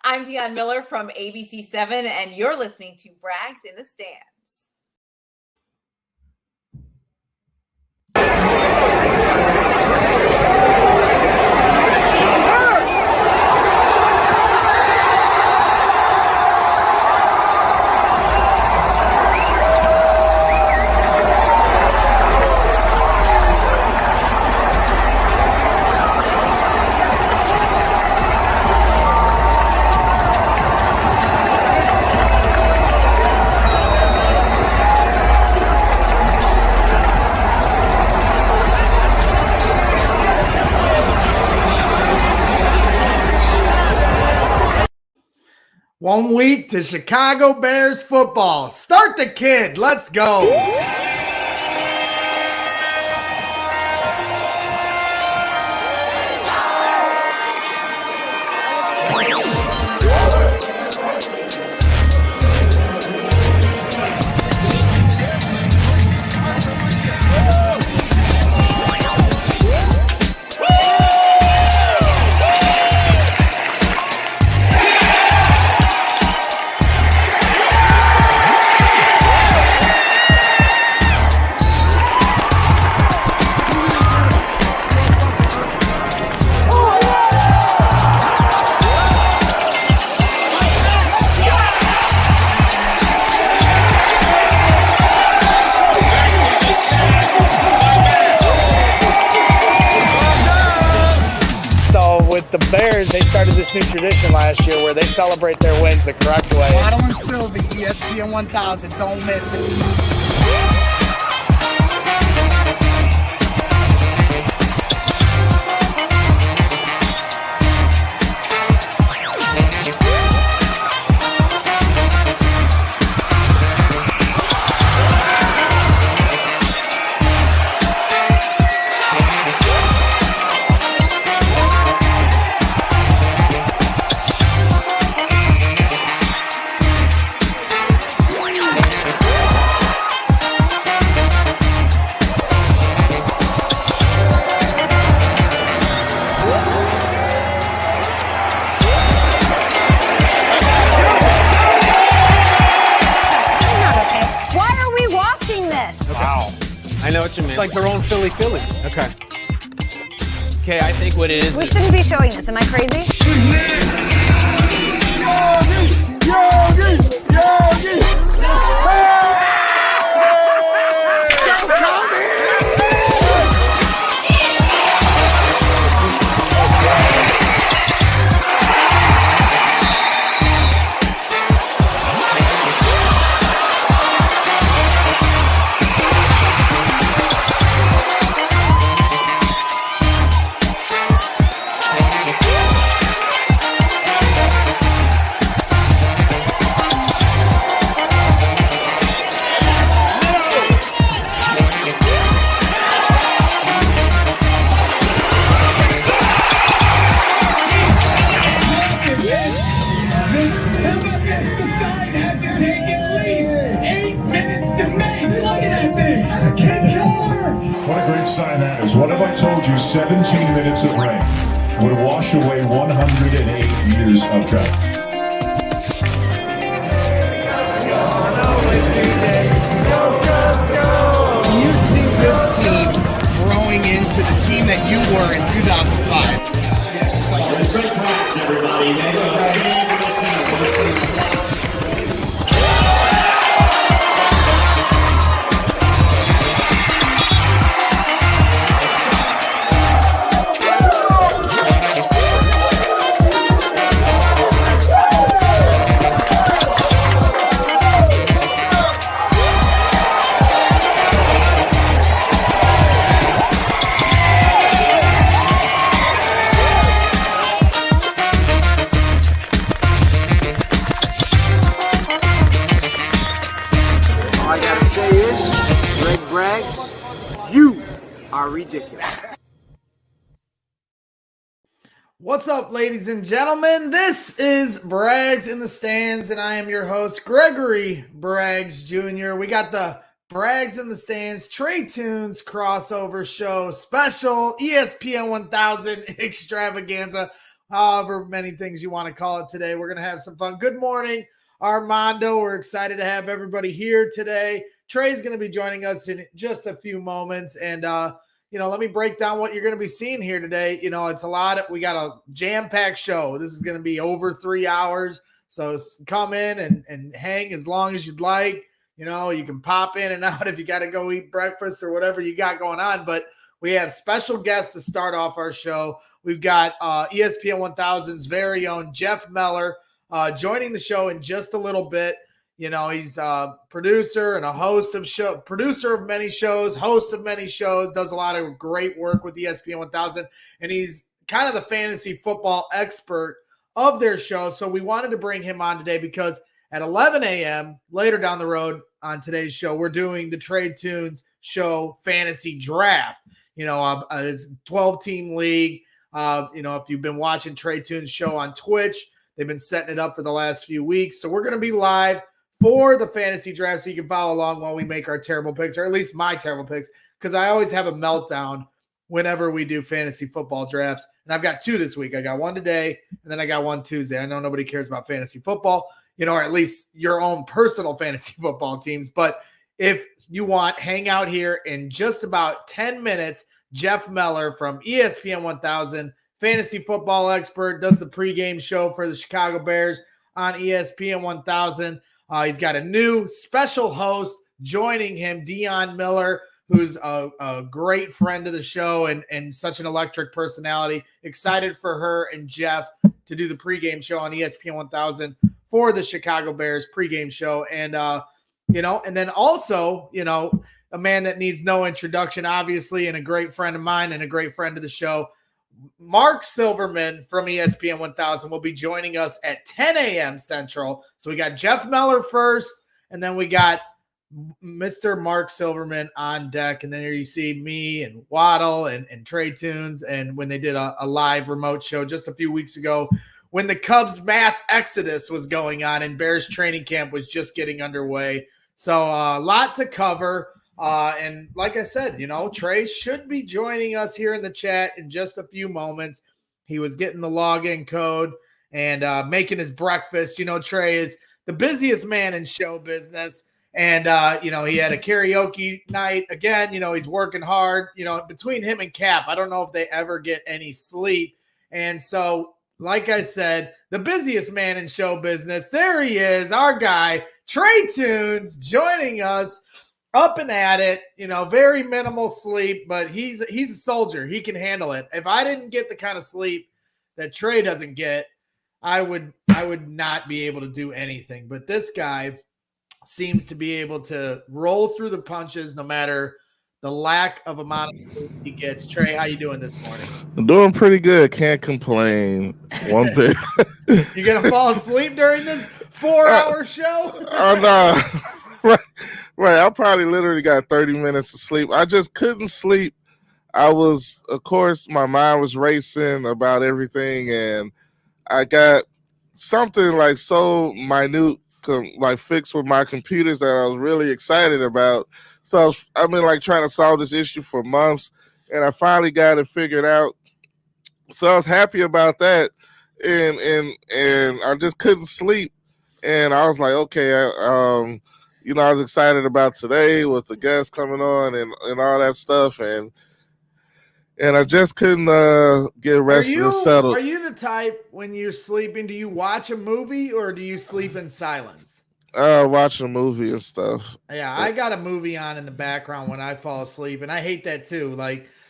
I'm Dionne Miller from ABC7, and you're listening to Braggs in the Stands. One week to Chicago Bears football. Start the kid. Let's go. The Bears, they started this new tradition last year where they celebrate their wins the correct way. Bottle and Sylvie, ESPN 1000, don't miss it. I know what you mean. It's like their own Philly. Okay. Okay, I think what it is. We shouldn't be showing this. Am I crazy? What have I told you? 17 minutes of rain would wash away 108 years of traffic. Do you see this team growing into the team that you were in 2005? Great practice, everybody. Ridiculous. What's up, ladies and gentlemen? This is Braggs in the Stands, and I am your host, Gregory Braggs Jr. We got the Braggs in the Stands Trae Tunes crossover show special ESPN 1000 extravaganza. however many things you want to call it today. We're going to have some fun. Good morning, Armando. We're excited to have everybody here today. Trae's going to be joining us in just a few moments. And, let me break down what you're going to be seeing here today. It's we got a jam-packed show. This is going to be over 3 hours. So come in and hang as long as you'd like. You can pop in and out if you got to go eat breakfast or whatever you got going on. But we have special guests to start off our show. We've got ESPN 1000's very own Jeff Meller joining the show in just a little bit. He's a producer and producer of many shows, host of many shows, does a lot of great work with ESPN 1000. And he's kind of the fantasy football expert of their show. So we wanted to bring him on today because at 11 a.m. later down the road on today's show, we're doing the Trae Tunes show fantasy draft. It's a 12-team league. If you've been watching Trae Tunes show on Twitch, they've been setting it up for the last few weeks. So we're going to be live for the fantasy draft so you can follow along while we make our terrible picks, or at least my terrible picks, because I always have a meltdown whenever we do fantasy football drafts. And I've got 2 this week. I got one today, and then I got one Tuesday. I know nobody cares about fantasy football, or at least your own personal fantasy football teams. But if you want, hang out here in just about 10 minutes. Jeff Meller from ESPN 1000, fantasy football expert, does the pregame show for the Chicago Bears on ESPN 1000. He's got a new special host joining him, Dion Miller, who's a great friend of the show and such an electric personality. Excited for her and Jeff to do the pregame show on ESPN 1000 for the Chicago Bears pregame show. And, and then also, a man that needs no introduction, obviously, and a great friend of mine and a great friend of the show, Marc Silverman from ESPN 1000 will be joining us at 10 a.m. Central. So we got Jeff Meller first, and then we got Mr. Marc Silverman on deck. And then here you see me and Waddle and Trae Tunes. And when they did a live remote show just a few weeks ago, when the Cubs mass exodus was going on and Bears training camp was just getting underway. So a lot to cover. And like I said, Trae should be joining us here in the chat in just a few moments. He was getting the login code and making his breakfast. Trae is the busiest man in show business. And, he had a karaoke night. Again, he's working hard. Between him and Cap, I don't know if they ever get any sleep. And so, like I said, the busiest man in show business, there he is, our guy, Trae Tunes, joining us. Up and at it, very minimal sleep, but he's a soldier. He can handle it. If I didn't get the kind of sleep that Trae doesn't get, I would not be able to do anything. But this guy seems to be able to roll through the punches no matter the lack of amount of sleep he gets. Trae, how you doing this morning? I'm doing pretty good. Can't complain one bit. You gonna fall asleep during this 4-hour show? Right. I probably literally got 30 minutes of sleep. I just couldn't sleep. Of course, my mind was racing about everything, and I got something like so minute, fixed with my computers that I was really excited about. So I've been trying to solve this issue for months, and I finally got it figured out. So I was happy about that, and I just couldn't sleep, and I was like, okay, I was excited about today with the guests coming on and all that stuff, and I just couldn't get rested and settled. Are you the type when you're sleeping, do you watch a movie or do you sleep in silence? Watching a movie and stuff. Yeah, I got a movie on in the background when I fall asleep, and I hate that too.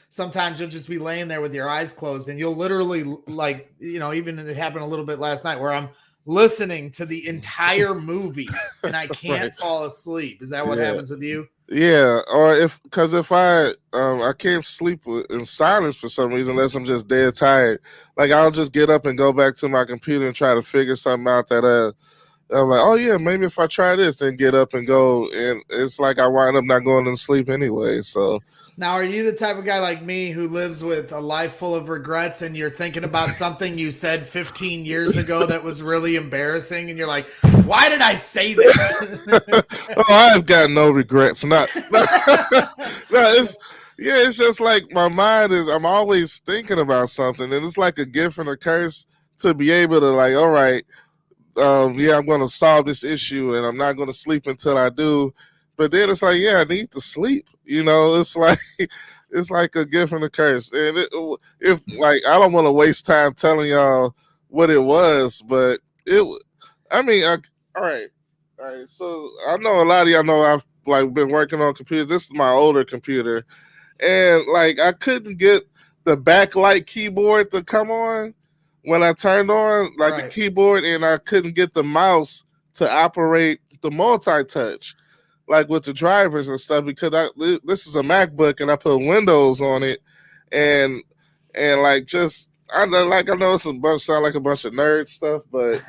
Sometimes you'll just be laying there with your eyes closed, and you'll literally even it happened a little bit last night where I'm listening to the entire movie and I can't fall asleep. Is that what happens with you? Yeah, or if I can't sleep in silence for some reason unless I'm just dead tired. I'll just get up and go back to my computer and try to figure something out that I'm like, oh yeah, maybe if I try this, then get up and go, and it's like I wind up not going to sleep anyway. So now, are you the type of guy like me who lives with a life full of regrets, and you're thinking about something you said 15 years ago that was really embarrassing, and you're like, why did I say that? Oh, I've got no regrets. It's just like my mind I'm always thinking about something, and it's like a gift and a curse. to be able to like, all right, yeah, I'm going to solve this issue and I'm not going to sleep until I do. But then it's like, yeah, I need to sleep. It's like it's like a gift and a curse. And if like, I don't want to waste time telling y'all what it was, but all right. So I know a lot of y'all know I've like been working on computers. This is my older computer, and like I couldn't get the backlight keyboard to come on when I turned on like the keyboard, and I couldn't get the mouse to operate the multi-touch like with the drivers and stuff because this is a MacBook and I put Windows on it, and like just. I know it's sound like a bunch of nerd stuff, but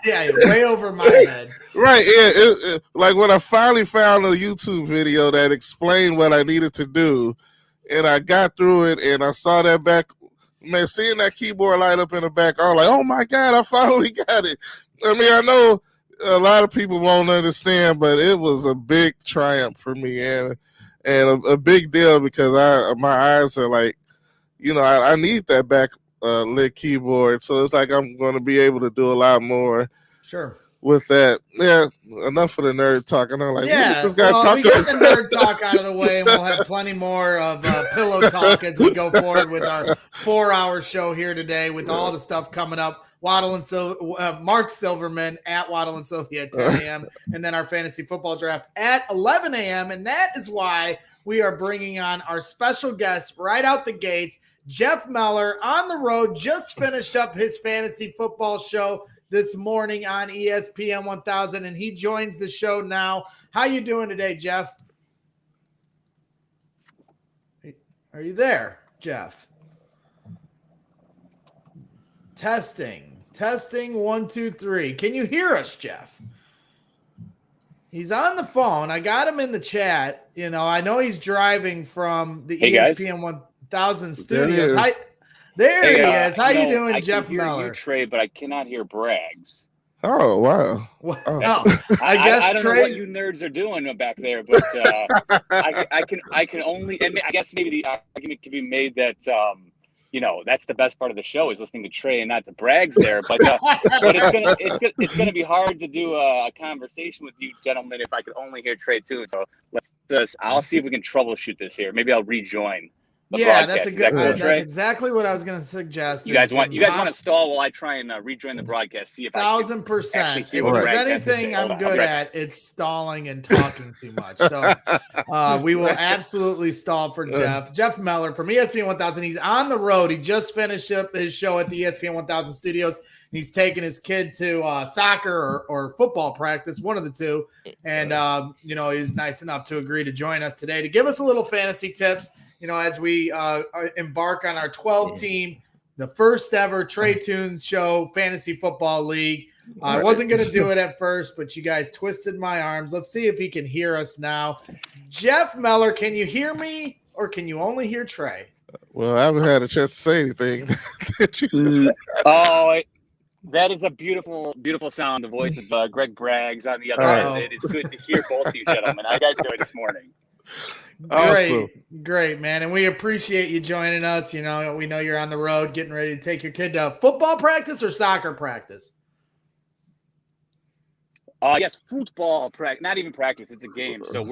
yeah, way over my head. Right, yeah. Like when I finally found a YouTube video that explained what I needed to do, and I got through it, and I saw that back, man, seeing that keyboard light up in the back, I was like, oh my God, I finally got it. I mean, I know a lot of people won't understand, but it was a big triumph for me and a big deal because my eyes are like, I need that back. Lit keyboard, so it's like I'm going to be able to do a lot more. Sure. With that, yeah. Enough of the nerd talk. And I'm like, we get the nerd talk out of the way, and we'll have plenty more of pillow talk as we go forward with our 4-hour show here today, with all the stuff coming up. Marc Silverman at Waddle and Sylvia at 10 a.m. and then our fantasy football draft at 11 a.m. And that is why we are bringing on our special guest right out the gates. Jeff Meller on the road, just finished up his fantasy football show this morning on ESPN 1000, and he joins the show now. How you doing today, Jeff? Are you there, Jeff? Testing 1 2 3. Can you hear us, Jeff? He's on the phone. I got him in the chat. I know he's driving from the ESPN 1000 studios. There he is. How you doing, Jeff Meller? You, Trae, but I cannot hear Braggs. Oh wow! I guess I don't Trae... know what you nerds are doing back there, but I can only. And I guess maybe the argument can be made that that's the best part of the show is listening to Trae and not to Braggs there. But it's gonna be hard to do a conversation with you gentlemen if I could only hear Trae too. So I'll see if we can troubleshoot this here. Maybe I'll rejoin. That's a good. That's exactly what I was going to suggest. You guys want to stall while I try and rejoin the broadcast? See if 1,000%. If there's anything I'm good at, it's stalling and talking too much. So we will absolutely stall for Jeff. Jeff Meller from ESPN 1000. He's on the road. He just finished up his show at the ESPN 1000 studios. He's taking his kid to soccer or football practice, one of the two. And he's nice enough to agree to join us today to give us a little fantasy tips. As we embark on our 12-team, the first ever Trae Tunes show fantasy football league. I wasn't going to do it at first, but you guys twisted my arms. Let's see if he can hear us now. Jeff Meller, can you hear me or can you only hear Trae? Well, I haven't had a chance to say anything. That is a beautiful, beautiful sound. The voice of Greg Braggs on the other end. It is good to hear both of you gentlemen. How you guys doing this morning? Great, man. And we appreciate you joining us. We know you're on the road getting ready to take your kid to football practice or soccer practice. Yes, football practice, not even practice. It's a game. So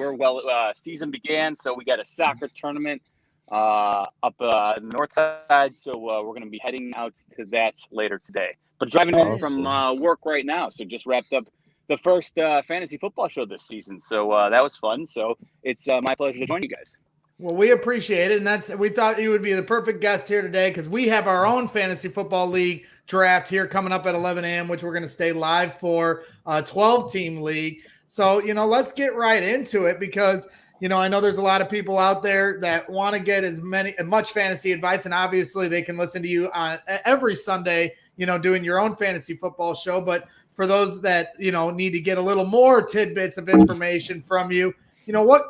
season began. So we got a soccer tournament up north side. So we're going to be heading out to that later today. But driving home from work right now. So just wrapped up the first fantasy football show this season. So that was fun. So it's my pleasure to join you guys. Well, we appreciate it. And we thought you would be the perfect guest here today because we have our own fantasy football league draft here coming up at 11 a.m., which we're going to stay live for a 12-team league. So, let's get right into it because, I know there's a lot of people out there that want to get as much fantasy advice. And obviously they can listen to you on every Sunday, doing your own fantasy football show. But for those that, need to get a little more tidbits of information from you, what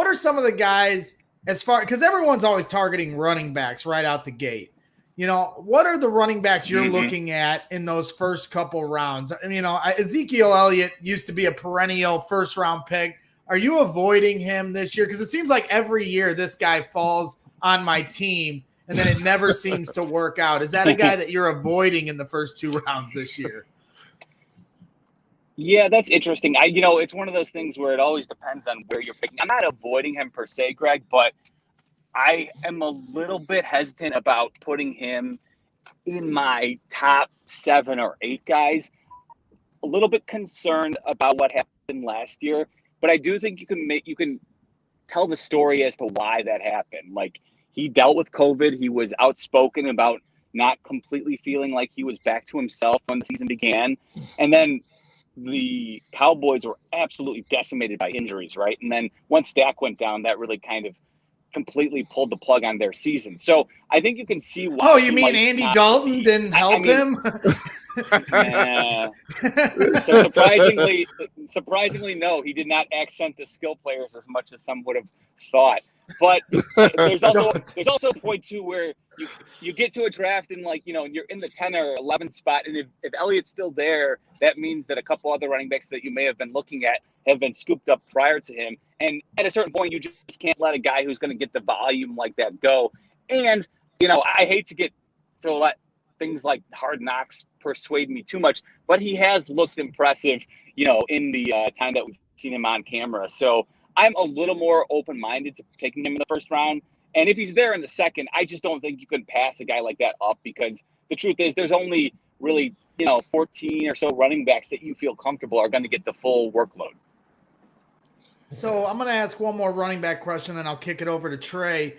are some of the guys because everyone's always targeting running backs right out the gate. What are the running backs you're looking at in those first couple rounds? Ezekiel Elliott used to be a perennial first round pick. Are you avoiding him this year? Because it seems like every year this guy falls on my team and then it never seems to work out. Is that a guy that you're avoiding in the first 2 rounds this year? Yeah, that's interesting. It's one of those things where it always depends on where you're picking. I'm not avoiding him per se, Greg, but I am a little bit hesitant about putting him in my top 7 or 8 guys. A little bit concerned about what happened last year, but I do think you can tell the story as to why that happened. Like, he dealt with COVID. He was outspoken about not completely feeling like he was back to himself when the season began. And then the Cowboys were absolutely decimated by injuries, right? And then once Dak went down, that really kind of completely pulled the plug on their season. So I think you can see why. Oh, you mean Andy Dalton didn't help him? So surprisingly, no, he did not accent the skill players as much as some would have thought. But there's also a point too where you get to a draft and you're in the 10 or 11 spot, and if Elliott's still there, that means that a couple other running backs that you may have been looking at have been scooped up prior to him. And at a certain point, you just can't let a guy who's going to get the volume like that go. And I hate to let things like Hard Knocks persuade me too much, but he has looked impressive, in the time that we've seen him on camera. So I'm a little more open-minded to picking him in the first round. And if he's there in the second, I just don't think you can pass a guy like that up, because the truth is there's only really, 14 or so running backs that you feel comfortable are going to get the full workload. So I'm going to ask one more running back question, then I'll kick it over to Trae.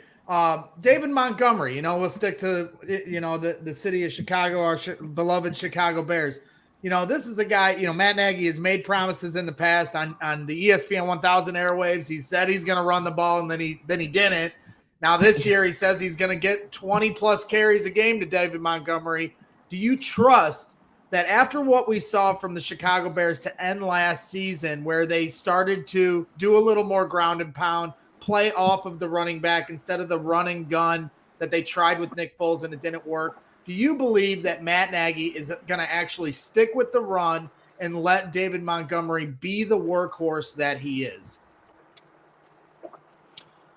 David Montgomery, we'll stick to, the city of Chicago, our beloved Chicago Bears. This is a guy, Matt Nagy has made promises in the past on the ESPN 1000 airwaves. He said he's going to run the ball, and then he didn't. Now this year he says he's going to get 20 plus carries a game to David Montgomery. Do you trust that after what we saw from the Chicago Bears to end last season, where they started to do a little more ground and pound, play off of the running back instead of the run and gun that they tried with Nick Foles and it didn't work, do you believe that Matt Nagy is going to actually stick with the run and let David Montgomery be the workhorse that he is?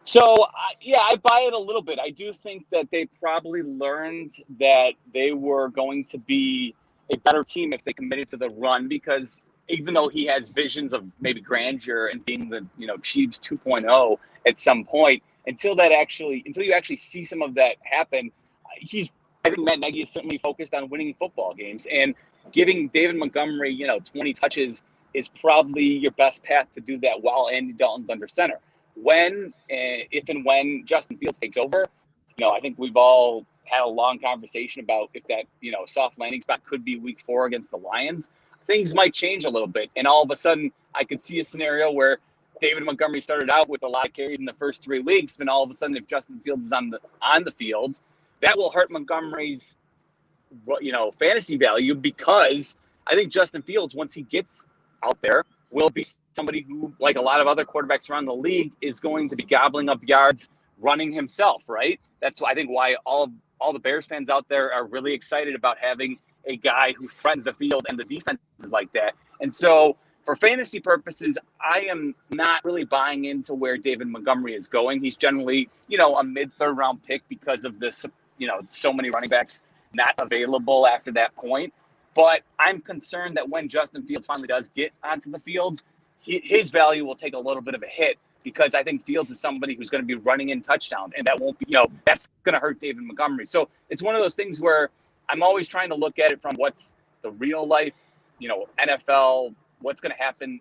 So, I buy it a little bit. I do think that they probably learned that they were going to be a better team if they committed to the run, because even though he has visions of maybe grandeur and being the, Chiefs 2.0 at some point, until you actually see some of that happen, I think Matt Nagy is certainly focused on winning football games, and giving David Montgomery, 20 touches is probably your best path to do that while Andy Dalton's under center. If and when Justin Fields takes over, I think we've all had a long conversation about if that, soft landing spot could be week 4 against the Lions. Things might change a little bit. And all of a sudden I could see a scenario where David Montgomery started out with a lot of carries in the first 3 weeks, but all of a sudden, if Justin Fields is on the field, that will hurt Montgomery's, fantasy value, because I think Justin Fields, once he gets out there, will be somebody who, like a lot of other quarterbacks around the league, is going to be gobbling up yards running himself, right? That's why I think why all the Bears fans out there are really excited about having a guy who threatens the field and the defense is like that. And so for fantasy purposes, I am not really buying into where David Montgomery is going. He's generally, a mid-third round pick because of this, so many running backs not available after that point. But I'm concerned that when Justin Fields finally does get onto the field, his value will take a little bit of a hit, because I think Fields is somebody who's going to be running in touchdowns, and that won't be, that's going to hurt David Montgomery. So it's one of those things where I'm always trying to look at it from what's the real life, NFL, what's going to happen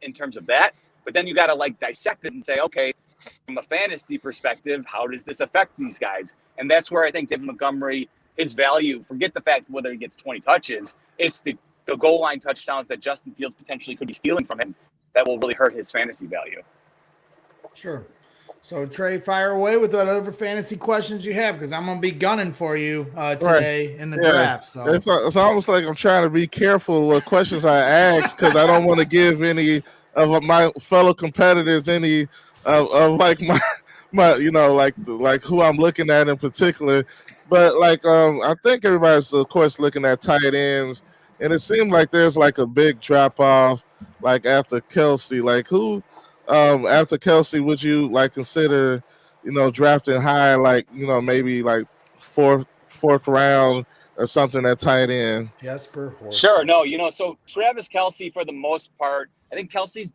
in terms of that. But then you got to dissect it and say, okay, from a fantasy perspective, how does this affect these guys? And that's where I think David Montgomery, his value, forget the fact whether he gets 20 touches, it's the goal line touchdowns that Justin Fields potentially could be stealing from him that will really hurt his fantasy value. Sure. So, Trae, fire away with whatever fantasy questions you have, because I'm going to be gunning for you today in the draft. So it's almost like I'm trying to be careful what questions I ask, because I don't want to give any of my fellow competitors any of my who I'm looking at in particular. But I think everybody's of course looking at tight ends, and it seemed like there's a big drop off after Kelsey. Who after Kelsey would you consider drafting high, like, maybe like fourth round or something at tight end. Jesper Horst. Sure. No, so Travis Kelce, for the most part, I think Kelsey's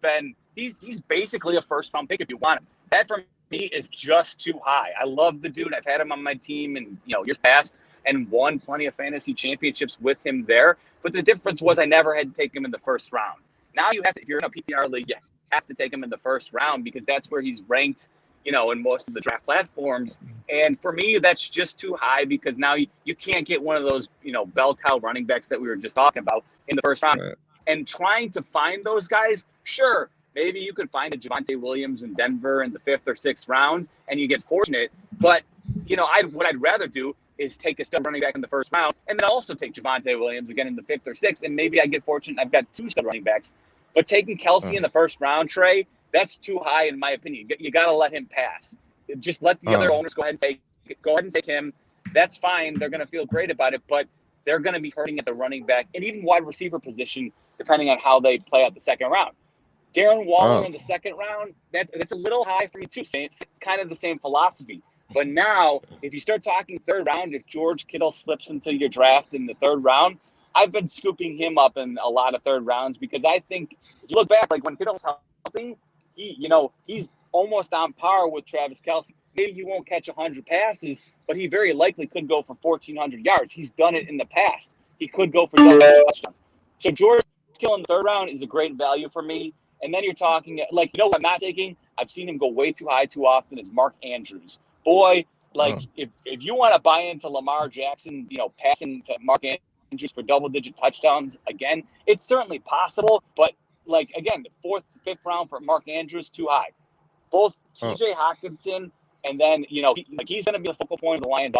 he's basically a first round pick if you want him. That for me is just too high. I love the dude. I've had him on my team in years past and won plenty of fantasy championships with him there. But the difference was I never had to take him in the first round. Now you have to, if you're in a PPR league, you have to take him in the first round because that's where he's ranked, in most of the draft platforms. And for me, that's just too high because now you can't get one of those, bell cow running backs that we were just talking about in the first round. Right. And trying to find those guys, sure, maybe you could find a Javonte Williams in Denver in the 5th or 6th round and you get fortunate. But, what I'd rather do is take a stud running back in the first round and then also take Javonte Williams again in the 5th or 6th. And maybe I get fortunate. I've got 2 stud running backs. But taking Kelce in the first round, Trae, that's too high in my opinion. You got to let him pass. Just let the other owners go ahead and take him. That's fine. They're going to feel great about it, but they're going to be hurting at the running back and even wide receiver position, depending on how they play out the second round. Darren Waller in the second round, that's a little high for me too. It's kind of the same philosophy. But now, if you start talking third round, if George Kittle slips into your draft in the third round, I've been scooping him up in a lot of third rounds because I think if you look back, like when Kittle's healthy, he's almost on par with Travis Kelce. Maybe he won't catch 100 passes, but he very likely could go for 1,400 yards. He's done it in the past. He could go for double touchdowns. So George Kittle in the third round is a great value for me. And then you're talking like, what I'm not taking? I've seen him go way too high too often is Mark Andrews. Boy, if you want to buy into Lamar Jackson, passing to Mark Andrews for double-digit touchdowns again, it's certainly possible. But again, the 4th, 5th round for Mark Andrews too high. Both T.J. Hockenson and then he's going to be the focal point of the Lions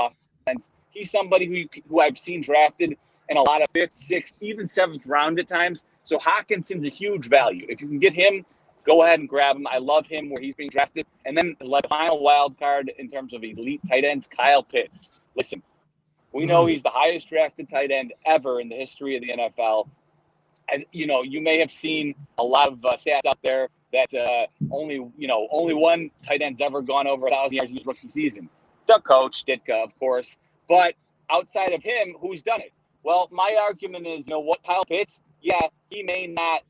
offense. He's somebody who I've seen drafted in a lot of 5th, 6th, even 7th round at times. So Hawkinson's a huge value. If you can get him, go ahead and grab him. I love him where he's being drafted. And then the final wild card in terms of elite tight ends, Kyle Pitts. Listen, we know he's the highest drafted tight end ever in the history of the NFL. And, you may have seen a lot of stats out there that only one tight end's ever gone over 1,000 yards in his rookie season. The coach, Ditka, of course. But outside of him, who's done it? Well, my argument is, Kyle Pitts, he may not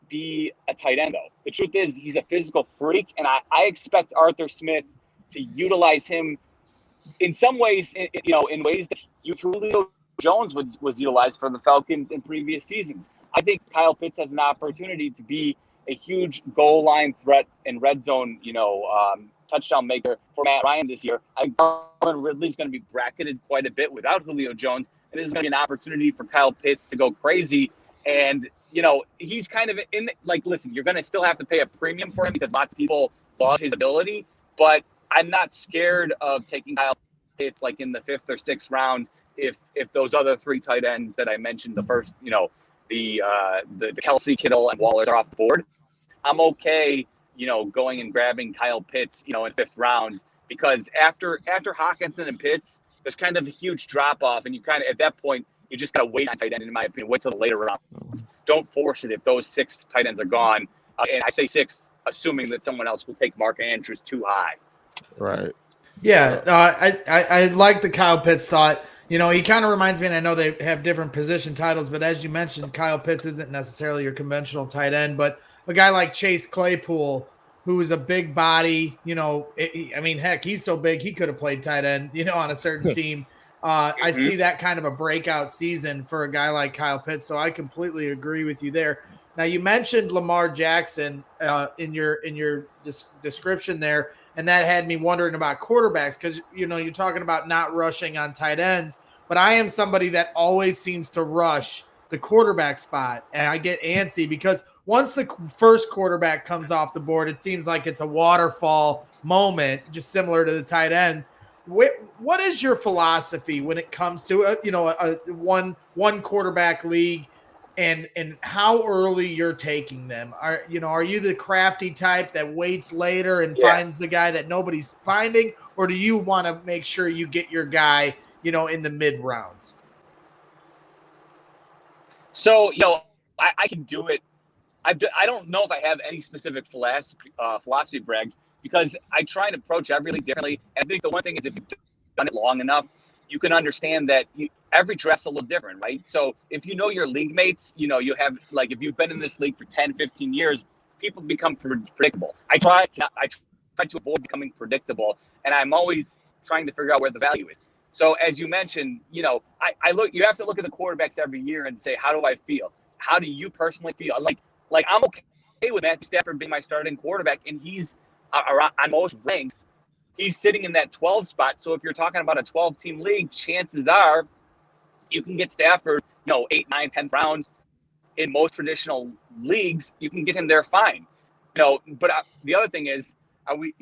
be a tight end, though. The truth is he's a physical freak, and I expect Arthur Smith to utilize him in some ways, in ways that Julio Jones was utilized for the Falcons in previous seasons. I think Kyle Pitts has an opportunity to be a huge goal line threat and red zone, touchdown maker for Matt Ryan this year. I think Calvin Ridley's going to be bracketed quite a bit without Julio Jones, and this is going to be an opportunity for Kyle Pitts to go crazy. And he's kind of listen, you're going to still have to pay a premium for him because lots of people love his ability, but I'm not scared of taking Kyle Pitts in the 5th or 6th round if those other 3 tight ends that I mentioned, the first, the Kelce, Kittle, and Waller are off the board. I'm okay, going and grabbing Kyle Pitts, in 5th round because after Hockenson and Pitts, there's kind of a huge drop off, and you kind of at that point you just gotta wait on tight end. In my opinion, wait till the later rounds. Don't force it if those 6 tight ends are gone. And I say 6, assuming that someone else will take Mark Andrews too high. Right. Yeah, I like the Kyle Pitts thought. He kind of reminds me, and I know they have different position titles, but as you mentioned, Kyle Pitts isn't necessarily your conventional tight end, but a guy like Chase Claypool, who is a big body, heck, he's so big he could have played tight end, on a certain team. I see that kind of a breakout season for a guy like Kyle Pitts, so I completely agree with you there. Now, you mentioned Lamar Jackson in your description there, and that had me wondering about quarterbacks because, you're talking about not rushing on tight ends, but I am somebody that always seems to rush the quarterback spot, and I get antsy because once the first quarterback comes off the board, it seems like it's a waterfall moment, just similar to the tight ends. What is your philosophy when it comes to a one quarterback league, and how early you're taking them? Are you the crafty type that waits later and finds the guy that nobody's finding, or do you want to make sure you get your guy in the mid rounds? So I can do it I don't know if I have any specific philosophy, Braggs, because I try and approach every league differently. And I think the one thing is if you've done it long enough, you can understand that every draft's a little different, right? So if you know your league mates, you have, like, if you've been in this league for 10, 15 years, people become predictable. I try to avoid becoming predictable, and I'm always trying to figure out where the value is. So as you mentioned, I look. You have to look at the quarterbacks every year and say, how do I feel? How do you personally feel? Like I'm okay with Matthew Stafford being my starting quarterback, and he's on most ranks. He's sitting in that 12 spot. So if you're talking about a 12-team league, chances are you can get Stafford, 8, 9, 10th round. In most traditional leagues, you can get him there fine. But the other thing is, are we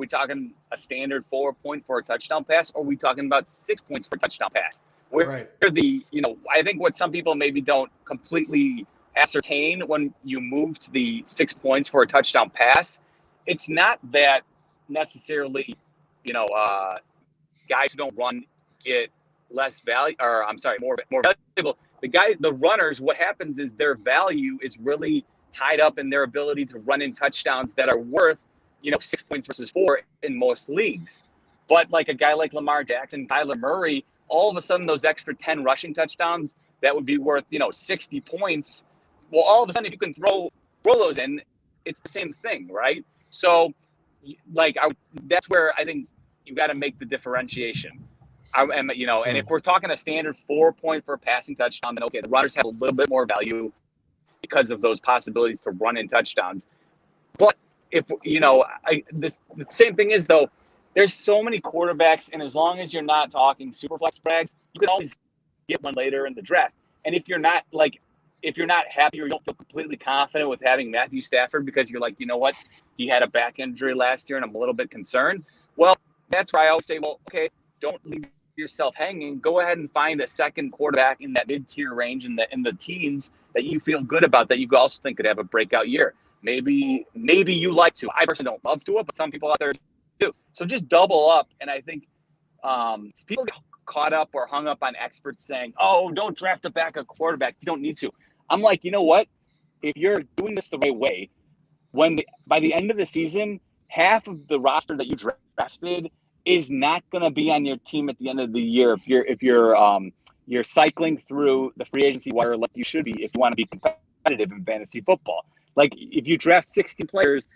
talking a standard 4 point for a touchdown pass, or are we talking about 6 points for a touchdown pass? Where I think what some people maybe don't completely ascertain when you move to the 6 points for a touchdown pass, it's not that necessarily, guys who don't run get less value, or I'm sorry, more valuable. The runners, what happens is their value is really tied up in their ability to run in touchdowns that are worth, 6 points versus 4 in most leagues. But like a guy like Lamar Jackson, Kyler Murray, all of a sudden those extra 10 rushing touchdowns that would be worth, 60 points. Well, all of a sudden, if you can throw those in, it's the same thing, right? So, that's where I think you got to make the differentiation. And if we're talking a standard 4 point for a passing touchdown, then okay, the runners have a little bit more value because of those possibilities to run in touchdowns. But if the same thing is, though, there's so many quarterbacks, and as long as you're not talking super flex Braggs, you can always get one later in the draft. And if you're not happy or you don't feel completely confident with having Matthew Stafford because you're like, you know what, he had a back injury last year and I'm a little bit concerned. Well, that's why I always say, well, okay, don't leave yourself hanging. Go ahead and find a second quarterback in that mid-tier range in the teens that you feel good about, that you also think could have a breakout year. Maybe you like to. I personally don't love to, but some people out there do. So just double up. And I think people get caught up or hung up on experts saying, oh, don't draft a backup quarterback. You don't need to. I'm like, you know what? If you're doing this the right way, by the end of the season, half of the roster that you drafted is not going to be on your team at the end of the year. If you're cycling through the free agency wire like you should be, if you want to be competitive in fantasy football. Like if you draft 16 players,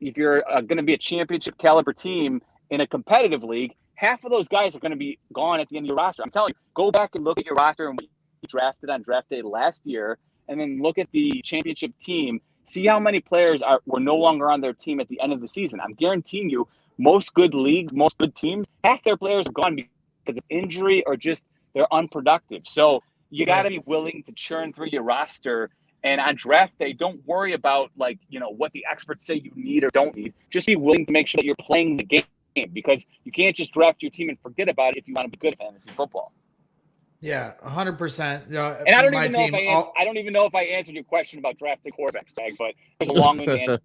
if you're going to be a championship caliber team in a competitive league, half of those guys are going to be gone at the end of your roster. I'm telling you, go back and look at your roster and what you drafted on draft day last year, and then look at the championship team. See how many players were no longer on their team at the end of the season. I'm guaranteeing you, most good leagues, most good teams, half their players are gone because of injury or just they're unproductive. So you got to be willing to churn through your roster. And on draft day, don't worry about what the experts say you need or don't need. Just be willing to make sure that you're playing the game, because you can't just draft your team and forget about it if you want to be good at fantasy football. Yeah, 100%. And I don't even know if I answered your question about drafting quarterbacks, Braggs, but there's a long-winded answer.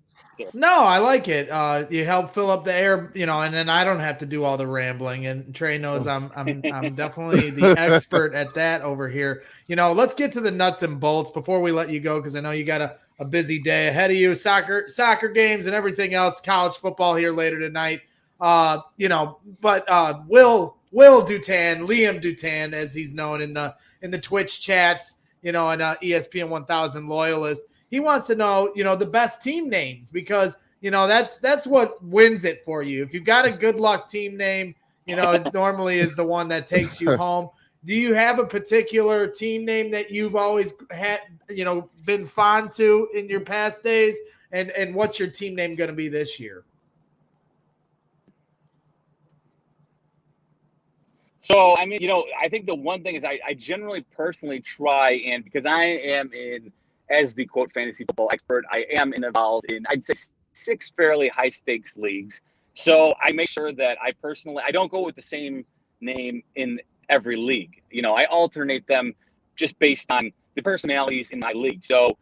No, I like it. You help fill up the air, and then I don't have to do all the rambling. And Trae knows I'm definitely the expert at that over here. Let's get to the nuts and bolts before we let you go, because I know you got a busy day ahead of you. Soccer games and everything else, college football here later tonight. But Will Dutan, Liam Dutan, as he's known in the Twitch chats, and ESPN 1000 loyalist. He wants to know, the best team names, because, that's what wins it for you. If you've got a good luck team name, it normally is the one that takes you home. Do you have a particular team name that you've always had, been fond to in your past days? And what's your team name going to be this year? So, I think the one thing is I generally personally try, and because I am as the quote fantasy football expert, I am involved in, I'd say, 6 fairly high stakes leagues. So I make sure that I don't go with the same name in every league. I alternate them just based on the personalities in my league. So,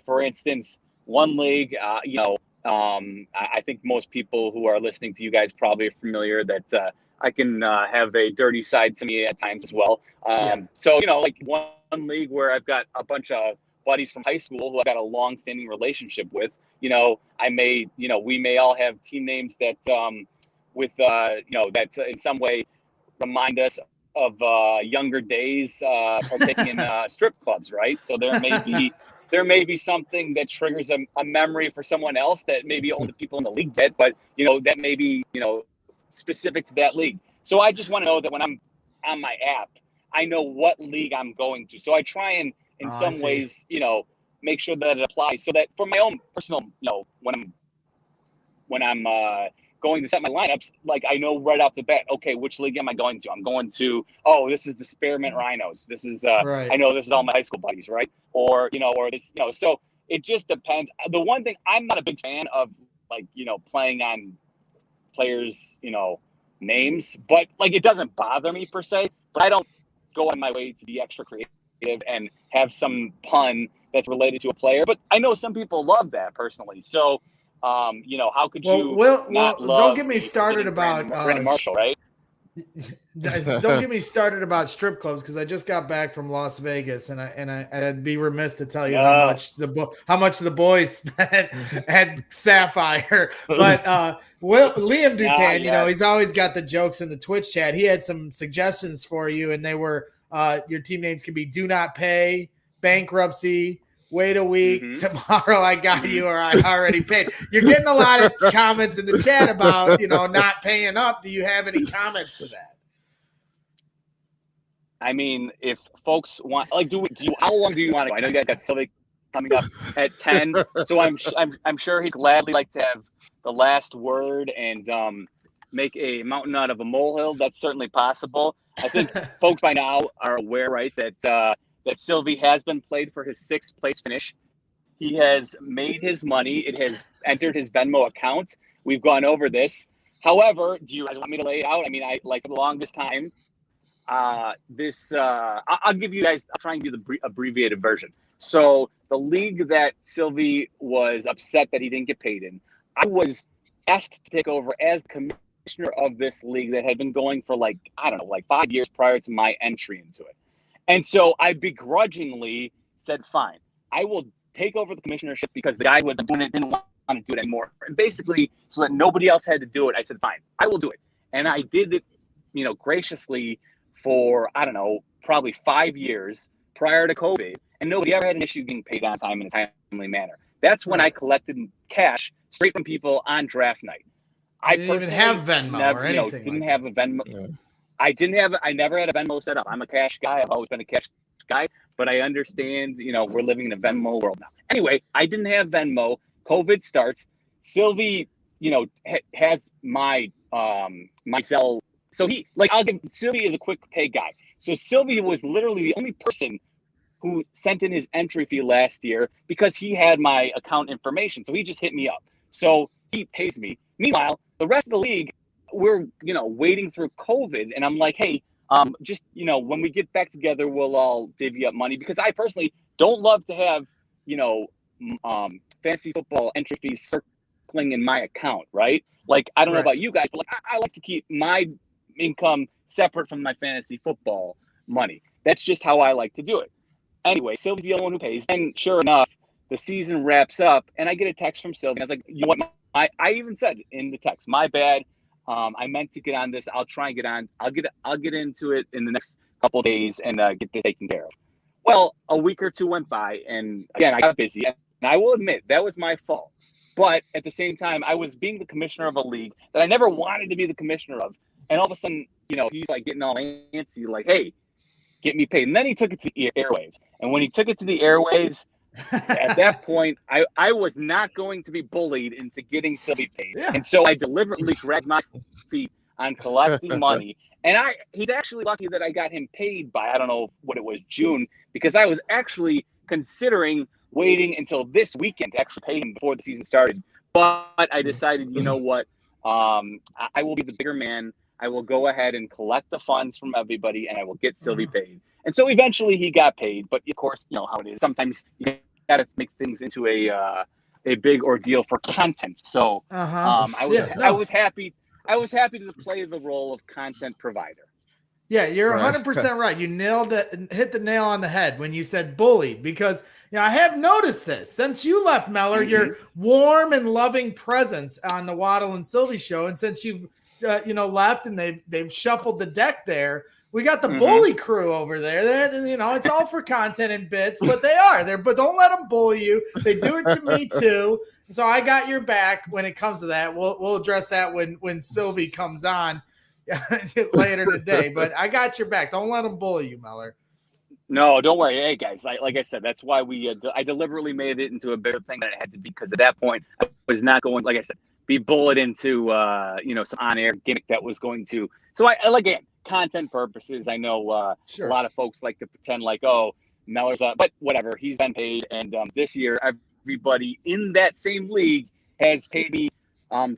for instance, one league, I think most people who are listening to you guys probably are familiar that I can have a dirty side to me at times as well. So, like one league where I've got a bunch of buddies from high school who I've got a long-standing relationship with. We may all have team names that that's in some way remind us of younger days partaking in strip clubs, right? So there may be something that triggers a memory for someone else that maybe only the people in the league get, but that may be specific to that league. So I just want to know that when I'm on my app, I know what league I'm going to. So I try and in some ways, make sure that it applies, so that for my own personal, when I'm going to set my lineups, like I know right off the bat, okay, which league am I going to? I'm going to, this is the Spearmint Rhinos. This is, right. I know this is all my high school buddies, right? Or this, so it just depends. The one thing, I'm not a big fan of, playing on players, names, but it doesn't bother me per se, but I don't go on my way to be extra creative and have some pun that's related to a player. But I know some people love that personally. So, how could you not love? Don't get me started about Brandon Marshall, right? Don't get me started about strip clubs, because I just got back from Las Vegas, and I'd be remiss to tell you how much the boys spent at Sapphire. But Liam Dutan, he's always got the jokes in the Twitch chat. He had some suggestions for you, and they were your team names could be Do Not Pay, Bankruptcy, Wait a Week, Tomorrow I Got You, or I Already Paid. You're getting a lot of comments in the chat about, not paying up. Do you have any comments to that? I mean, if folks want, how long do you want to go? I know you guys got Sylvie coming up at 10, so I'm sure he'd gladly like to have the last word and make a mountain out of a molehill. That's certainly possible. I think folks by now are aware, right, that Sylvie has been played for his 6th place finish. He has made his money. It has entered his Venmo account. We've gone over this. However, do you guys want me to lay it out? I mean, for the longest time, I'll give you guys, I'll try and do the abbreviated version. So the league that Sylvie was upset that he didn't get paid in, I was asked to take over as commissioner of this league that had been going for 5 years prior to my entry into it. And so I begrudgingly said, fine, I will take over the commissionership, because the guy who had been doing it didn't want to do it anymore. And basically, so that nobody else had to do it, I said, fine, I will do it. And I did it, graciously for, probably 5 years prior to COVID. And nobody ever had an issue getting paid on time in a timely manner. That's when I collected cash straight from people on draft night. I didn't even have Venmo or anything. Didn't have a Venmo. Yeah. I never had a Venmo set up. I'm a cash guy. I've always been a cash guy, but I understand, we're living in a Venmo world now. Anyway, I didn't have Venmo. COVID starts. Sylvie, has my Zelle. So I'll give Sylvie is a quick pay guy. So Sylvie was literally the only person who sent in his entry fee last year because he had my account information. So he just hit me up. So he pays me. Meanwhile, the rest of the league, we're, waiting through COVID. And I'm like, hey, when we get back together, we'll all divvy up money, because I personally don't love to have, fantasy football entry fees circling in my account, right? I don't know about you guys, but I like to keep my income separate from my fantasy football money. That's just how I like to do it. Anyway, Sylvie's the only one who pays. And sure enough, the season wraps up and I get a text from Sylvie. I was like, you know what? I even said in the text, my bad. I meant to get on this. I'll try and get on. I'll get into it in the next couple of days and get this taken care of. Well, a week or two went by, and again, I got busy. And I will admit that was my fault. But at the same time, I was being the commissioner of a league that I never wanted to be the commissioner of. And all of a sudden, he's getting all antsy, hey, get me paid. And then he took it to the airwaves. And when he took it to the airwaves, at that point, I was not going to be bullied into getting Sylvie paid. Yeah. And so I deliberately dragged my feet on collecting money. And he's actually lucky that I got him paid by, I don't know what it was, June, because I was actually considering waiting until this weekend to actually pay him before the season started. But I decided, you know what? I will be the bigger man. I will go ahead and collect the funds from everybody, and I will get Sylvie paid. And so eventually he got paid. But of course, you know how it is. Sometimes you got to make things into a big ordeal for content. So I was happy. I was happy to play the role of content provider. Yeah, you're 100% right. You nailed it, hit the nail on the head when you said bullied, because I have noticed this since you left, Meller. Your warm and loving presence on the Waddle and Sylvie show, and since you've left and they've shuffled the deck there. We got the bully crew over there. It's all for content and bits, but they are there. But don't let them bully you. They do it to me too. So I got your back when it comes to that. We'll address that when Sylvie comes on later today. But I got your back. Don't let them bully you, Meller. No, don't worry. Hey, guys, like I said, that's why I deliberately made it into a bigger thing than it had to be, because at that point I was not going, like I said, be bullied into some on-air gimmick that was going to. So again, content purposes, I know a lot of folks like to pretend like, oh, Meller's up, but whatever, he's been paid, and this year everybody in that same league has paid me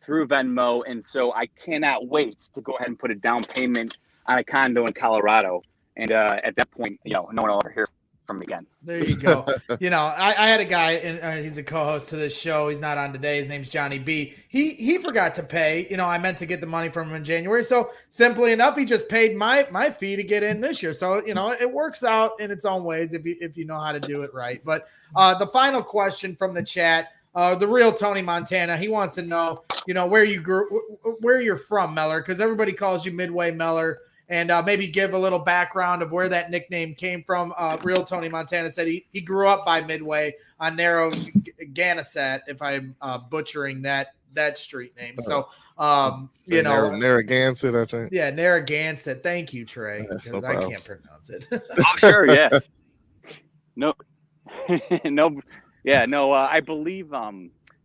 through Venmo, and so I cannot wait to go ahead and put a down payment on a condo in Colorado, and at that point, no one will ever hear from me again. There you go. I had a guy, and he's a co-host to this show. He's not on today. His name's Johnny B. He forgot to pay. I meant to get the money from him in January. So simply enough, he just paid my fee to get in this year. So, it works out in its own ways if you know how to do it right. But the final question from the chat, the real Tony Montana, he wants to know, where you're from, Meller, because everybody calls you Midway Meller. And maybe give a little background of where that nickname came from. Real Tony Montana said he grew up by Midway on Narragansett, if I'm butchering that street name. So, Narragansett, I think. Yeah, Narragansett. Thank you, Trae, because I can't pronounce it. Oh, sure, yeah. No, yeah, no. I believe.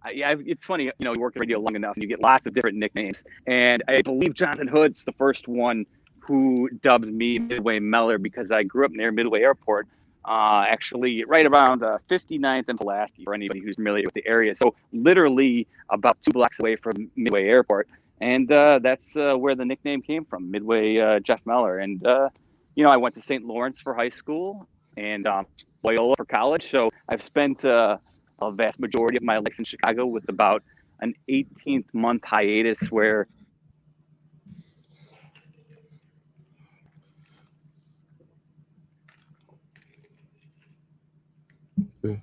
It's funny. You work in radio long enough, and you get lots of different nicknames. And I believe Jonathan Hood's the first one who dubbed me Midway Meller, because I grew up near Midway Airport, actually right around 59th and Pulaski, for anybody who's familiar with the area. So literally about 2 blocks away from Midway Airport. And that's where the nickname came from, Midway Jeff Meller. And, I went to St. Lawrence for high school and Loyola for college. So I've spent a vast majority of my life in Chicago, with about an 18-month hiatus where I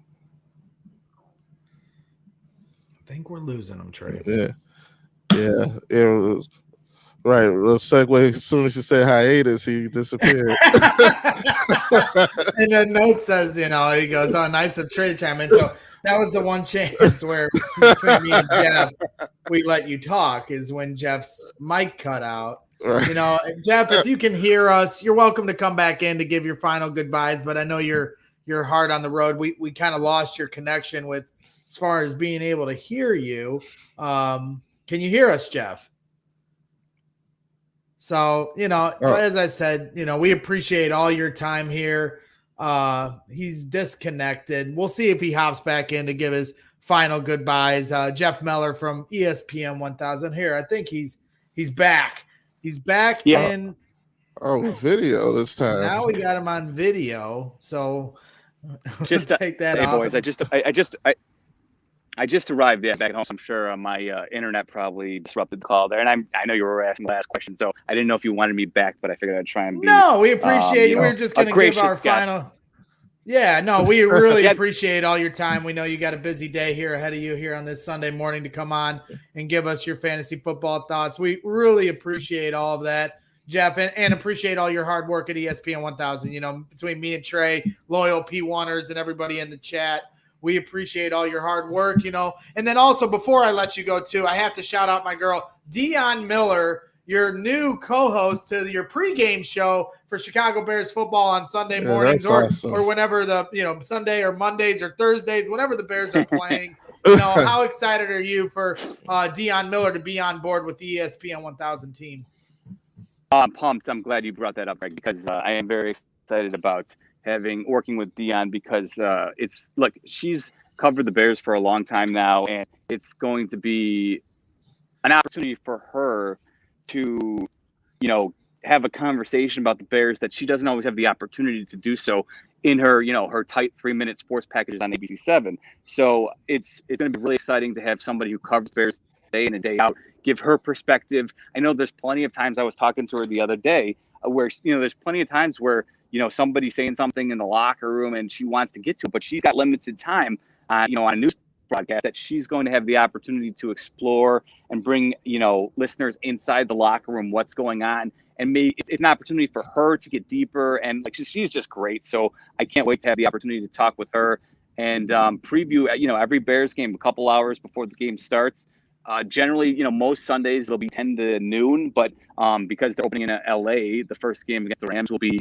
think we're losing them, Trae. Yeah. It was, right. Let's segue. As soon as you say hiatus, he disappeared. And the note says, he goes, "Oh, nice of Trae to chime in." So that was the one chance where between me and Jeff, we let you talk, is when Jeff's mic cut out. Right. Jeff, if you can hear us, you're welcome to come back in to give your final goodbyes. But I know you're hard on the road. We kind of lost your connection with, as far as being able to hear you. Can you hear us, Jeff? So, as I said, we appreciate all your time here. He's disconnected. We'll see if he hops back in to give his final goodbyes. Jeff Meller from ESPN 1000 here. I think he's back. He's back in. Oh, video this time. Now we got him on video. So just take that off. Boys, I just arrived back home. So I'm sure my internet probably disrupted the call there. And I know you were asking the last question, so I didn't know if you wanted me back, but I figured I'd try and be. No, we appreciate you. We're just going to give our final. Yeah, no, we really appreciate all your time. We know you got a busy day here ahead of you here on this Sunday morning to come on and give us your fantasy football thoughts. We really appreciate all of that, Jeff, and appreciate all your hard work at ESPN 1000. Between me and Trae, loyal P1ers, and everybody in the chat. We appreciate all your hard work, And then also, before I let you go, too, I have to shout out my girl, Dion Miller, your new co-host to your pregame show for Chicago Bears football on Sunday mornings, or whenever the, Sunday or Mondays or Thursdays, whenever the Bears are playing. How excited are you for Dion Miller to be on board with the ESPN 1000 team? I'm pumped. I'm glad you brought that up, Greg, because I am very excited about working with Dion, because she's covered the Bears for a long time now, and it's going to be an opportunity for her to, have a conversation about the Bears that she doesn't always have the opportunity to do so in her, her tight 3-minute sports packages on ABC7. So it's going to be really exciting to have somebody who covers Bears day in and day out give her perspective. I know there's plenty of times, I was talking to her the other day, where there's plenty of times where somebody saying something in the locker room and she wants to get to it, but she's got limited time, on a news broadcast, that she's going to have the opportunity to explore and bring, listeners inside the locker room, what's going on. And maybe it's an opportunity for her to get deeper. And she's just great. So I can't wait to have the opportunity to talk with her and preview, every Bears game a couple hours before the game starts. Generally, most Sundays it'll be 10 to noon, but because they're opening in LA, the first game against the Rams will be,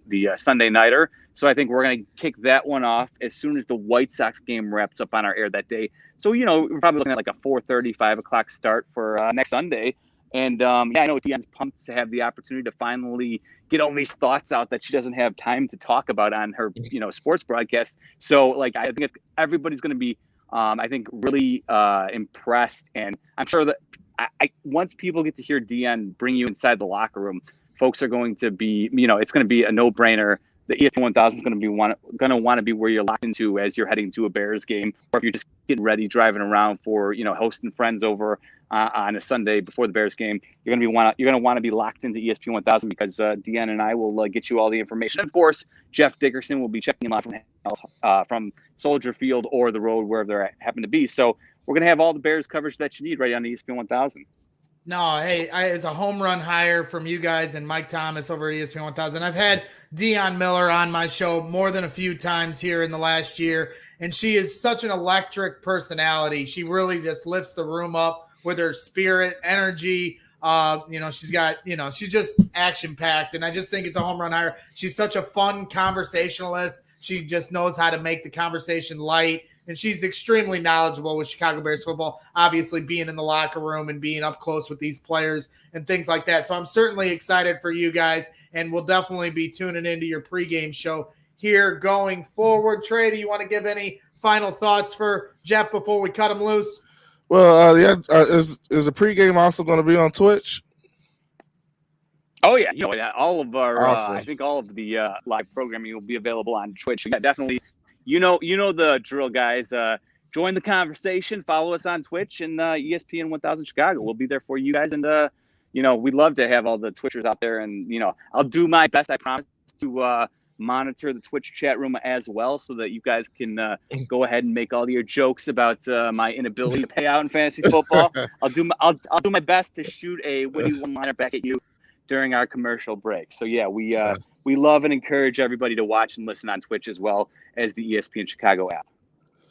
the Sunday nighter. So I think we're going to kick that one off as soon as the White Sox game wraps up on our air that day. So, we're probably looking at like a 4:30, 5 o'clock start for next Sunday. And I know Deion's pumped to have the opportunity to finally get all these thoughts out that she doesn't have time to talk about on her, sports broadcast. So I think everybody's going to be, really impressed. And I'm sure that once people get to hear Deion bring you inside the locker room, folks are going to be, it's going to be a no-brainer. The ESPN 1000 is going to want to be where you're locked into as you're heading to a Bears game, or if you're just getting ready, driving around for, hosting friends over on a Sunday before the Bears game. You're going to want to be locked into ESPN 1000 because Deion and I will get you all the information. And of course, Jeff Dickerson will be checking in live from Soldier Field or the road, wherever they happen to be. So we're going to have all the Bears coverage that you need right on ESPN 1000. No, hey, it's a home run hire from you guys and Mike Thomas over at ESPN 1000. I've had Deion Miller on my show more than a few times here in the last year, and she is such an electric personality. She really just lifts the room up with her spirit, energy. She's got, she's just action-packed, and I just think it's a home run hire. She's such a fun conversationalist. She just knows how to make the conversation light. And she's extremely knowledgeable with Chicago Bears football, obviously being in the locker room and being up close with these players and things like that. So I'm certainly excited for you guys, and we'll definitely be tuning into your pregame show here going forward. Trae, do you want to give any final thoughts for Jeff before we cut him loose? Well, is the pregame also going to be on Twitch? Oh yeah, all of our awesome. I think all of the live programming will be available on Twitch. Yeah, definitely. You know the drill, guys. Join the conversation. Follow us on Twitch and ESPN 1000 Chicago. We'll be there for you guys, and we'd love to have all the Twitchers out there. And I'll do my best. I promise to monitor the Twitch chat room as well, so that you guys can go ahead and make all your jokes about my inability to pay out in fantasy football. I'll do my best to shoot a witty one-liner back at you during our commercial break. So yeah, we love and encourage everybody to watch and listen on Twitch as well as the ESPN Chicago app.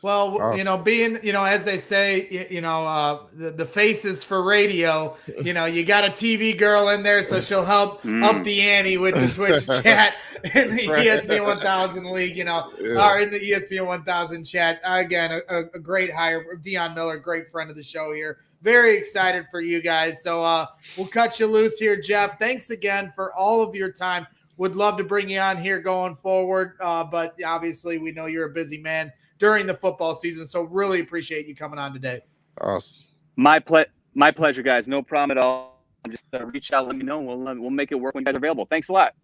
Well, awesome. Being, as they say, the faces for radio, you got a TV girl in there, so she'll help up the ante with the Twitch chat in the ESPN 1000 league, or in the ESPN 1000 chat. Again, a great hire. Deion Miller, great friend of the show here. Very excited for you guys. So we'll cut you loose here, Jeff. Thanks again for all of your time. Would love to bring you on here going forward, but obviously we know you're a busy man during the football season, so really appreciate you coming on today. Awesome. My pleasure, guys. No problem at all. Just reach out, let me know. We'll make it work when you guys are available. Thanks a lot.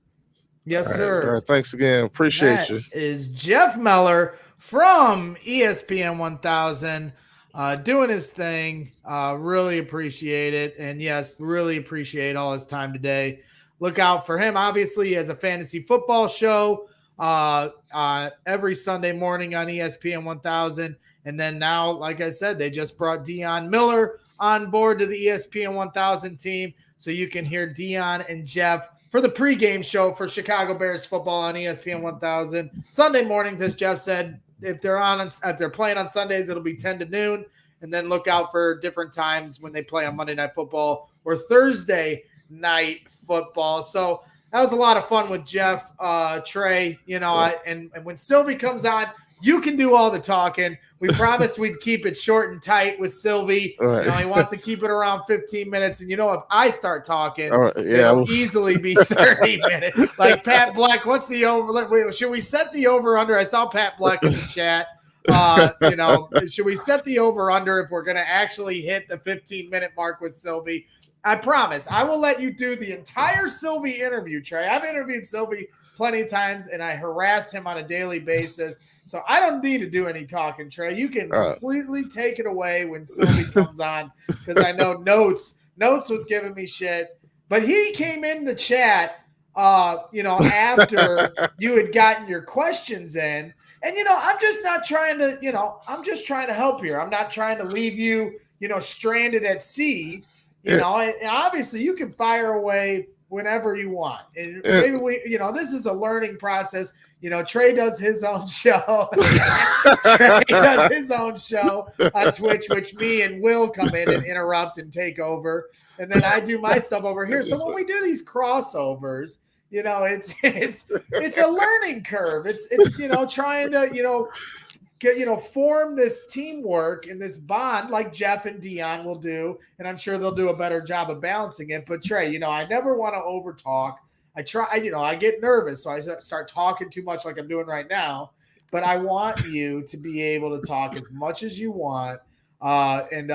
Yes, sir. All right, thanks again. Appreciate you. Is Jeff Miller from ESPN 1000 doing his thing. Really appreciate it. And yes, really appreciate all his time today. Look out for him. Obviously, he has a fantasy football show every Sunday morning on ESPN 1000. And then now, like I said, they just brought Deion Miller on board to the ESPN 1000 team. So you can hear Deion and Jeff for the pregame show for Chicago Bears football on ESPN 1000. Sunday mornings, as Jeff said, if they're playing on Sundays, it'll be 10 to noon. And then look out for different times when they play on Monday Night Football or Thursday Night Football. So that was a lot of fun with Jeff, Trae, and when Sylvie comes on, you can do all the talking. We promised we'd keep it short and tight with Sylvie. Right. He wants to keep it around 15 minutes. And if I start talking, it'll easily be 30 minutes. Like Pat Black, what's the over? Wait, should we set the over under? I saw Pat Black in the chat. Should we set the over under if we're going to actually hit the 15-minute mark with Sylvie? I promise I will let you do the entire Sylvie interview, Trae. I've interviewed Sylvie plenty of times, and I harass him on a daily basis. So I don't need to do any talking, Trae. You can completely take it away when Sylvie comes on, because I know Notes was giving me shit. But he came in the chat after you had gotten your questions in. And, I'm just not trying to, I'm just trying to help here. I'm not trying to leave you, stranded at sea, and obviously you can fire away whenever you want. And maybe this is a learning process. Trae does his own show. Trae does his own show on Twitch, which me and Will come in and interrupt and take over. And then I do my stuff over here. So when we do these crossovers, it's a learning curve. It's trying to, get, form this teamwork and this bond like Jeff and Dion will do. And I'm sure they'll do a better job of balancing it. But Trae, I never want to over talk. I try, I get nervous. So I start talking too much like I'm doing right now. But I want you to be able to talk as much as you want. And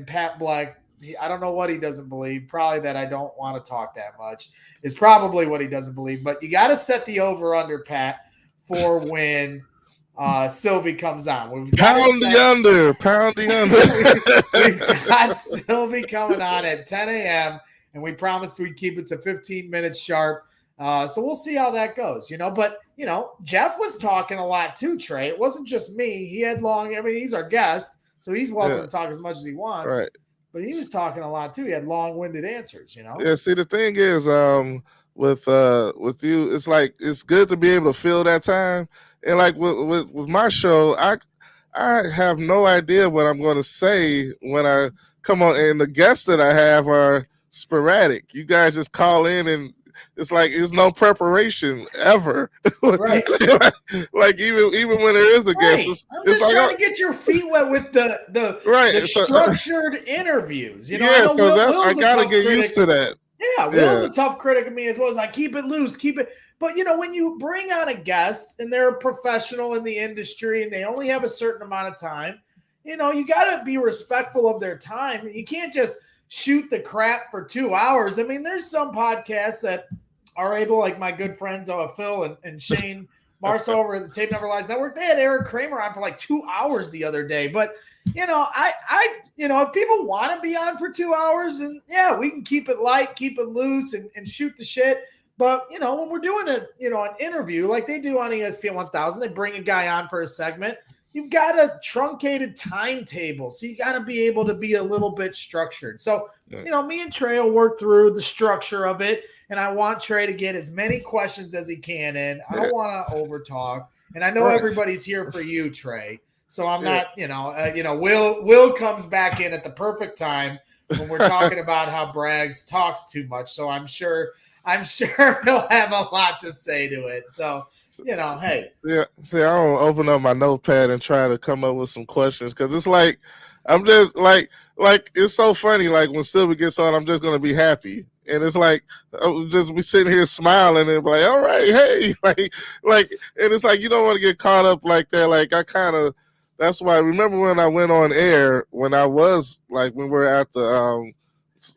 Pat Black, I don't know what he doesn't believe. Probably that I don't want to talk that much is probably what he doesn't believe. But you got to set the over-under, Pat, for when Sylvie comes on. Pound the under. We've got Sylvie coming on at 10 a.m., and we promised we'd keep it to 15 minutes sharp. So we'll see how that goes, But, Jeff was talking a lot too, Trae. It wasn't just me. He had he's our guest, so he's welcome to talk as much as he wants. Right. But he was talking a lot too. He had long-winded answers, Yeah, see, the thing is, with you, it's like it's good to be able to fill that time. And like with my show, I have no idea what I'm going to say when I come on, and the guests that I have are sporadic. You guys just call in, and it's like there's no preparation ever. Right. like even when there is a guest, I'm just trying to get your feet wet with the structured interviews. So I got to get used to that. Yeah, Will's a tough critic of me as well. As I keep it loose, keep it. But when you bring on a guest and they're a professional in the industry and they only have a certain amount of time, you got to be respectful of their time. You can't just shoot the crap for 2 hours. I mean, there's some podcasts that are able, like my good friends Phil and Shane Marceau over at the Tape Never Lies Network. They had Eric Kramer on for like 2 hours the other day. But if people want to be on for 2 hours, and we can keep it light, keep it loose, and shoot the shit. But when we're doing an interview like they do on ESPN 1000, they bring a guy on for a segment. You've got a truncated timetable, so you got to be able to be a little bit structured. So, me and Trae will work through the structure of it, and I want Trae to get as many questions as he can in. I don't want to overtalk, and I know everybody's here for you, Trae. So I'm not, Will comes back in at the perfect time when we're talking about how Braggs talks too much. So I'm sure he'll have a lot to say to it. So. Hey. Yeah. See, I don't open up my notepad and try to come up with some questions because it's like I'm just like it's so funny. Like when Sylvie gets on, I'm just gonna be happy, and it's like I'll just be sitting here smiling and be like, all right, hey, like, and it's like you don't want to get caught up like that. Like that's why I remember when I went on air when I was like when we were at the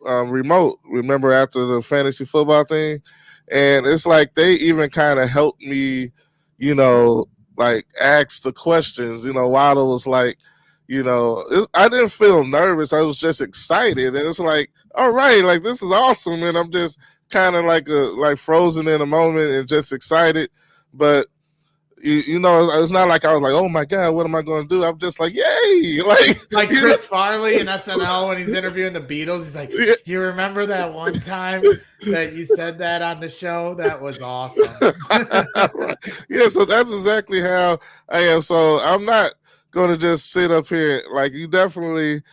remote. Remember after the fantasy football thing. And it's like they even kind of helped me, like ask the questions, while it was like, I didn't feel nervous. I was just excited. And it's like, all right, like this is awesome. And I'm just kind of like frozen in a moment and just excited. But, it's not like I was like, oh my God, what am I going to do? I'm just like, yay. Like Chris Farley in SNL when he's interviewing the Beatles. He's like, you remember that one time that you said that on the show? That was awesome. Yeah, so that's exactly how I am. So I'm not going to just sit up here. Like you definitely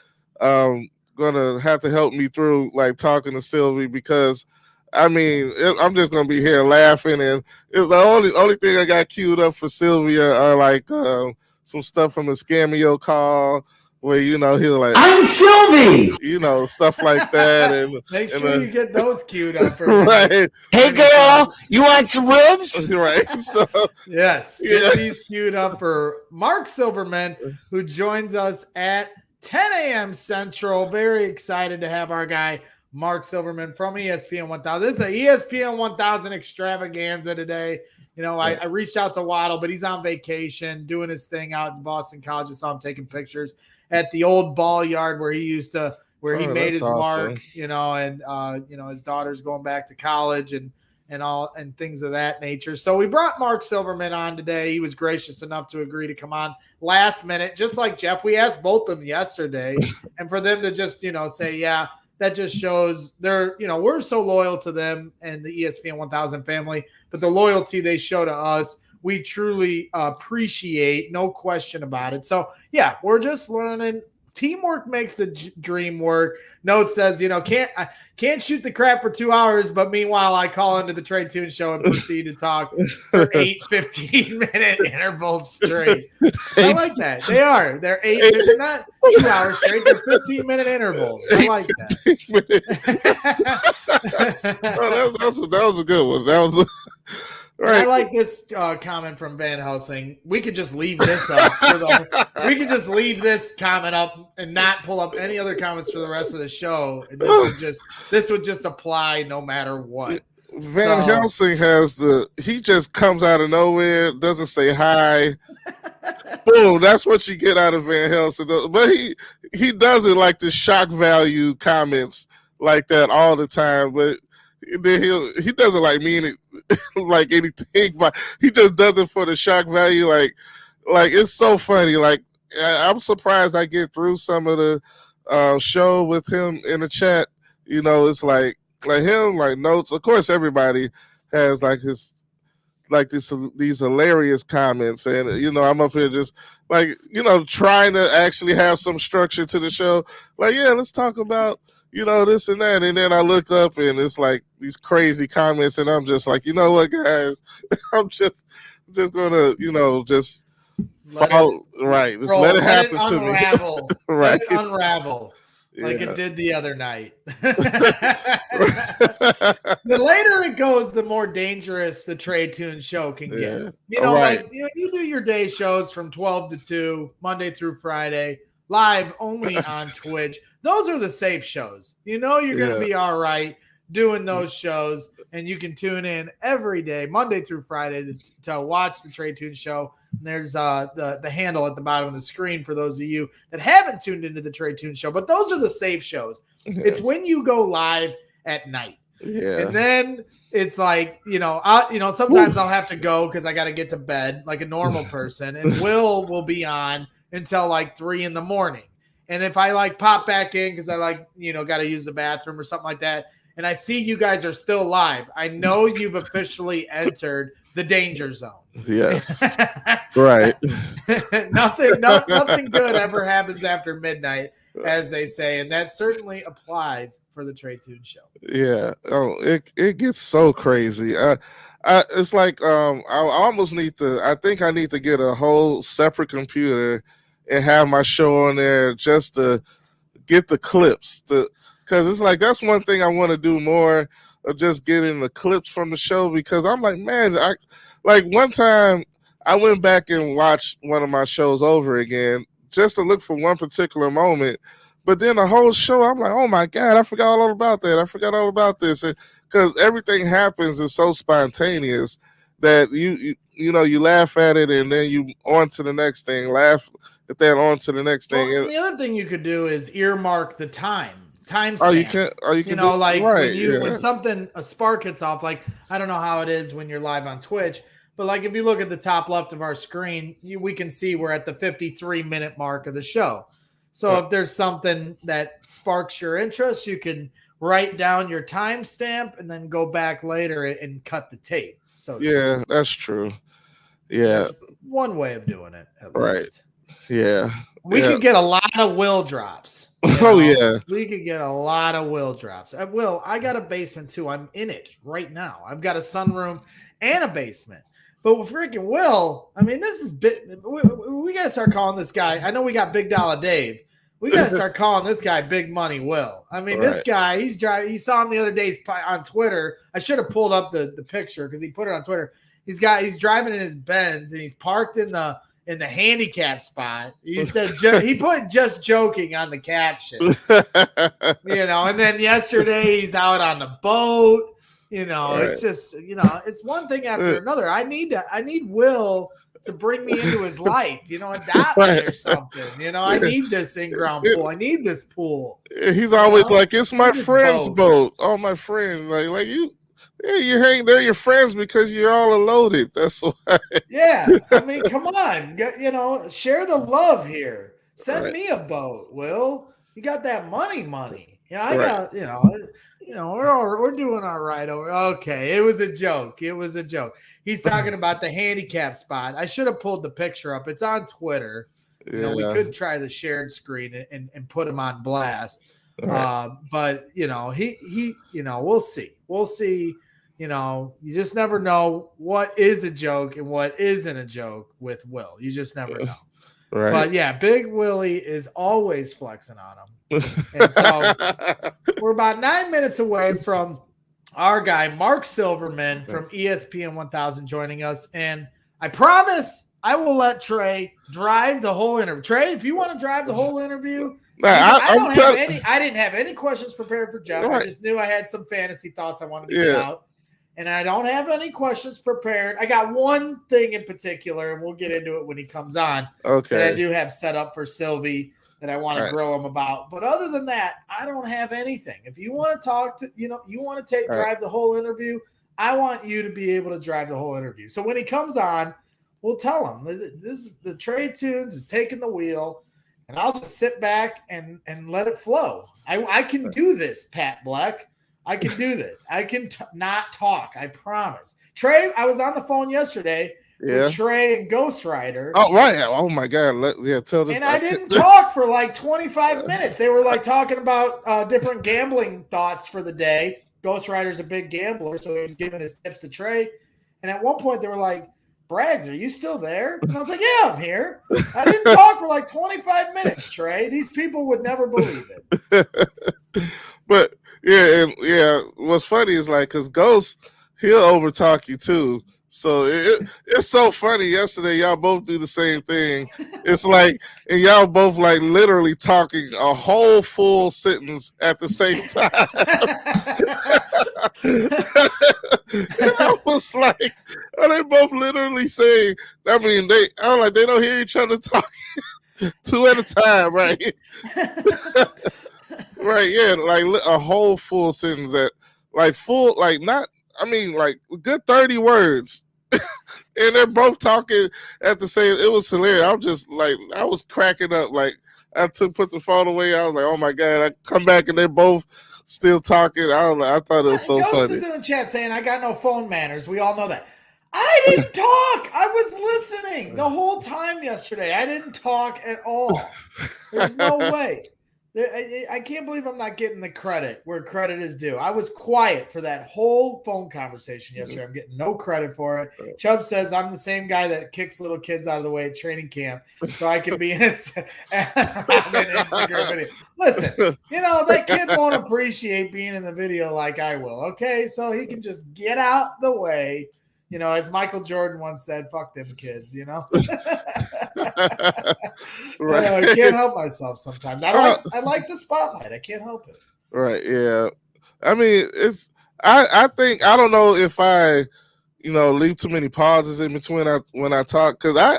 going to have to help me through like talking to Sylvie because I'm just gonna be here laughing, and the only thing I got queued up for Sylvia are like some stuff from a Scameo call where he'll like I'm Sylvie, stuff like that, and make sure you get those queued up. For right. Hey girl, you want some ribs? Right. So yes, get these queued up for Marc Silverman, who joins us at 10 a.m. Central. Very excited to have our guy Marc Silverman from ESPN 1000. This is an ESPN 1000 extravaganza today. I reached out to Waddle, but he's on vacation doing his thing out in Boston College. I saw him taking pictures at the old ball yard where he made his awesome. mark, and his daughter's going back to college and and things of that nature. So we brought Marc Silverman on today. He was gracious enough to agree to come on last minute, just like Jeff. We asked both of them yesterday, and for them to just, say, yeah, that just shows they're, we're so loyal to them and the ESPN 1000 family, but the loyalty they show to us, we truly appreciate, no question about it. So yeah, we're just learning. Teamwork makes the dream work. Note says, can't shoot the crap for 2 hours, but meanwhile, I call into the Trae Tunes show and proceed to talk for 8 15-minute intervals straight. I like that. They are. They're not 2 hours straight. They're 15-minute intervals. I like that. That was a good one. That was right. I like this comment from Van Helsing. We could just leave this up. We could just leave this comment up and not pull up any other comments for the rest of the show. This would just apply no matter what. Van Helsing he just comes out of nowhere, doesn't say hi. Boom, that's what you get out of Van Helsing. But he doesn't like the shock value comments like that all the time. But then he doesn't mean it like anything, but he just does it for the shock value. Like it's so funny. Like I'm surprised I get through some of the show with him in the chat. It's like him, like notes. Of course, everybody has these hilarious comments, and I'm up here just trying to actually have some structure to the show. Like, yeah, let's talk about this and that. And then I look up and it's like these crazy comments, and I'm just like, you know what, guys, I'm just gonna, just follow, right. Just let it happen to me. Right. Let it unravel. Like it did the other night. The later it goes, the more dangerous the Trae Tunes show can get. You do your day shows from 12 to 2, Monday through Friday, live only on Twitch. Those are the safe shows. You're going to be all right doing those shows, and you can tune in every day, Monday through Friday, to watch the Trae Tunes show. And there's the handle at the bottom of the screen for those of you that haven't tuned into the Trae Tunes show. But those are the safe shows. Yeah. It's when you go live at night. Yeah. And then it's like, sometimes I'll have to go because I got to get to bed like a normal person. And will be on until like 3 a.m. And if I pop back in because I got to use the bathroom or something like that, and I see you guys are still live, I know you've officially entered the danger zone. Yes. Right. Nothing good ever happens after midnight, as they say, and that certainly applies for the Trae Tunes show. Yeah. Oh, it gets so crazy. It's like I almost I think I need to get a whole separate computer and have my show on there just to get the clips, because it's like that's one thing I want to do more of, just getting the clips from the show, because I'm like, man, one time I went back and watched one of my shows over again just to look for one particular moment, but then the whole show I'm like, oh my God, I forgot all about that. I forgot all about this, because everything happens is so spontaneous that you laugh at it and then you on to the next thing, laugh at that, on to the next thing. Well, the other thing you could do is earmark the time stamp. Oh, you can. When a spark hits off, like I don't know how it is when you're live on Twitch, but if you look at the top left of our screen, we can see we're at the 53-minute mark of the show. So if there's something that sparks your interest, you can write down your timestamp and then go back later and cut the tape. So that's true. Yeah, that's one way of doing it. At Right. least. Yeah. We could get a lot of will drops. Oh, yeah. We could get a lot of will drops. I got a basement too. I'm in it right now. I've got a sunroom and a basement. But with freaking Will, this is we got to start calling this guy. I know we got Big Dollar Dave. We got to start calling this guy Big Money Will. This guy, he's driving. You saw him the other day on Twitter. I should have pulled up the picture because he put it on Twitter. He's driving in his Benz and he's parked in the handicap spot. He said he put "just joking" on the caption. And then yesterday he's out on the boat. Right. It's just it's one thing after another. I need Will to bring me into his life. Adopt me or something. I need this in-ground pool. I need this pool. He's always like, it's my friend's boat. Oh, my friend, like you. Yeah, they're your friends because you're all loaded. That's why. Yeah, I mean, come on, share the love here. Send Right. me a boat, Will. You got that money. Yeah, I Right. got, we're doing all right over. Okay, it was a joke. He's talking about the handicap spot. I should have pulled the picture up. It's on Twitter. Yeah. We could try the shared screen and put him on blast. Right. But he we'll see. We'll see. You just never know what is a joke and what isn't a joke with Will. You just never know. Right. But yeah, Big Willie is always flexing on him. And so we're about 9 minutes away from our guy, Marc Silverman from ESPN 1000 joining us. And I promise I will let Trae drive the whole interview. Trae, if you want to drive the whole interview, I didn't have any questions prepared for Jeff. Right. I just knew I had some fantasy thoughts I wanted to get out. And I don't have any questions prepared. I got one thing in particular, and we'll get into it when he comes on. Okay. That I do have set up for Sylvie that I want to grill him about. But other than that, I don't have anything. If you want to talk to, you want to drive the whole interview, I want you to be able to drive the whole interview. So when he comes on, we'll tell him the Trae Tunes is taking the wheel, and I'll just sit back and let it flow. I can do this, Pat Black. I can do this. I can not talk. I promise. Trae, I was on the phone yesterday with Trae and Ghost Rider. Oh, right. Oh, my God. Tell this. And I didn't talk for like 25 minutes. They were like talking about different gambling thoughts for the day. Ghost Rider's a big gambler, so he was giving his tips to Trae. And at one point, they were like, Braggs, are you still there? And I was like, yeah, I'm here. I didn't talk for like 25 minutes, Trae. These people would never believe it. But what's funny is like, because Ghost, he'll overtalk you too. So it's so funny. Yesterday, y'all both do the same thing. It's like, and y'all both like literally talking a whole full sentence at the same time. And I was like, are they both literally saying? I mean, they don't hear each other talking two at a time, right? Right, yeah, like a whole full sentence that, like full, like not. I mean, like good 30 words, and they're both talking at the same. It was hilarious. I'm just like, I was cracking up. Like I put the phone away. I was like, oh my God! I come back and they're both still talking. I thought it was so Ghost funny. is in the chat saying, "I got no phone manners." We all know that. I didn't talk. I was listening the whole time yesterday. I didn't talk at all. There's no way. I can't believe I'm not getting the credit where credit is due. I was quiet for that whole phone conversation yesterday. I'm getting no credit for it. Chubb says I'm the same guy that kicks little kids out of the way at training camp so I can be in an Instagram video. Listen, that kid won't appreciate being in the video like I will, okay? So he can just get out the way. As Michael Jordan once said, fuck them kids, Right. I can't help myself sometimes. I like the spotlight. I can't help it. Right, yeah. I mean, I think, I don't know if I, leave too many pauses in between when I talk, because I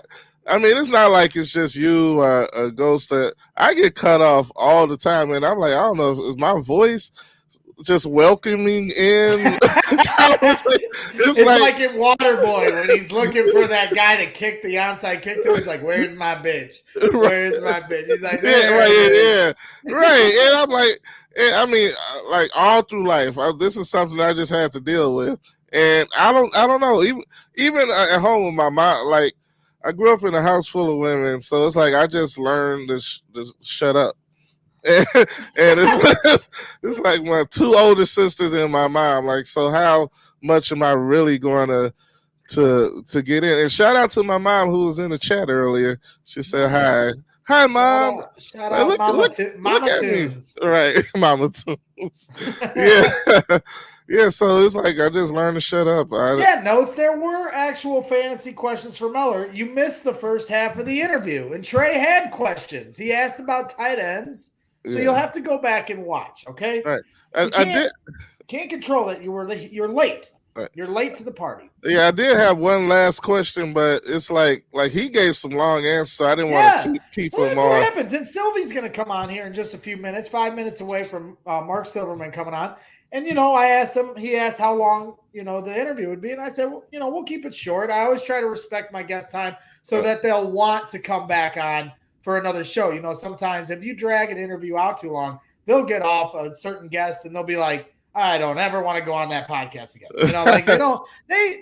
mean, it's not like it's just you or a Ghost that I get cut off all the time, and I'm like, I don't know, is my voice just welcoming in? It's like in Waterboy when he's looking for that guy to kick the onside kick to. He's like, "Where's my bitch? Where's my bitch?" He's like, right. And I'm like, I mean, like all through life, this is something I just had to deal with, and I don't know. Even at home with my mom, like I grew up in a house full of women, so it's like I just learned to shut up. And it's like my two older sisters and my mom. Like, so how much am I really going to get in? And shout out to my mom who was in the chat earlier. She said hi, mom. Shout out, Mama Tunes. Right, Mama Tunes. Yeah. So it's like I just learned to shut up. Notes. There were actual fantasy questions for Muller. You missed the first half of the interview, and Trae had questions. He asked about tight ends. So you'll have to go back and watch, okay? Right. Can't control it. You're late. Right. You're late to the party. Yeah, I did have one last question, but it's like he gave some long answers, so I didn't want to keep him on. That's what happens. And Sylvie's going to come on here in just a few minutes, 5 minutes away from Marc Silverman coming on. And, I asked him, he asked how long, the interview would be. And I said, well, we'll keep it short. I always try to respect my guest time so that they'll want to come back on for another show. Sometimes if you drag an interview out too long, they'll get off a certain guest and they'll be like, I don't ever want to go on that podcast again.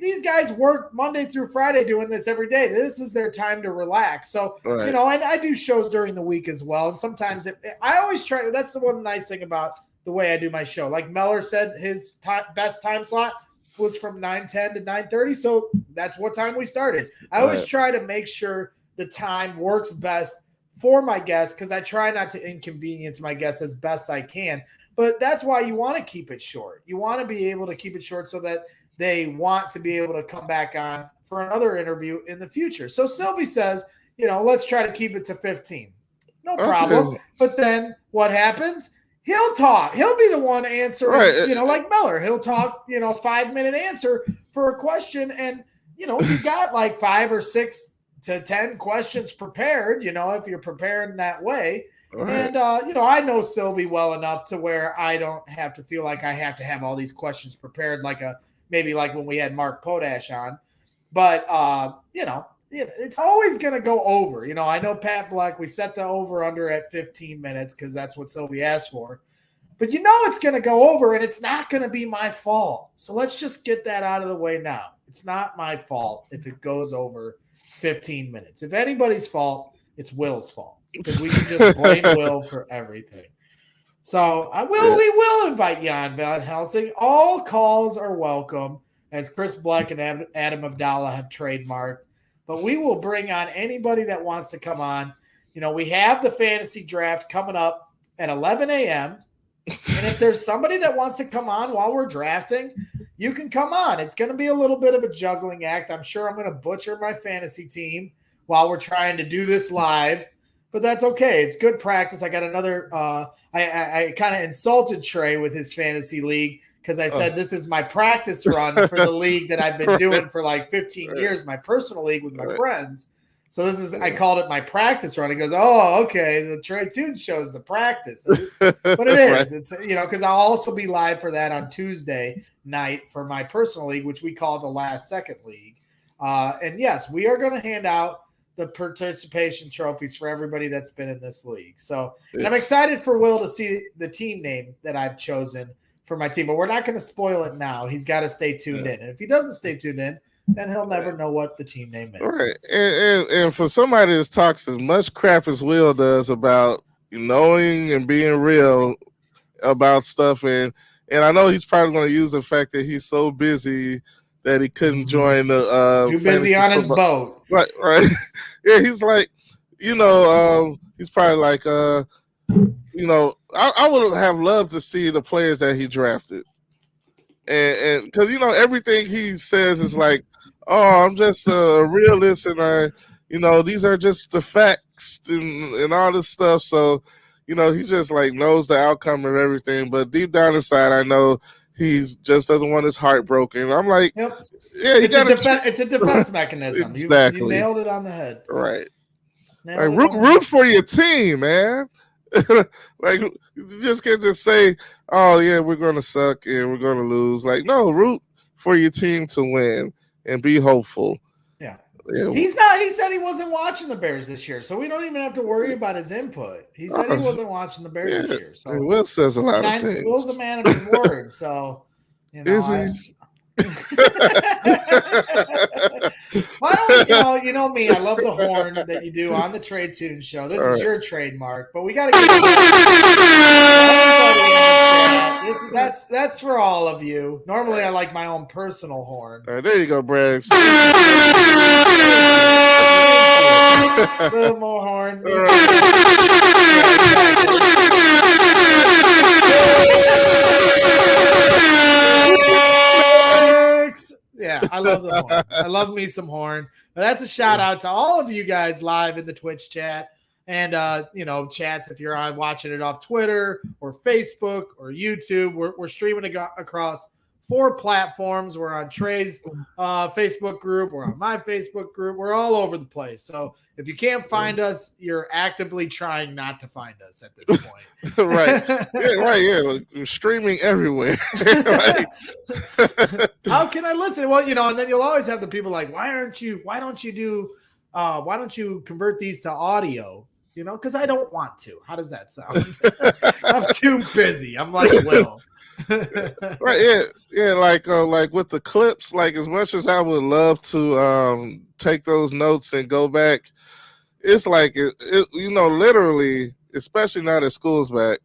These guys work Monday through Friday doing this every day. This is their time to relax. So, Right. and I do shows during the week as well. And sometimes I always try, that's the one nice thing about the way I do my show. Like Meller said, his best time slot was from 9:10 to 9:30. So that's what time we started. I always try to make sure the time works best for my guests because I try not to inconvenience my guests as best I can. But that's why you want to keep it short. You want to be able to keep it short so that they want to be able to come back on for another interview in the future. So Sylvie says, let's try to keep it to 15. No problem. Okay. But then what happens? He'll talk. He'll be the one answering, Right. Like Miller. He'll talk, 5-minute answer for a question. And, you got like 5 or 6 to 10 questions prepared, if you're preparing that way. Right. And, I know Sylvie well enough to where I don't have to feel like I have to have all these questions prepared maybe like when we had Mark Potash on. But, it's always going to go over. I know Pat Black, we set the over under at 15 minutes because that's what Sylvie asked for. But it's going to go over and it's not going to be my fault. So let's just get that out of the way now. It's not my fault if it goes over 15 minutes. If anybody's fault, it's Will's fault. Because we can just blame Will for everything. So we will invite Jan Van Helsing. All calls are welcome, as Chris Black and Adam Abdallah have trademarked. But we will bring on anybody that wants to come on. We have the fantasy draft coming up at 11 a.m. And if there's somebody that wants to come on while we're drafting, you can come on. It's going to be a little bit of a juggling act. I'm sure I'm going to butcher my fantasy team while we're trying to do this live. But that's okay. It's good practice. I got another I kind of insulted Trae with his fantasy league because I said this is my practice run for the league that I've been doing for like 15 years, my personal league with my friends. So I called it my practice run. He goes, oh, okay. The Trae Tunes shows the practice. But it is. It's, because I'll also be live for that on Tuesday night for my personal league, which we call the Last Second League. And yes, we are going to hand out the participation trophies for everybody that's been in this league. So and I'm excited for Will to see the team name that I've chosen for my team, but we're not going to spoil it now. He's got to stay tuned in. And if he doesn't stay tuned in, then he'll never know what the team name is. Right. And for somebody that talks as much crap as Will does about knowing and being real about stuff, and I know he's probably going to use the fact that he's so busy that he couldn't join the too busy on his boat. Right. Yeah, he's like, he's probably like I would have loved to see the players that he drafted. And because everything he says is like, oh, I'm just a realist and these are just the facts and all this stuff. So, he just like knows the outcome of everything. But deep down inside, I know he just doesn't want his heart broken. I'm like, yep. Yeah, it's a defense mechanism. Exactly. You nailed it on the head. Right. Like, root for your team, man. Like, you just can't just say, oh, yeah, we're going to suck and we're going to lose. Like, no, root for your team to win and be hopeful. Yeah. Yeah. He said he wasn't watching the Bears this year, so we don't even have to worry about his input. He said he wasn't watching the Bears this year. So Will says a lot of things. Will's a man of his word, so is he? Why don't you know me? I love the horn that you do on the Trae Tunes show. This is your trademark, but we got to get that's for all of you. Normally, I like my own personal horn. All right, there you go, Braggs. A little more horn. Yeah, I love the horn. I love me some horn. But that's a shout out to all of you guys live in the Twitch chat and chats if you're watching it off Twitter or Facebook or YouTube. We're streaming across 4 platforms. We're on Trae's Facebook group. We're on my Facebook group. We're all over the place. So if you can't find us, you're actively trying not to find us at this point. Right. Yeah, right. Yeah. Like, we're streaming everywhere. How can I listen? Well, and then you'll always have the people like, why don't you convert these to audio? Because I don't want to. How does that sound? I'm too busy. I'm like Will. Right, yeah, like with the clips, like as much as I would love to take those notes and go back, it's like literally, especially now that school's back,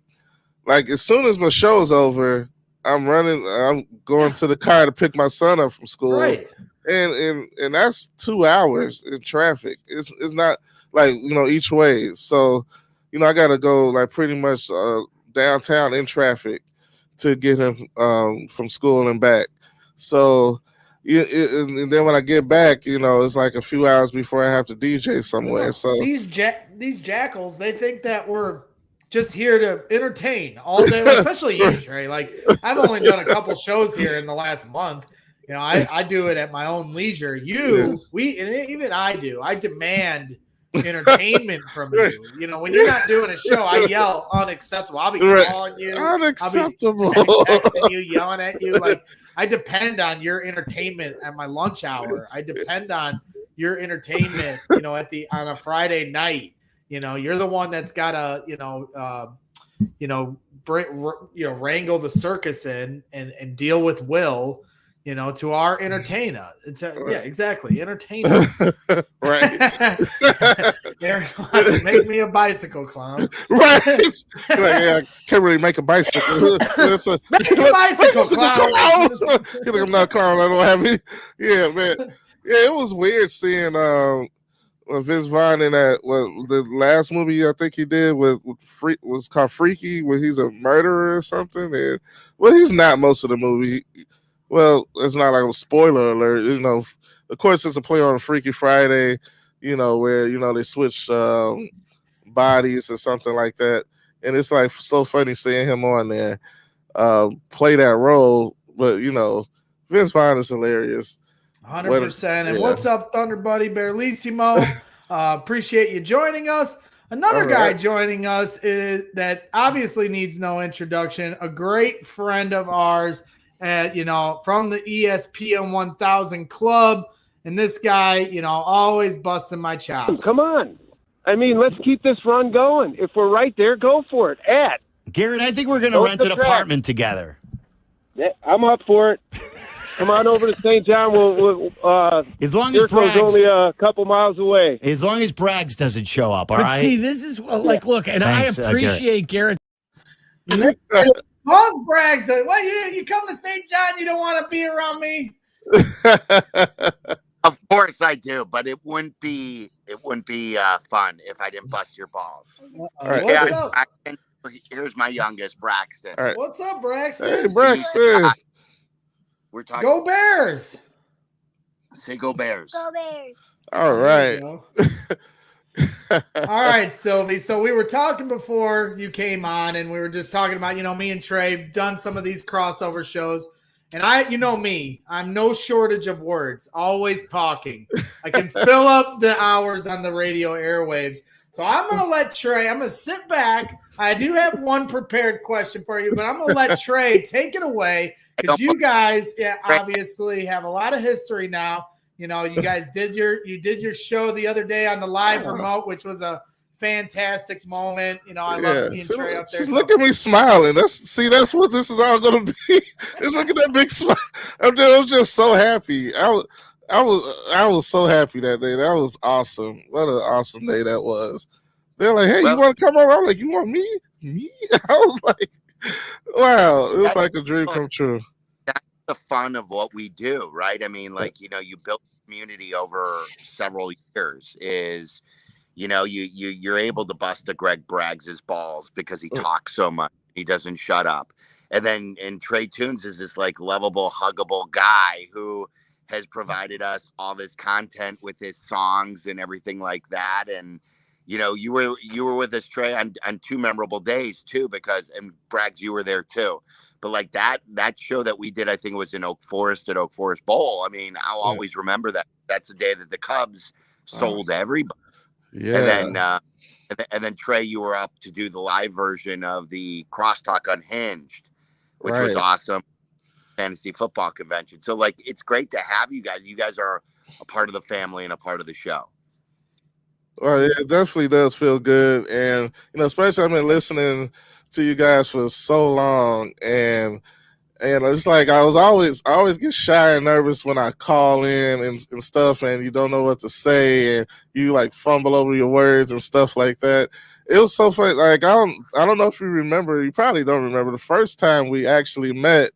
like as soon as my show's over, I'm going to the car to pick my son up from school, right? And that's 2 hours in traffic. It's not like each way, so I got to go like pretty much downtown in traffic to get him from school and back. So and then when I get back, it's like a few hours before I have to DJ somewhere. So these jackals, they think that we're just here to entertain all day, especially you, Trae. Like I've only done a couple shows here in the last month. I do it at my own leisure. I demand entertainment from you. When you're not doing a show, I yell unacceptable. I'll be calling you. Unacceptable. I'll be texting you, yelling at you. Like I depend on your entertainment at my lunch hour. I depend on your entertainment, on a Friday night. You're the one that's gotta, wrangle the circus in and deal with Will. To our entertainer. Yeah, exactly. Entertain us. Right. Aaron wants to make me a bicycle clown. Right. Like, yeah, I can't really make a bicycle. Make a bicycle clown. You're like, I'm not a clown. I don't have any. Yeah, man. Yeah, it was weird seeing Vince Vaughn in that. The last movie I think he did was called Freaky, where he's a murderer or something. And he's not most of the movie. Well, it's not like a spoiler alert. Of course, it's a play on Freaky Friday, where, they switch bodies or something like that. And it's like so funny seeing him on there play that role. But, Vince Vaughn is hilarious. 100%. And what's up, Thunder Buddy Berlissimo? Appreciate you joining us. Another guy joining us is that obviously needs no introduction, a great friend of ours. From the ESPN 1000 club, and this guy, always busting my chops. Come on. I mean, let's keep this run going. If we're right there, go for it. Garrett, I think we're going to rent an apartment together. Yeah, I'm up for it. Come on over to St. John. As long as Braggs only a couple miles away. As long as Braggs doesn't show up, all right? See, this is look, and Thanks, I appreciate Garrett. Most Braggs, you come to St. John, you don't want to be around me. Of course I do, but it wouldn't be fun if I didn't bust your balls. All right. What's up? Here's my youngest, Braxton. All right. What's up, Braxton? Hey, Braxton. We're talking. Go Bears. Say go Bears. Go Bears. All right. All right, Sylvie. So we were talking before you came on, and we were just talking about, me and Trae have done some of these crossover shows. And I'm no shortage of words, always talking. I can fill up the hours on the radio airwaves. So I'm going to let Trae, I'm going to sit back. I do have one prepared question for you, but I'm going to let Trae take it away because you guys obviously have a lot of history now. You guys did your show the other day on the live remote, which was a fantastic moment. I love seeing Trae up there. Just look at me smiling. That's what this is all going to be. Just look at that big smile. I'm just so happy. I was so happy that day. That was awesome. What an awesome day that was. They're like, hey, you want to come over? I'm like, you want me? Me? I was like, wow. It was like a dream come true. That's the fun of what we do, right? I mean, you build community over several years is, you're able to bust a Greg Braggs' balls because he talks so much. He doesn't shut up. And Trae Tunes is this lovable, huggable guy who has provided us all this content with his songs and everything like that. And, you were with us, Trae, on 2 memorable days too, and Braggs, you were there too. But like that show that we did, I think it was in Oak Forest at Oak Forest Bowl. I mean, I'll always remember that. That's the day that the Cubs sold everybody. Yeah. And then Trae, you were up to do the live version of the Crosstalk Unhinged, which was awesome. Fantasy football convention. So like, it's great to have you guys. You guys are a part of the family and a part of the show. Well, it definitely does feel good. And, especially I've been listening to you guys for so long, and it's like I always get shy and nervous when I call in and stuff, and you don't know what to say, and you like fumble over your words and stuff like that. It was so funny. Like I don't know if you remember. You probably don't remember the first time we actually met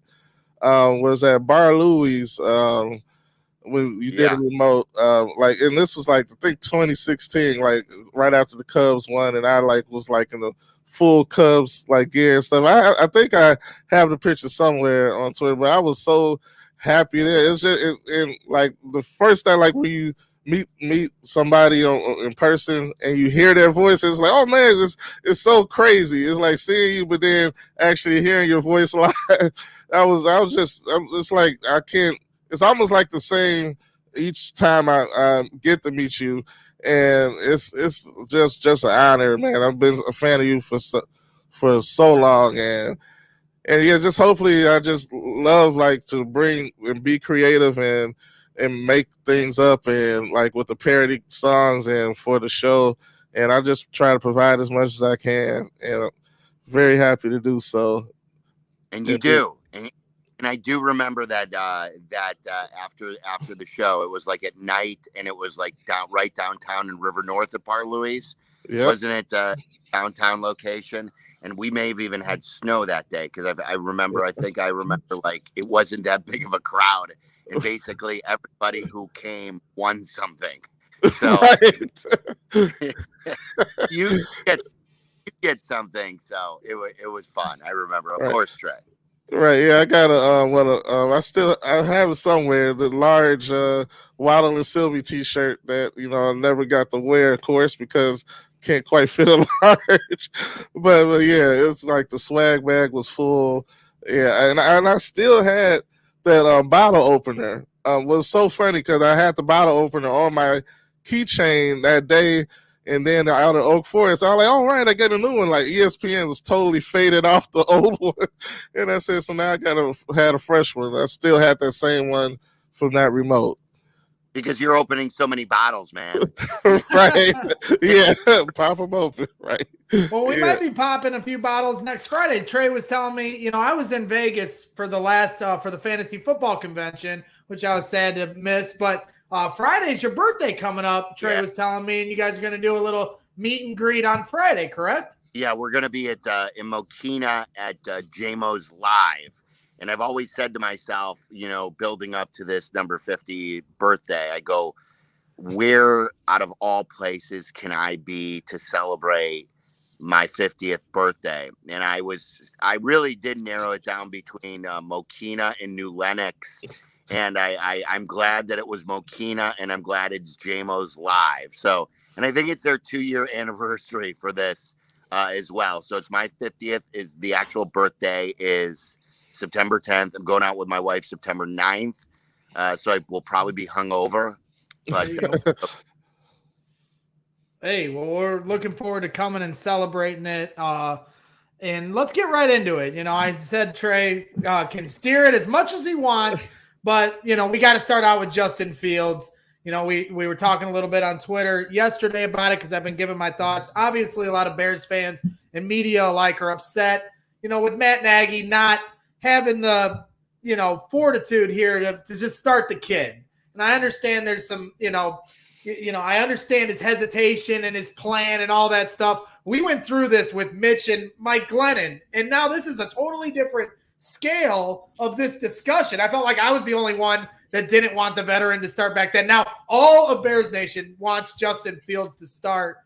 was at Bar Louie's when you did a remote. And this was like I think 2016, like right after the Cubs won, and I was like in the full Cubs like gear and stuff. I think I have the picture somewhere on Twitter, but I was so happy there. It's just like the first time, like when you meet somebody in person and you hear their voice, it's like, oh man, it's so crazy. It's like seeing you, but then actually hearing your voice live. It's like I can't. It's almost like the same each time I get to meet you. And it's just an honor, man. I've been a fan of you for so long, and yeah, just hopefully I just love like to bring and be creative and make things up, and like with the parody songs and for the show, and I just try to provide as much as I can, and I'm very happy to do so. And you do. And I do remember that after the show, it was like at night, and it was like right downtown in River North at Bar Louie's. Yep. Wasn't it downtown location? And we may have even had snow that day, because I remember like it wasn't that big of a crowd, and basically everybody who came won something. So you get something. So it was fun. I remember, of course, Trae. Right, yeah, I got I have it somewhere, the large Waddle and Sylvie t-shirt that, I never got to wear, of course, because can't quite fit a large, but yeah, it's like the swag bag was full, yeah, and I still had that bottle opener. Was so funny because I had the bottle opener on my keychain that day. And then out of Oak Forest, I was like, all right, I get a new one. Like ESPN was totally faded off the old one. And I said, so now I had a fresh one. I still had that same one from that remote. Because you're opening so many bottles, man. Right. Yeah. Pop them open. Right. Well, we might be popping a few bottles next Friday. Trae was telling me, I was in Vegas for the last, for the fantasy football convention, which I was sad to miss, but Friday's your birthday coming up, Trae was telling me, and you guys are going to do a little meet and greet on Friday, correct? Yeah, we're going to be at in Mokina at JMO's Live. And I've always said to myself, building up to this number 50 birthday, I go, where out of all places can I be to celebrate my 50th birthday? And I really did narrow it down between Mokina and New Lenox. And I'm glad that it was Mokina, and I'm glad it's JMO's Live. So, and I think it's their 2-year anniversary for this as well. So it's my 50th. Is the actual birthday is September 10th. I'm going out with my wife September 9th. So I will probably be hungover. But hey, well, we're looking forward to coming and celebrating it. And let's get right into it. I said Trae can steer it as much as he wants. But, we got to start out with Justin Fields. We were talking a little bit on Twitter yesterday about it because I've been giving my thoughts. Obviously, a lot of Bears fans and media alike are upset, with Matt Nagy not having the, fortitude here to just start the kid. And I understand there's some, I understand his hesitation and his plan and all that stuff. We went through this with Mitch and Mike Glennon, and now this is a totally different scale of this discussion. I felt like I was the only one that didn't want the veteran to start back then. Now all of Bears Nation wants Justin Fields to start.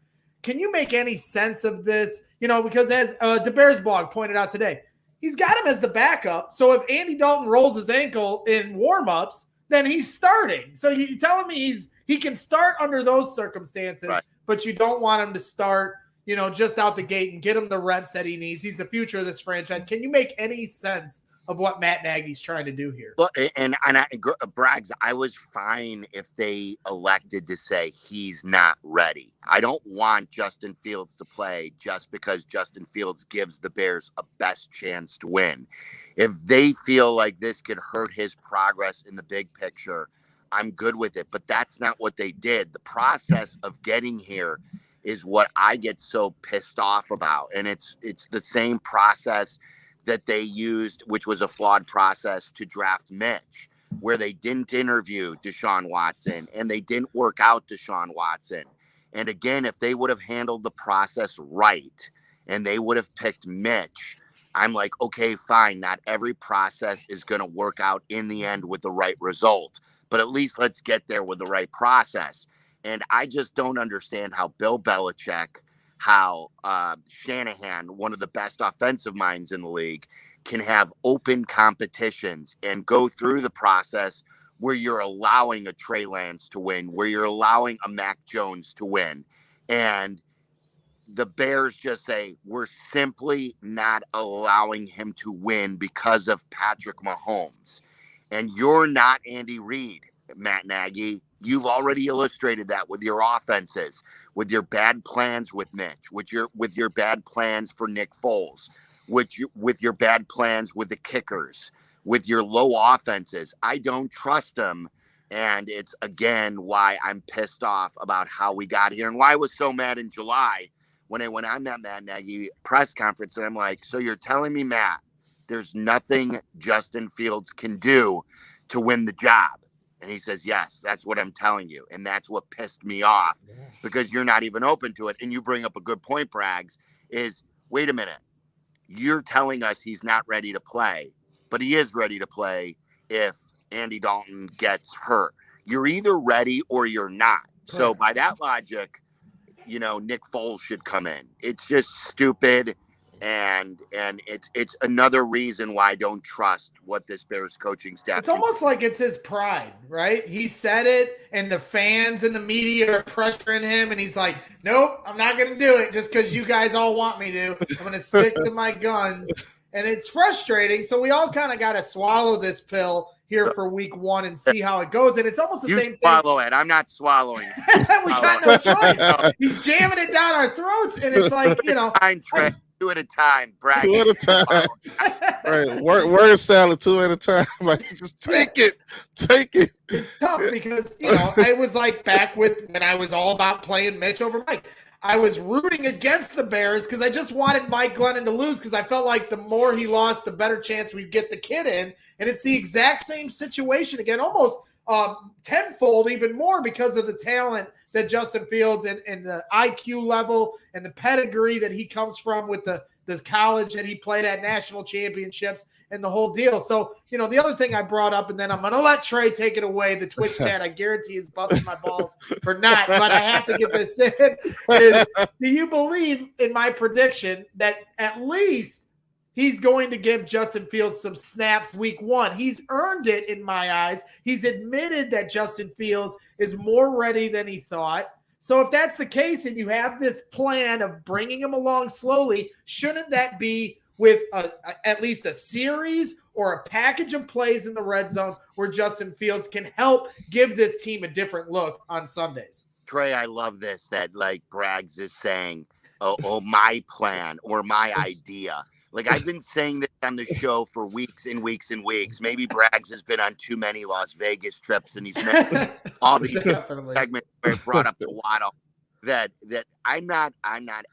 Can you make any sense of this? Because as the Bears blog pointed out today, he's got him as the backup. So if Andy Dalton rolls his ankle in warmups, then he's starting. So you're telling me he can start under those circumstances, right, but you don't want him to start just out the gate and get him the reps that he needs. He's the future of this franchise. Can you make any sense of what Matt Nagy's trying to do here. Well, Braggs, I was fine if they elected to say he's not ready. I don't want Justin Fields to play just because Justin Fields gives the Bears a best chance to win. If they feel like this could hurt his progress in the big picture, I'm good with it. But that's not what they did. The process of getting here is what I get so pissed off about. And it's the same process that they used, which was a flawed process to draft Mitch, where they didn't interview Deshaun Watson and they didn't work out Deshaun Watson. And again, if they would have handled the process right and they would have picked Mitch, I'm like, okay, fine. Not every process is going to work out in the end with the right result, but at least let's get there with the right process. And I just don't understand how Bill Belichick, how Shanahan, one of the best offensive minds in the league, can have open competitions and go through the process where you're allowing a Trey Lance to win, where you're allowing a Mac Jones to win. And the Bears just say, we're simply not allowing him to win because of Patrick Mahomes. And you're not Andy Reid, Matt Nagy. You've already illustrated that with your offenses, with your bad plans with Mitch, with your bad plans for Nick Foles, with your bad plans with the kickers, with your low offenses. I don't trust them. And it's, again, why I'm pissed off about how we got here and why I was so mad in July when I went on that Matt Nagy press conference. And I'm like, so you're telling me, Matt, there's nothing Justin Fields can do to win the job? And he says, yes, that's what I'm telling you. And that's what pissed me off because you're not even open to it. And you bring up a good point, Braggs, is wait a minute. You're telling us he's not ready to play, but he is ready to play if Andy Dalton gets hurt. You're either ready or you're not. So by that logic, Nick Foles should come in. It's just stupid. And it's another reason why I don't trust what this Bears coaching staff. It's almost like it's his pride, right? He said it, and the fans and the media are pressuring him, and he's like, "Nope, I'm not going to do it just because you guys all want me to. I'm going to stick to my guns." And it's frustrating. So we all kind of got to swallow this pill here for week one and see how it goes. And it's almost the same thing. Swallow it. I'm not swallowing it. We got no choice. He's jamming it down our throats, and it's like, two at a time, Bragg. 2 at a time. Right. Word salad 2 at a time. Like, just take it. It's tough because, I was like back when I was all about playing Mitch over Mike. I was rooting against the Bears because I just wanted Mike Glennon to lose because I felt like the more he lost, the better chance we'd get the kid in. And it's the exact same situation again, almost tenfold, even more because of the talent that Justin Fields and the IQ level and the pedigree that he comes from with the college that he played at, national championships and the whole deal. So, the other thing I brought up, and then I'm going to let Trae take it away, the Twitch chat, I guarantee is busting my balls for not, but I have to get this in, is do you believe in my prediction that at least he's going to give Justin Fields some snaps week one? He's earned it in my eyes. He's admitted that Justin Fields is more ready than he thought. So if that's the case and you have this plan of bringing him along slowly, shouldn't that be with at least a series or a package of plays in the red zone where Justin Fields can help give this team a different look on Sundays? Trae, I love this, that like Braggs is saying, oh, my plan or my idea. Like, I've been saying this on the show for weeks and weeks and weeks. Maybe Braggs has been on too many Las Vegas trips, and he's made all these segments where I brought up the Waddle. That I'm not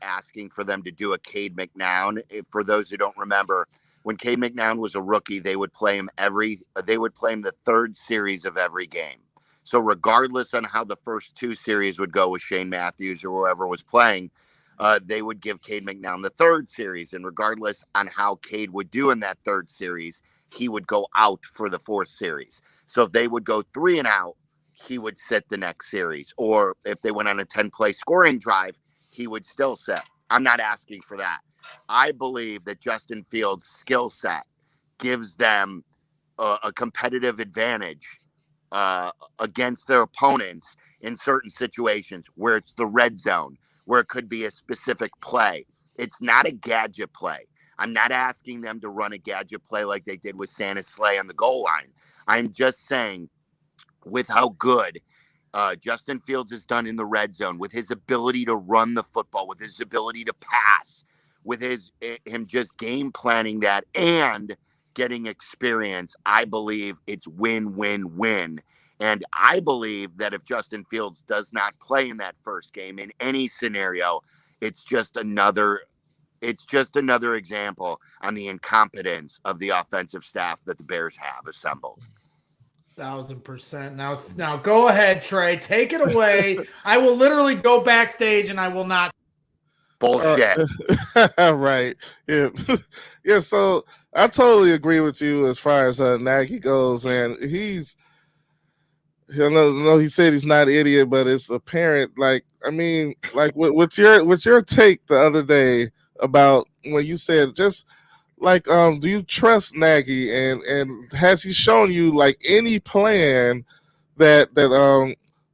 asking for them to do a Cade McNown. For those who don't remember, when Cade McNown was a rookie, they would play him the third series of every game. So regardless on how the first two series would go with Shane Matthews or whoever was playing, they would give Cade McNown the third series. And regardless on how Cade would do in that third series, he would go out for the fourth series. So if they would go 3 and out, he would sit the next series. Or if they went on a 10-play scoring drive, he would still sit. I'm not asking for that. I believe that Justin Fields' skill set gives them a competitive advantage against their opponents in certain situations where it's the red zone, where it could be a specific play. It's not a gadget play. I'm not asking them to run a gadget play like they did with Santa Slay on the goal line. I'm just saying, with how good Justin Fields has done in the red zone, with his ability to run the football, with his ability to pass, with him just game planning that and getting experience, I believe it's win, win, win. And I believe that if Justin Fields does not play in that first game in any scenario, it's just another example on the incompetence of the offensive staff that the Bears have assembled. 1,000%. Now go ahead, Trae. Take it away. I will literally go backstage and I will not. Bullshit. Right. Yeah. Yeah. So I totally agree with you as far as Nagy goes, and he said he's not an idiot, but it's apparent. Like, I mean, like with your take the other day about when you said just like, do you trust Nagy, and has he shown you like any plan that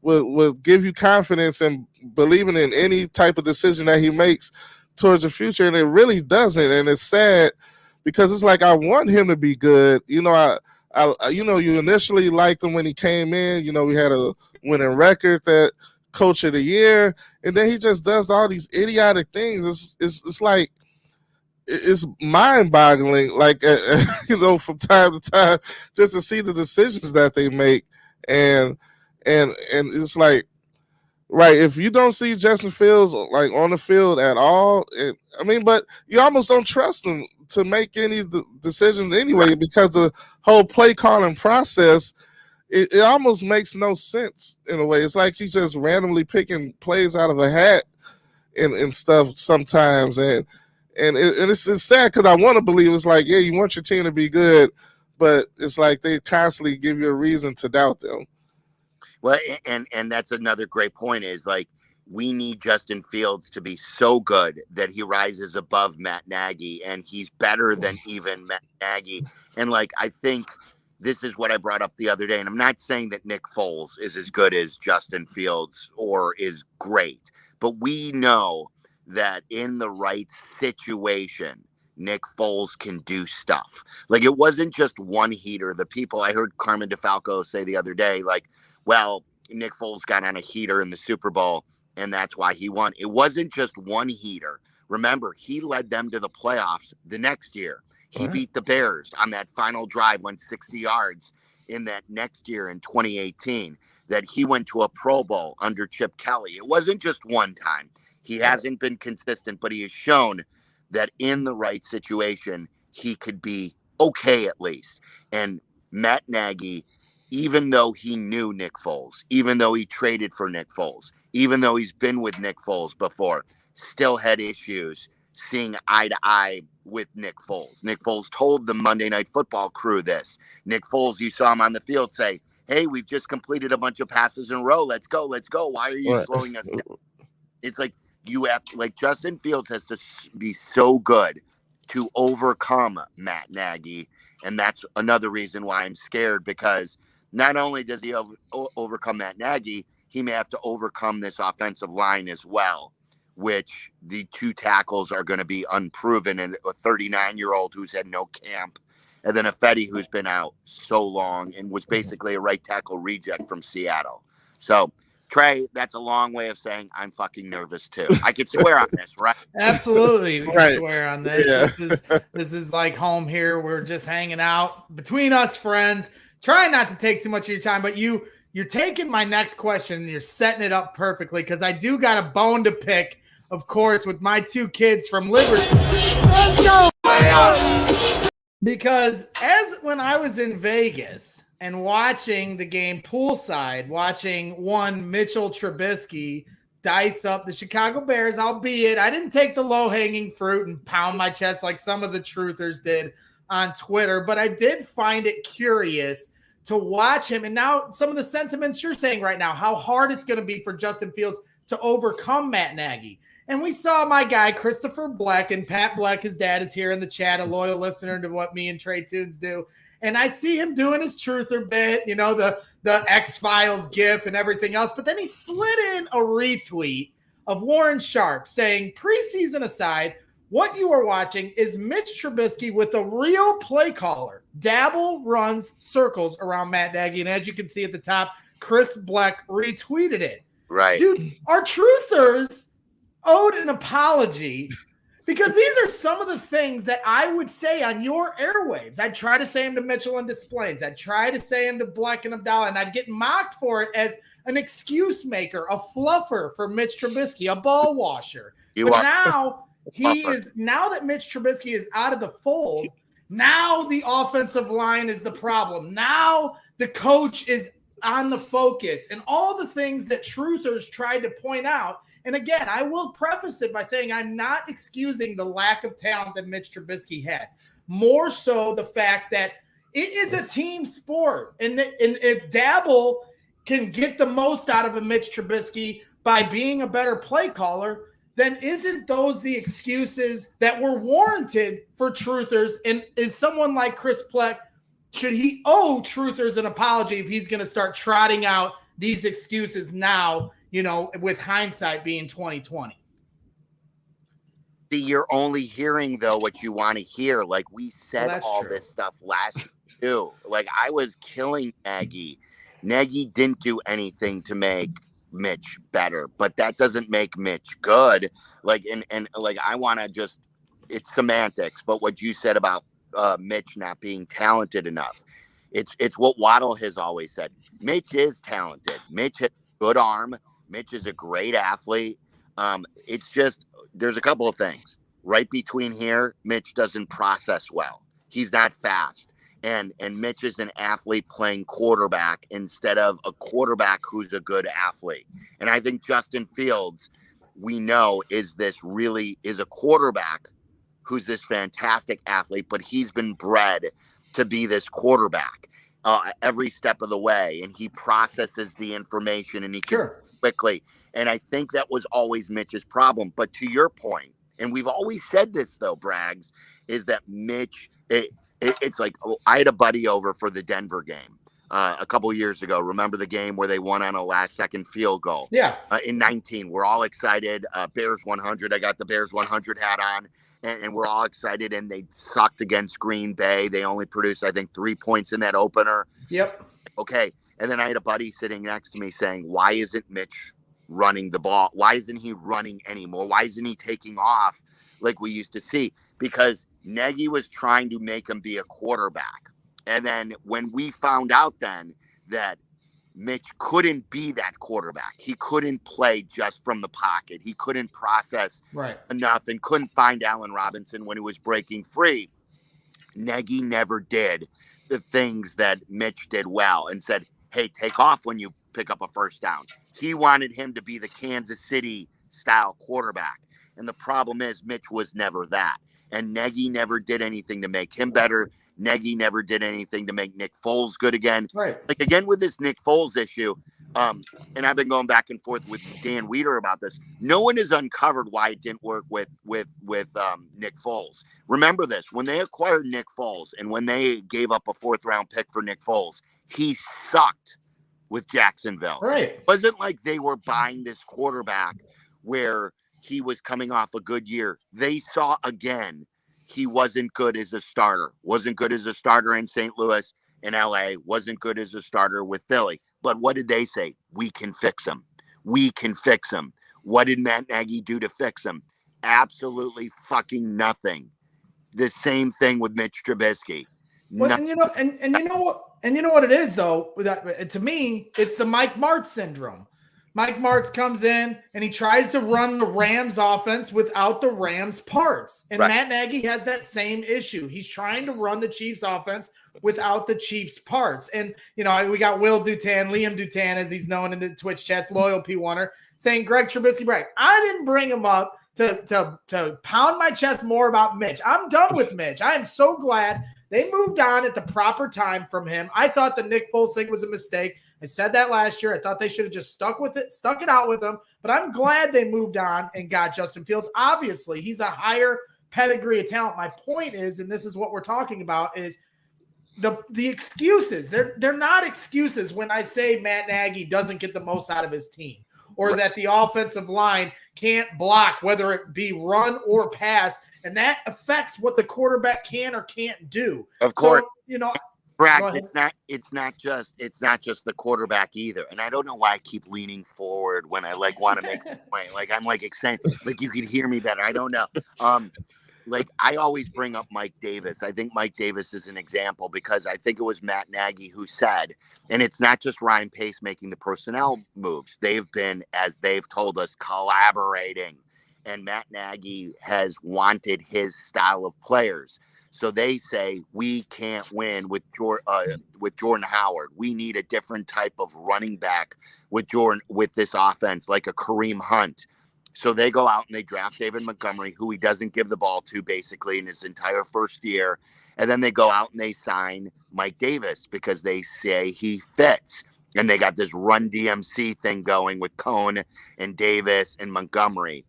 would give you confidence and believing in any type of decision that he makes towards the future? And it really doesn't, and it's sad because it's like I want him to be good. You initially liked him when he came in. We had a winning record, that coach of the year, and then he just does all these idiotic things. It's like it's mind-boggling, like from time to time, just to see the decisions that they make, and it's like, right, if you don't see Justin Fields like on the field at all, but you almost don't trust him to make any decisions anyway, because the whole play calling process, it almost makes no sense in a way. It's like he's just randomly picking plays out of a hat and stuff sometimes, and it's sad because I want to believe it's like, yeah, you want your team to be good, but it's like they constantly give you a reason to doubt them. Well, and that's another great point, is like, we need Justin Fields to be so good that he rises above Matt Nagy, and he's better than even Matt Nagy. And like, I think this is what I brought up the other day, and I'm not saying that Nick Foles is as good as Justin Fields or is great, but we know that in the right situation, Nick Foles can do stuff. Like, it wasn't just one heater. I heard Carmen DeFalco say the other day, like, well, Nick Foles got on a heater in the Super Bowl, and that's why he won. It wasn't just one heater. Remember, he led them to the playoffs the next year. He beat the Bears on that final drive, went 60 yards in that next year in 2018, that he went to a Pro Bowl under Chip Kelly. It wasn't just one time. He hasn't been consistent, but he has shown that in the right situation, he could be okay at least. And Matt Nagy, even though he knew Nick Foles, even though he traded for Nick Foles, even though he's been with Nick Foles before, still had issues seeing eye to eye with Nick Foles. Nick Foles told the Monday Night Football crew this. Nick Foles, you saw him on the field say, hey, we've just completed a bunch of passes in a row. Let's go. Why are you slowing us down? It's like, Justin Fields has to be so good to overcome Matt Nagy. And that's another reason why I'm scared, because not only does he overcome Matt Nagy, he may have to overcome this offensive line as well, which the two tackles are going to be unproven, and a 39-year-old who's had no camp, and then a Fetty who's been out so long and was basically a right tackle reject from Seattle. So, Trae, that's a long way of saying I'm fucking nervous too. I could swear on this, right? Absolutely. We can swear on this. Yeah. This is like home here. We're just hanging out between us friends. Trying not to take too much of your time, but you're taking my next question and you're setting it up perfectly, because I do got a bone to pick, of course, with my two kids from Liberty. Let's go! Because when I was in Vegas and watching the game poolside, watching one Mitchell Trubisky dice up the Chicago Bears, albeit I didn't take the low-hanging fruit and pound my chest like some of the truthers did on Twitter, but I did find it curious to watch him. And now some of the sentiments you're saying right now, how hard it's going to be for Justin Fields to overcome Matt Nagy. And we saw my guy, Christopher Black, and Pat Black, his dad, is here in the chat, a loyal listener to what me and Trae Tunes do. And I see him doing his truther bit, the X-Files gif and everything else. But then he slid in a retweet of Warren Sharp saying, preseason aside, What you are watching is Mitch Trubisky with a real play caller. Dabble runs circles around Matt Nagy. And as you can see at the top, Chris Bleck retweeted it. Right. Dude, our truthers owed an apology because these are some of the things that I would say on your airwaves. I'd try to say them to Mitchell and Desplains. I'd try to say them to Bleck and Abdallah, and I'd get mocked for it as an excuse maker, a fluffer for Mitch Trubisky, a ball washer. Now that Mitch Trubisky is out of the fold, now the offensive line is the problem. Now the coach is on the focus, and all the things that truthers tried to point out. And again, I will preface it by saying I'm not excusing the lack of talent that Mitch Trubisky had. More so the fact that it is a team sport. And if Dabble can get the most out of a Mitch Trubisky by being a better play caller, then isn't those the excuses that were warranted for truthers? And is someone like Chris Pleck, should he owe truthers an apology if he's going to start trotting out these excuses now, with hindsight being 2020? See, you're only hearing, though, what you want to hear. Like, we said this stuff last year, too. Like, I was killing Nagy. Nagy didn't do anything to make Mitch better, but that doesn't make Mitch good. Like, and I want to just, it's semantics, but what you said about Mitch not being talented enough, it's what Waddle has always said. Mitch is talented. Mitch has a good arm. Mitch is a great athlete. It's just, there's a couple of things right between here. Mitch doesn't process well. He's not fast. And Mitch is an athlete playing quarterback instead of a quarterback who's a good athlete. And I think Justin Fields, we know, is a quarterback who's this fantastic athlete, but he's been bred to be this quarterback every step of the way. And he processes the information and he can quickly. And I think that was always Mitch's problem. But to your point, and we've always said this, though, Braggs, is that Mitch, it's like, I had a buddy over for the Denver game a couple of years ago. Remember the game where they won on a last-second field goal? Yeah. In 19. We're all excited. Bears 100. I got the Bears 100 hat on, and we're all excited, and they sucked against Green Bay. They only produced, I think, 3 points in that opener. Yep. Okay. And then I had a buddy sitting next to me saying, why isn't Mitch running the ball? Why isn't he running anymore? Why isn't he taking off like we used to see? Because Nagy was trying to make him be a quarterback. And then when we found out then that Mitch couldn't be that quarterback, he couldn't play just from the pocket. He couldn't process enough and couldn't find Allen Robinson when he was breaking free. Nagy never did the things that Mitch did well and said, hey, take off when you pick up a first down. He wanted him to be the Kansas City style quarterback. And the problem is Mitch was never that. And Nagy never did anything to make him better. Nagy never did anything to make Nick Foles good again. Right. Like, again, with this Nick Foles issue, and I've been going back and forth with Dan Weeder about this. No one has uncovered why it didn't work with Nick Foles. Remember this, when they acquired Nick Foles and when they gave up a 4th-round pick for Nick Foles, he sucked with Jacksonville. Right. It wasn't like they were buying this quarterback where he was coming off a good year. They saw again he wasn't good as a starter. Wasn't good as a starter in St. Louis, in LA. Wasn't good as a starter with Philly. But what did they say? We can fix him. We can fix him. What did Matt Nagy do to fix him? Absolutely fucking nothing. The same thing with Mitch Trubisky. Well, and you know what it is, though. To me, it's the Mike Martz syndrome. Mike Martz comes in and he tries to run the Rams offense without the Rams parts. And Matt Nagy has that same issue. He's trying to run the Chiefs offense without the Chiefs parts. And, we got Will Dutan, Liam Dutan, as he's known in the Twitch chats, loyal P1er, saying Greg Trubisky Bragg. I didn't bring him up to pound my chest more about Mitch. I'm done with Mitch. I am so glad they moved on at the proper time from him. I thought the Nick Foles thing was a mistake. I said that last year. I thought they should have just stuck it out with him. But I'm glad they moved on and got Justin Fields. Obviously, he's a higher pedigree of talent. My point is, and this is what we're talking about, is the excuses. They're not excuses when I say Matt Nagy doesn't get the most out of his team, or that the offensive line can't block, whether it be run or pass, and that affects what the quarterback can or can't do. Of course, So, Braggs, it's not just the quarterback either. And I don't know why I keep leaning forward when I want to make a point. Like I'm excited, like you could hear me better. I don't know. Like I always bring up Mike Davis. I think Mike Davis is an example because I think it was Matt Nagy who said, and it's not just Ryan Pace making the personnel moves. They've been, as they've told us, collaborating. And Matt Nagy has wanted his style of players. So they say we can't win with Jordan Howard. We need a different type of running back with this offense, like a Kareem Hunt. So they go out and they draft David Montgomery, who he doesn't give the ball to basically in his entire first year. And then they go out and they sign Mike Davis because they say he fits. And they got this run DMC thing going with Cohn and Davis and Montgomery.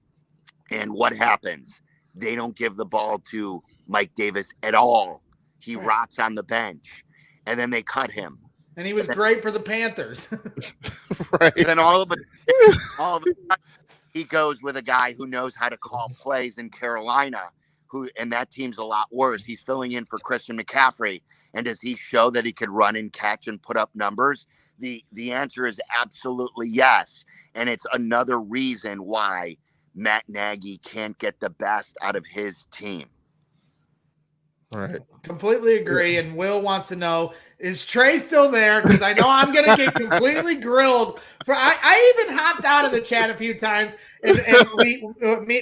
And what happens? They don't give the ball to Mike Davis at all. He rots on the bench. And then they cut him. And he was great for the Panthers. Right. And then all of a sudden, he goes with a guy who knows how to call plays in Carolina, and that team's a lot worse. He's filling in for Christian McCaffrey. And does he show that he could run and catch and put up numbers? The answer is absolutely yes. And it's another reason why Matt Nagy can't get the best out of his team. All right. Completely agree. And Will wants to know, is Trae still there? Because I know I'm going to get completely grilled. I even hopped out of the chat a few times. And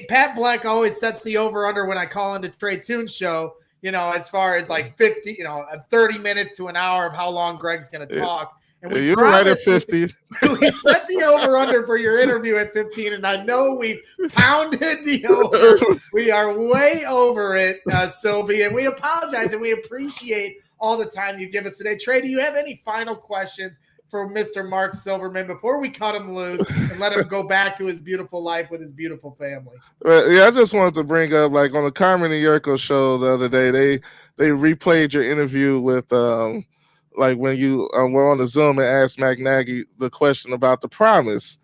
Pat Black always sets the over-under when I call into Trae Tunes show, as far as like 50, 30 minutes to an hour of how long Greg's going to talk. And you're right at 50. We set the over-under for your interview at 15, and I know we've pounded the over. We are way over it, Sylvie, and we apologize, and we appreciate all the time you give us today. Trae, do you have any final questions for Mr. Marc Silverman before we cut him loose and let him go back to his beautiful life with his beautiful family? Yeah, I just wanted to bring up, like on the Carmen and Yurko show the other day, they replayed your interview with like when you were on the Zoom and asked Matt Nagy the question about the promise.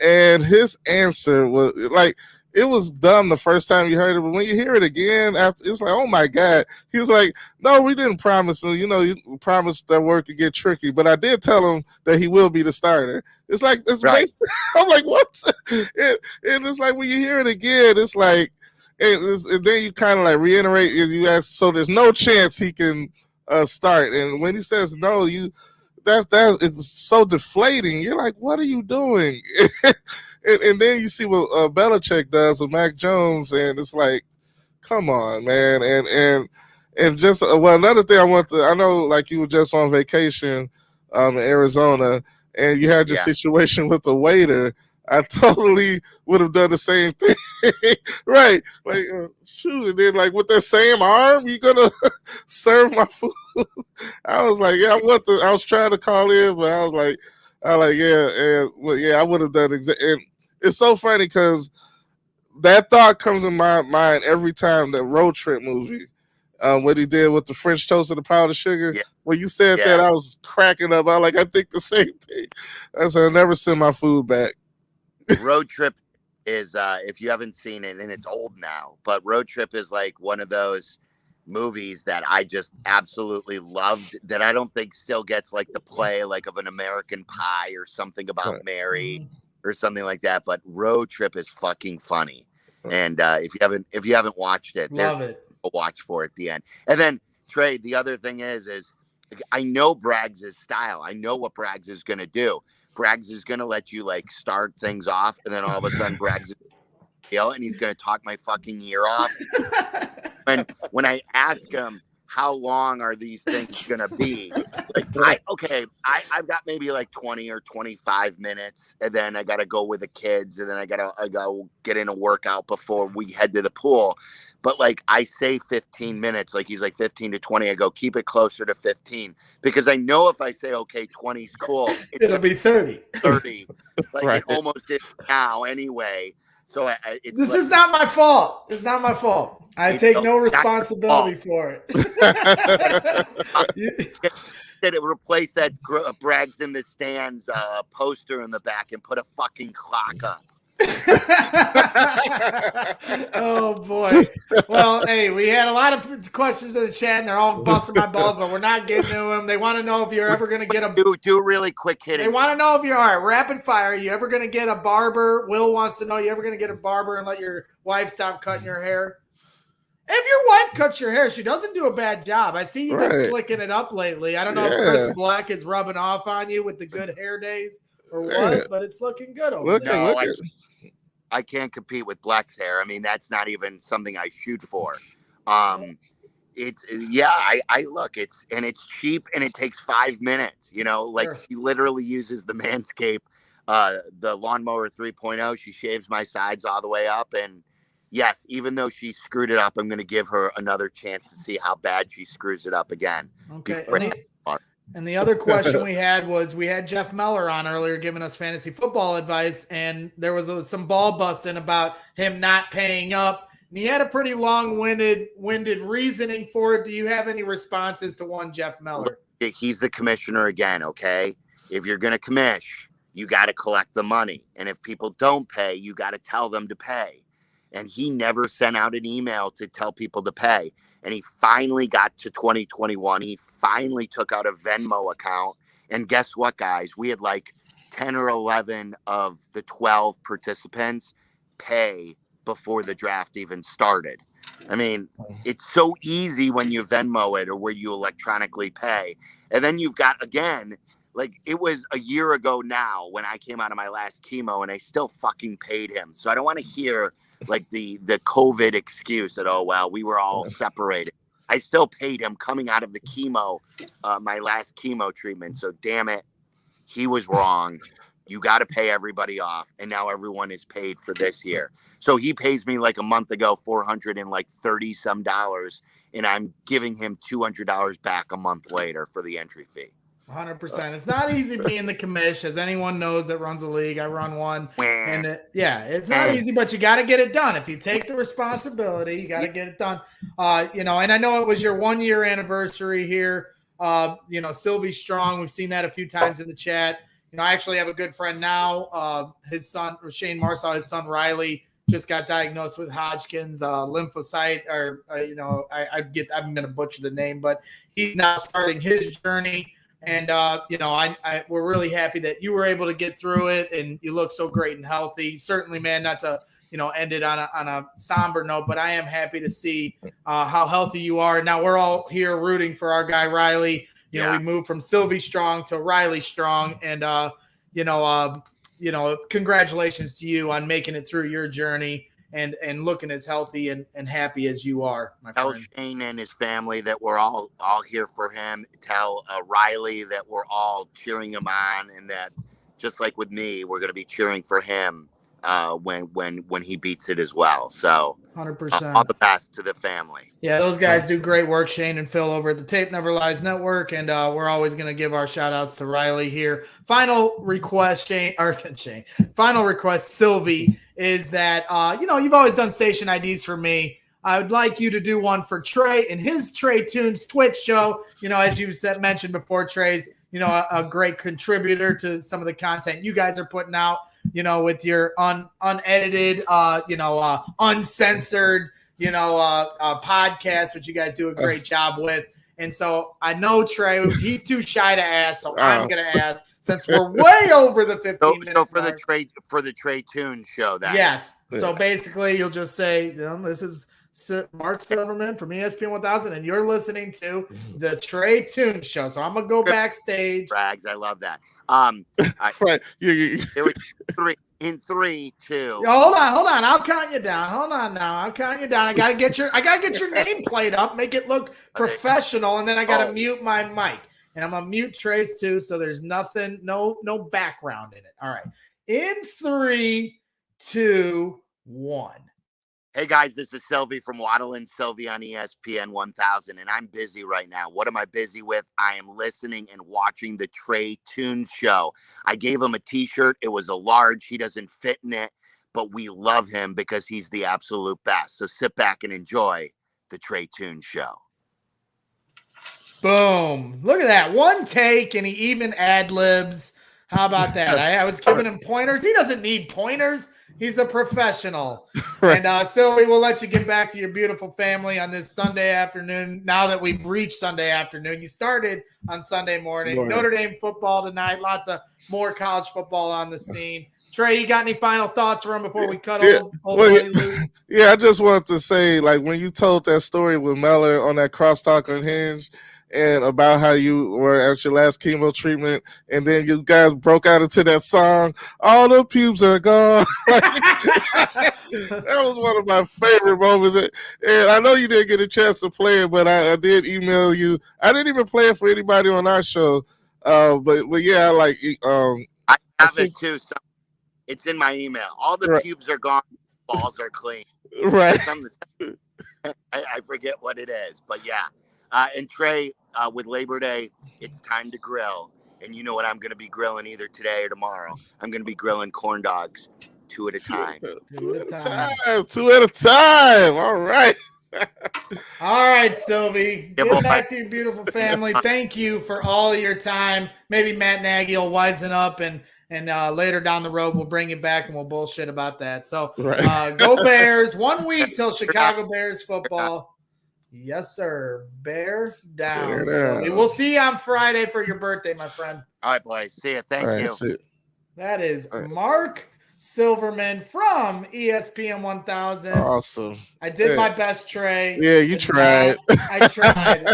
And his answer was like, it was dumb the first time you heard it, but when you hear it again, after, it's like, oh my God. He was like, no, we didn't promise him. You promised that work could get tricky, but I did tell him that he will be the starter. It's like, it's right. I'm like, what? And it's like, when you hear it again, it's like, and then you kind of like reiterate and you ask, so there's no chance he can start. And when he says no, that's it's so deflating. You're like, what are you doing? and then you see what Belichick does with Mac Jones, and it's like, come on, man. And just another thing I know, like you were just on vacation in Arizona, and you had your situation with the waiter. I totally would have done the same thing. Right. Like, shoot. And then, like, with that same arm, you going to serve my food? I was like, yeah, I was trying to call in, but I was like, yeah. And, well, yeah, I would have done exactly. And it's so funny because that thought comes in my mind every time that Road Trip movie, what he did with the French toast and the powdered sugar. Yeah. When you said that, I was cracking up. I think the same thing. I said, I'll never send my food back. Road Trip is, if you haven't seen it, and it's old now, but Road Trip is like one of those movies that I just absolutely loved, that I don't think still gets like the play like of an American Pie or something about Mary or something like that. But Road Trip is fucking funny. And if you haven't watched it, there's a watch for it at the end. And then Trae, the other thing is I know Braggs' style. I know what Braggs is going to do. Braggs is going to let you like start things off, and then all of a sudden Braggs is and he's going to talk my fucking ear off. And when I ask him how long are these things going to be, like I've got maybe like 20 or 25 minutes, and then I got to go with the kids, and then I got to get in a workout before we head to the pool. But like I say 15 minutes, like he's like 15 to 20. I go, keep it closer to 15, because I know if I say, okay, 20 is cool, it'll be 30. 30. Like it almost is now anyway. So this is not my fault. It's not my fault. I take no responsibility for it. It replace that Braggs in the stands poster in the back and put a fucking clock up. Oh boy. Well, hey, we had a lot of questions in the chat, and they're all busting my balls, but we're not getting to them. They want to know if you're ever going to get a. Do really quick hitting. They want to know if you're all right. Rapid fire. Are you ever going to get a barber? Will wants to know. You ever going to get a barber and let your wife stop cutting your hair? If your wife cuts your hair, she doesn't do a bad job. I see you've been slicking it up lately. I don't know if Chris Black is rubbing off on you with the good hair days or what, but it's looking good over there. No, I can't compete with Black's hair. I mean, that's not even something I shoot for. It's I look, it's cheap and it takes 5 minutes, you know, like she literally uses the Manscaped, the lawnmower 3.0. She shaves my sides all the way up. And yes, even though she screwed it up, I'm going to give her another chance to see how bad she screws it up again. Okay. And the other question we had was, we had Jeff Meller on earlier giving us fantasy football advice, and there was some ball busting about him not paying up. And he had a pretty long-winded reasoning for it. Do you have any responses to one, Jeff Meller? He's the commissioner again, okay? If you're going to commish, you got to collect the money. And if people don't pay, you got to tell them to pay. And he never sent out an email to tell people to pay. And he finally got to 2021. He finally took out a Venmo account. And guess what, guys? We had like 10 or 11 of the 12 participants pay before the draft even started. I mean, it's so easy when you Venmo it or where you electronically pay. And then you've got, again, like it was a year ago now when I came out of my last chemo and I still fucking paid him. So I don't want to hear like the COVID excuse that, oh, well, we were all separated. I still paid him coming out of the chemo, my last chemo treatment. So damn it, he was wrong. You got to pay everybody off. And now everyone is paid for this year. So he pays me like a month ago, $430 some, and I'm giving him $200 back a month later for the entry fee. 100%. It's not easy being the commish, as anyone knows that runs a league. I run one, and it's not easy, but you got to get it done. If you take the responsibility, you got to get it done. And I know it was your 1 year anniversary here. Sylvie Strong. We've seen that a few times in the chat. I actually have a good friend now. His son, Shane Marsaw, his son Riley, just got diagnosed with Hodgkin's lymphocyte, I'm going to butcher the name, but he's now starting his journey. And, we're really happy that you were able to get through it and you look so great and healthy. Certainly, man, not to, end it on a somber note, but I am happy to see how healthy you are. Now we're all here rooting for our guy, Riley. We moved from Sylvie Strong to Riley Strong. And, congratulations to you on making it through your journey and looking as healthy and happy as you are, my friend. Tell Shane and his family that we're all here for him. Tell Riley that we're all cheering him on, and that just like with me, we're going to be cheering for him when he beats it as well. So 100%. All the best to the family. Yeah, those guys do great work, Shane and Phil over at the Tape Never Lies Network, and we're always going to give our shout outs to Riley here. Final request, Final request, Sylvie, is that you've always done station IDs for me. I would like you to do one for Trae and his Trae Tunes Twitch show. As you mentioned before, Trae's a great contributor to some of the content you guys are putting out. With your unedited, uncensored, podcast, which you guys do a great job with. And so I know Trae, he's too shy to ask, so I'm going to ask, since we're way over the 15 minutes. So for the Trae Tunes show, yes. So basically, you'll just say, this is Marc Silverman from ESPN 1000, and you're listening to the Trae Tunes show. So I'm gonna go backstage. Braggs, I love that. Right. There was 3, 2. Hold on. I'll count you down. Hold on now. I'll count you down. I gotta get your nameplate up, make it look professional, and then I gotta mute my mic. And I'm gonna mute Trace too, so there's nothing, no background in it. All right. In 3, 2, 1. Hey guys, this is Sylvie from Waddle and Sylvie on ESPN 1000, and I'm busy right now. What am I busy with? I am listening and watching the Trae Tunes show. I gave him a t-shirt. It was a large. He doesn't fit in it, but we love him because he's the absolute best. So sit back and enjoy the Trae Tunes show. Boom. Look at that. One take, and he even ad-libs. How about that? I was giving him pointers. He doesn't need pointers. He's a professional. Right. And Sylvie, we'll let you get back to your beautiful family on this Sunday afternoon. Now that we've reached Sunday afternoon, you started on Sunday morning. Notre Dame football tonight. Lots of more college football on the scene. Trae, you got any final thoughts for him before we cut old buddy loose? Yeah, I just wanted to say, like, when you told that story with Meller on that crosstalk Unhinged and about how you were at your last chemo treatment, and then you guys broke out into that song, "All the pubes are gone." That was one of my favorite moments. And I know you didn't get a chance to play it, but I did email you. I didn't even play it for anybody on our show. But yeah, I have it too. So it's in my email. All the pubes are gone, balls are clean. Right. I forget what it is, but yeah. And Trae, with Labor Day, it's time to grill. And you know what I'm going to be grilling either today or tomorrow? I'm going to be grilling corn dogs 2 at a time. 2 at a time. 2 at a time. All right. All right, Sylvie. Get back to your beautiful family. Thank you for all of your time. Maybe Matt Nagy will wisen up and later down the road we'll bring you back and we'll bullshit about that. So go Bears. 1 week till Chicago Bears football. Yes, sir. Bear down. We'll see you on Friday for your birthday, my friend. All right, boys. See you. Thank you. That is Marc Silverman from ESPN 1000. Awesome. I did my best, Trae. Yeah, you tried. I tried.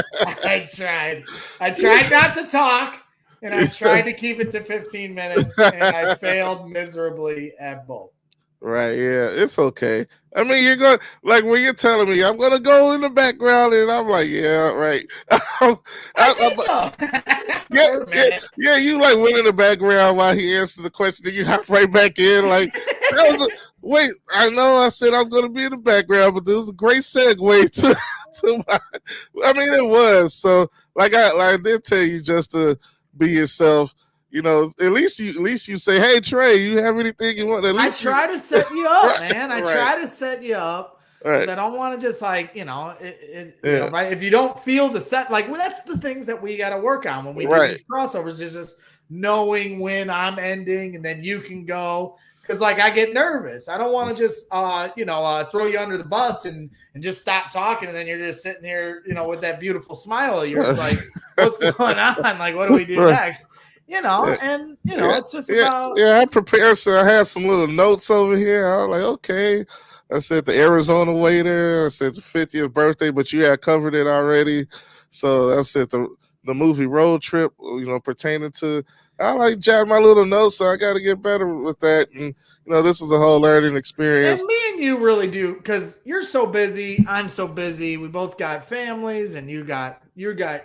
I tried not to talk, and I tried to keep it to 15 minutes, and I failed miserably at both. Right, yeah, it's okay. I mean, you're going, like, when you're telling me I'm going to go in the background, and I'm like, yeah, right. Yeah, you like went in the background while he answered the question, and you hop right back in. Like, that was wait, I know I said I was going to be in the background, but this was a great segue to my, I mean, it was. So, like I did tell you just to be yourself. You know, at least you say, "Hey, Trae, you have anything you want?" At least I try to set you up, man. I right. try to set you up. Right. I don't want to just like, you know, right? If you don't feel the set, like, well, that's the things that we got to work on when we do these crossovers. Is just knowing when I'm ending, and then you can go. Because like I get nervous. I don't want to just throw you under the bus and just stop talking, and then you're just sitting here, you know, with that beautiful smile of yours, like, what's going on? Like, what do we do next? You know, and you know, it's just about I prepared. So I had some little notes over here. I was like, okay. I said the Arizona waiter. I said the 50th birthday, but you had covered it already. So I said the movie Road Trip, you know, pertaining to. I like jot my little notes, so I got to get better with that. And you know, this is a whole learning experience. And me and you really do, because you're so busy. I'm so busy. We both got families, and you got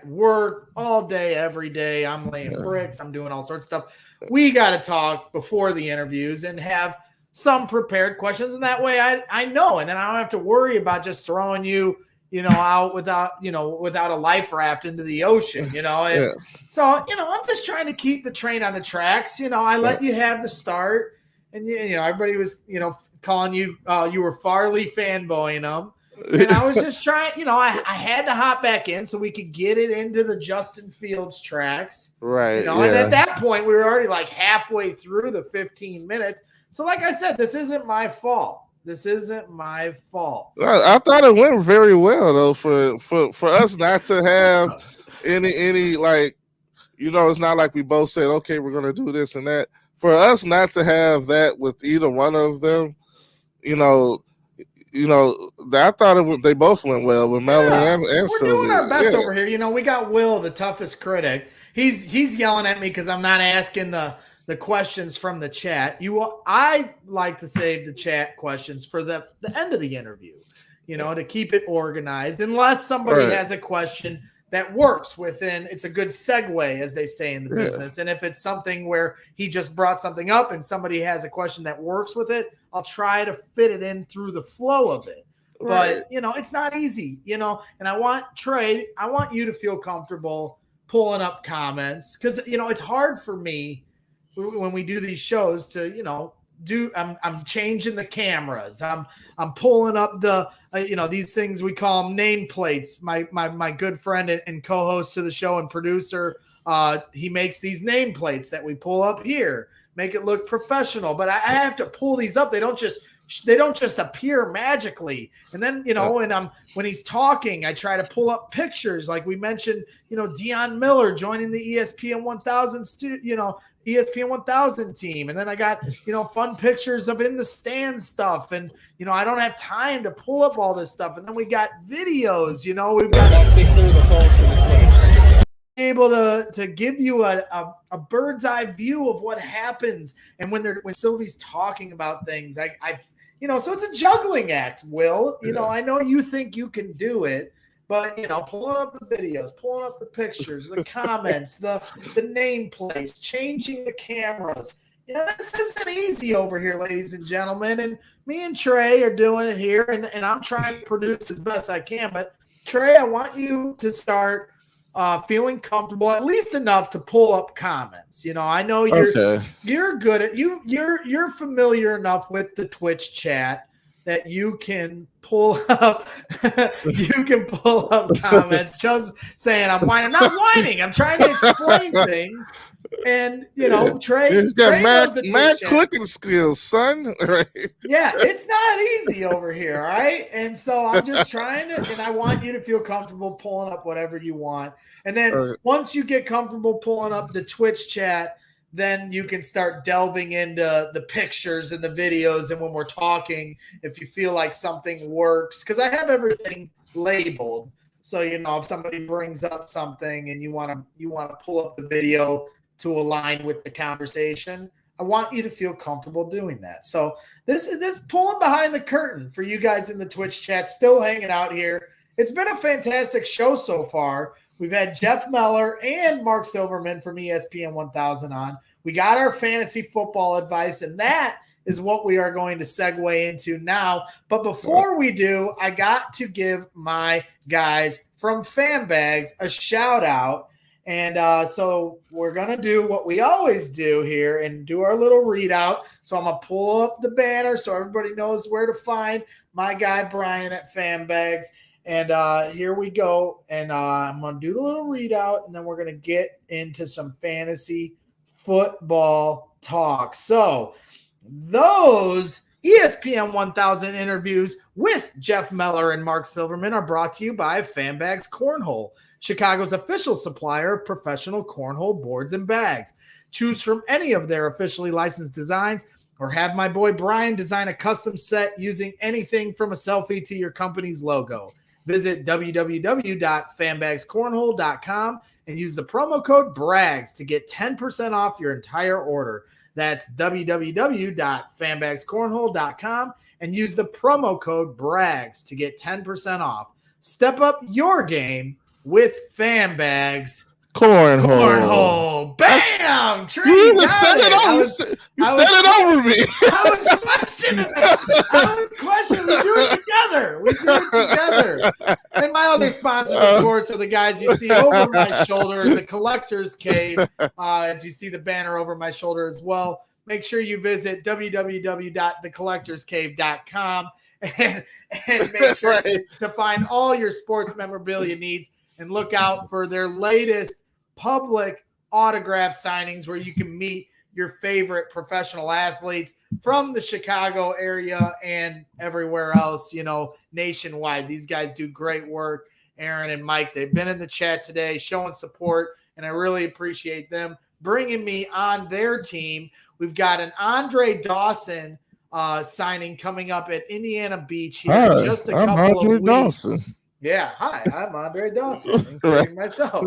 work all day, every day. I'm laying bricks. I'm doing all sorts of stuff. We got to talk before the interviews and have some prepared questions, and that way I know, and then I don't have to worry about just throwing you, you know, out without a life raft into the ocean, you know. And so, you know, I'm just trying to keep the train on the tracks. You know, I let you have the start, and you know, everybody was, you know, calling you, you were Farley fanboying them. And I was just trying, you know, I had to hop back in so we could get it into the Justin Fields tracks. Right. You know, and at that point we were already like halfway through the 15 minutes. So like I said, this isn't my fault. I thought it went very well though for us not to have any like, you know, it's not like we both said, okay, we're gonna do this and that. For us not to have that with either one of them, you know, I thought they both went well with Melon and we're Sylvia. Doing our best over here. You know, we got Will, the toughest critic. He's yelling at me because I'm not asking the questions from the chat. I like to save the chat questions for the end of the interview, you know, to keep it organized, unless somebody has a question that works within. It's a good segue, as they say in the business. And if it's something where he just brought something up and somebody has a question that works with it, I'll try to fit it in through the flow of it. But, you know, it's not easy, you know, and I want you to feel comfortable pulling up comments, because, you know, it's hard for me when we do these shows to, you know, I'm changing the cameras. I'm pulling up the, these things we call them nameplates. My good friend and co-host to the show and producer, he makes these nameplates that we pull up here. make it look professional. But I have to pull these up. They don't just appear magically. And then, and when he's talking, I try to pull up pictures. Like we mentioned, Deion Miller joining the ESPN 1000, ESPN 1000 team. And then I got, fun pictures of in the stands stuff. And, I don't have time to pull up all this stuff. And then we got videos, we've got able to give you a bird's eye view of what happens. And when Sylvie's talking about things, so it's a juggling act, Will. I know you think you can do it, but pulling up the videos, pulling up the pictures, the comments, the nameplates, changing the cameras. This isn't easy over here, ladies and gentlemen. And me and Trae are doing it here, and I'm trying to produce as best I can. But Trae, I want you to start feeling comfortable, at least enough to pull up comments. I know you're good at you're familiar enough with the Twitch chat that you can pull up comments. Just saying, I'm whining. I'm not whining. I'm trying to explain things. And Trae, he's got mad chat. clicking skills, son. Right? Yeah, it's not easy over here, all right? And so I'm just trying to, and I want you to feel comfortable pulling up whatever you want. And then once you get comfortable pulling up the Twitch chat, then you can start delving into the pictures and the videos. And when we're talking, if you feel like something works, because I have everything labeled. So, if somebody brings up something and you want to pull up the video to align with the conversation, I want you to feel comfortable doing that. So this is pulling behind the curtain for you guys in the Twitch chat, still hanging out here. It's been a fantastic show so far. We've had Jeff Meller and Marc Silverman from ESPN 1000 on. We got our fantasy football advice, and that is what we are going to segue into now. But before we do, I got to give my guys from FanBags a shout out. And so we're going to do what we always do here and do our little readout. So I'm going to pull up the banner so everybody knows where to find my guy Brian at FanBags. And here we go. And I'm going to do the little readout, and then we're going to get into some fantasy football talk. So those ESPN 1000 interviews with Jeff Meller and Marc Silverman are brought to you by FanBags Cornhole, Chicago's official supplier of professional cornhole boards and bags. Choose from any of their officially licensed designs or have my boy Brian design a custom set using anything from a selfie to your company's logo. Visit www.fanbagscornhole.com and use the promo code BRAGS to get 10% off your entire order. That's www.fanbagscornhole.com and use the promo code BRAGS to get 10% off. Step up your game with FanBags Cornhole. Bam! Trae, you even said it over. You said it over me. I was questioning. We do it together. And my other sponsors, of course, are the guys you see over my shoulder, the Collector's Cave, as you see the banner over my shoulder as well. Make sure you visit www.thecollectorscave.com and make sure to find all your sports memorabilia needs. And look out for their latest public autograph signings where you can meet your favorite professional athletes from the Chicago area and everywhere else, nationwide. These guys do great work. Aaron and Mike, they've been in the chat today showing support, and I really appreciate them bringing me on their team. We've got an Andre Dawson signing coming up at Indiana Beach here in just a couple of weeks. Dawson. Yeah, hi, I'm Andre Dawson, including myself.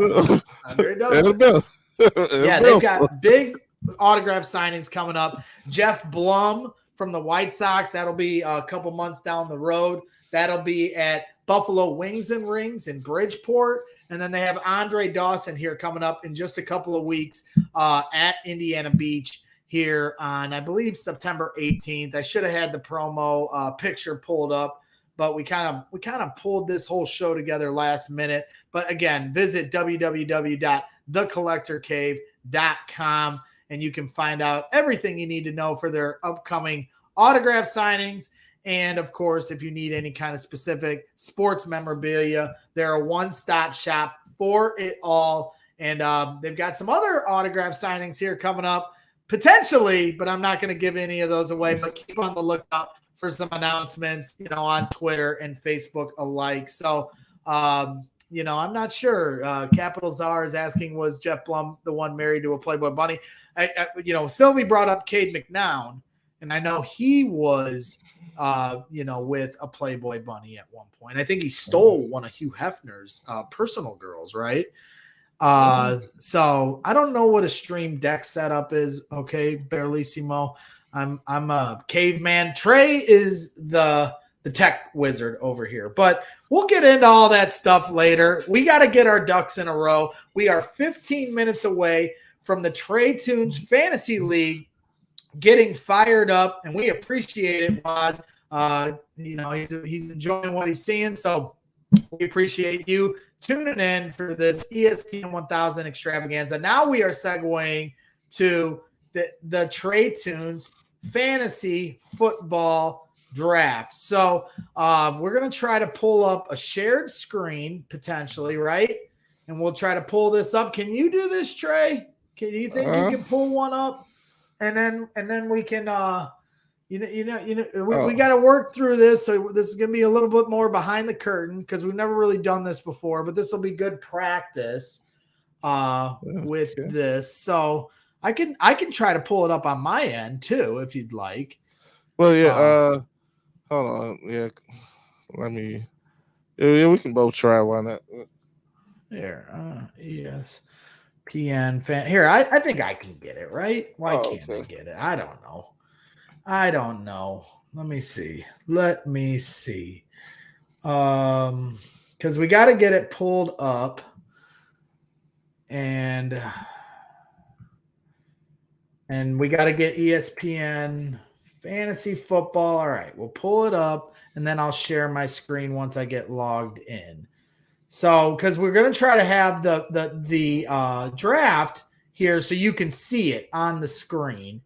Andre Dawson. Yeah, they've got big autograph signings coming up. Jeff Blum from the White Sox, that'll be a couple months down the road. That'll be at Buffalo Wings and Rings in Bridgeport. And then they have Andre Dawson here coming up in just a couple of weeks at Indiana Beach here on, I believe, September 18th. I should have had the promo picture pulled up, but we kind of pulled this whole show together last minute. But again, visit www.thecollectorcave.com and you can find out everything you need to know for their upcoming autograph signings. And of course, if you need any kind of specific sports memorabilia, they're a one-stop shop for it all. And they've got some other autograph signings here coming up. potentially, but I'm not going to give any of those away. But keep on the lookout for some announcements, on Twitter and Facebook alike. So, I'm not sure. Capital Czar is asking, was Jeff Blum the one married to a Playboy bunny? Sylvie brought up Cade McNown, and I know he was, with a Playboy bunny at one point. I think he stole one of Hugh Hefner's personal girls, right? So I don't know what a stream deck setup is. Okay, Barlissimo. I'm a caveman. Trae is the tech wizard over here, but we'll get into all that stuff later. We got to get our ducks in a row. We are 15 minutes away from the Trae Tunes Fantasy League getting fired up, and we appreciate it, Waz. He's enjoying what he's seeing, so we appreciate you tuning in for this ESPN 1000 extravaganza. Now we are segueing to the Trae Tunes Fantasy Football Draft. So we're going to try to pull up a shared screen potentially, right? And we'll try to pull this up. Can you do this, Trae? Do you think you can pull one up? And then we can we got to work through this. So this is going to be a little bit more behind the curtain because we've never really done this before, but this will be good practice with this. So I can try to pull it up on my end too, if you'd like. Well, yeah. Hold on. Yeah. Let me. Yeah, we can both try. Why not? Here. ESPN fan. Here, I think I can get it, right? Why can't I get it? I don't know. Let me see. Because we got to get it pulled up. And we got to get ESPN Fantasy Football. All right, we'll pull it up, and then I'll share my screen once I get logged in. So, because we're going to try to have the draft here so you can see it on the screen,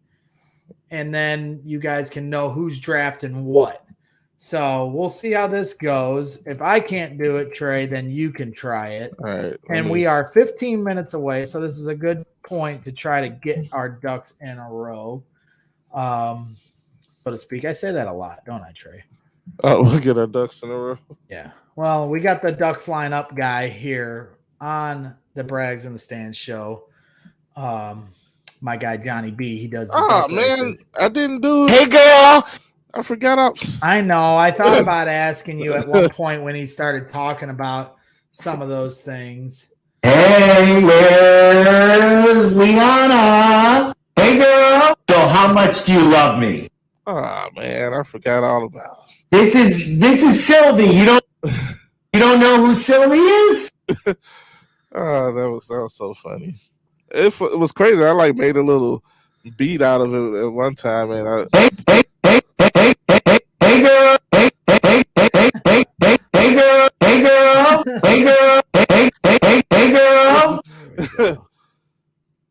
and then you guys can know who's drafting what. So we'll see how this goes. If I can't do it, Trae, then you can try it. All right. And we are 15 minutes away, so this is a good point to try to get our ducks in a row, so to speak. I say that a lot, don't I, Trae? We'll get our ducks in a row. Yeah. Well, we got the Ducks lineup guy here on the Braggs in the Stands show. My guy Johnny B. He does. Man, I didn't do it. Hey, girl. I forgot. I know. I thought about asking you at one point when he started talking about some of those things. Hey, where's Liana? Hey, girl. So, how much do you love me? Oh man, I forgot all about it. This is Sylvie. You don't know who Sylvie is? That was so funny. It was crazy. I made a little beat out of it at one time, and hey girl, hey girl.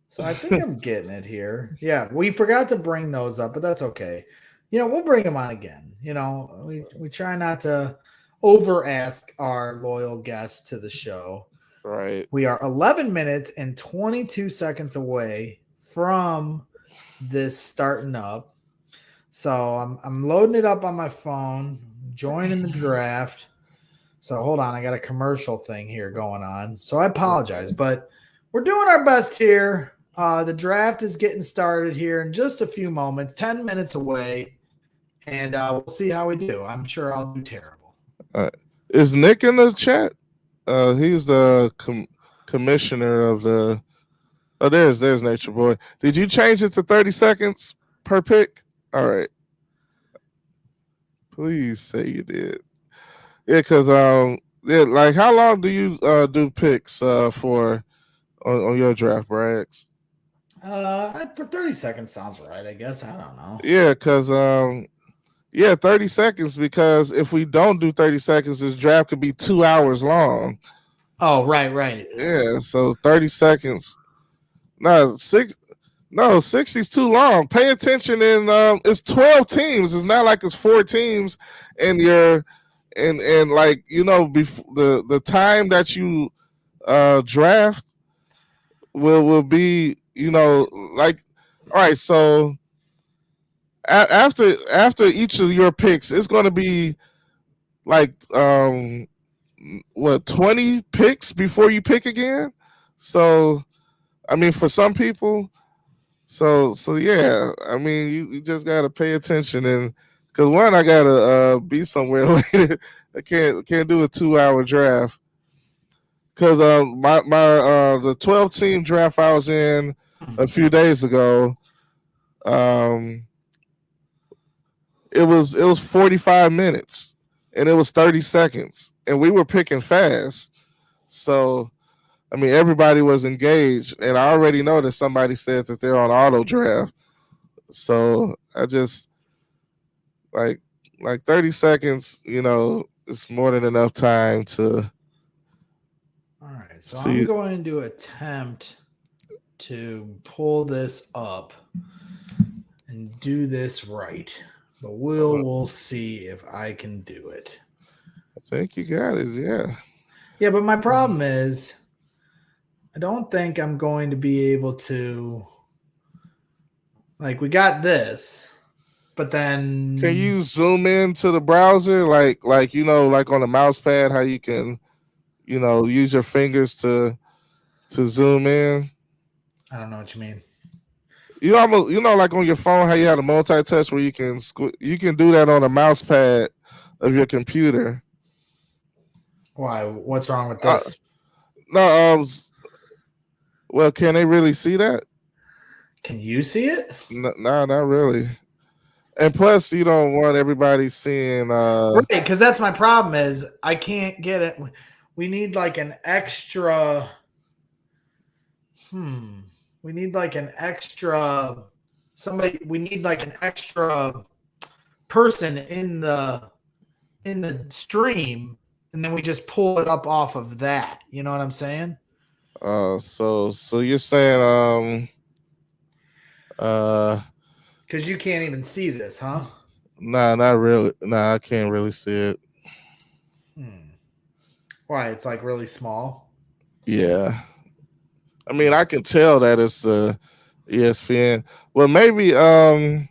So I think I'm getting it here. Yeah, we forgot to bring those up, but that's okay. We'll bring them on again. We try not to over ask our loyal guests to the show. Right. We are 11 minutes and 22 seconds away from this starting up. So I'm loading it up on my phone, joining the draft. So hold on, I got a commercial thing here going on. So I apologize, but we're doing our best here. The draft is getting started here in just a few moments, 10 minutes away, and we'll see how we do. I'm sure I'll do terrible. Is Nick in the chat? He's the commissioner of the. Oh, there's Nature Boy. Did you change it to 30 seconds per pick? All right. Please say you did. Yeah, because how long do you do picks for on your draft, Braggs? For 30 seconds sounds right, I guess. I don't know. Yeah, because 30 seconds, because if we don't do 30 seconds, this draft could be 2 hours long. Oh, right. Yeah, so 30 seconds. No, 60 is too long. Pay attention, and it's 12 teams. It's not like it's 4 teams, and before the time that you draft will be, All right, so after each of your picks, it's going to be like 20 picks before you pick again. So I mean, for some people, so yeah. I mean, you just got to pay attention, and because one, I gotta be somewhere later. I can't do a 2-hour draft because my the 12-team draft I was in a few days ago. It was 45 minutes and it was 30 seconds and we were picking fast. So, I mean, everybody was engaged and I already know that somebody said that they're on auto draft. So I just like 30 seconds, it's more than enough time to. All right. So I'm going to attempt to pull this up and do this right. But we'll see if I can do it. I think you got it, yeah. Yeah, but my problem is I don't think I'm going to be able to. Like, we got this, but then can you zoom into the browser like on the mouse pad how you can use your fingers to zoom in? I don't know what you mean. You almost, like on your phone, how you have a multi-touch where you can do that on a mouse pad of your computer. Why? What's wrong with this? No, well, can they really see that? Can you see it? No, not really. And plus, you don't want everybody seeing. Right, because that's my problem is I can't get it. We need like an extra. We need like an extra somebody. We need like an extra person in the stream, and then we just pull it up off of that. You know what I'm saying? So you're saying because you can't even see this, huh? Nah, not really. Nah, I can't really see it. Why? It's like really small. Yeah. I mean, I can tell that it's ESPN. Well, maybe I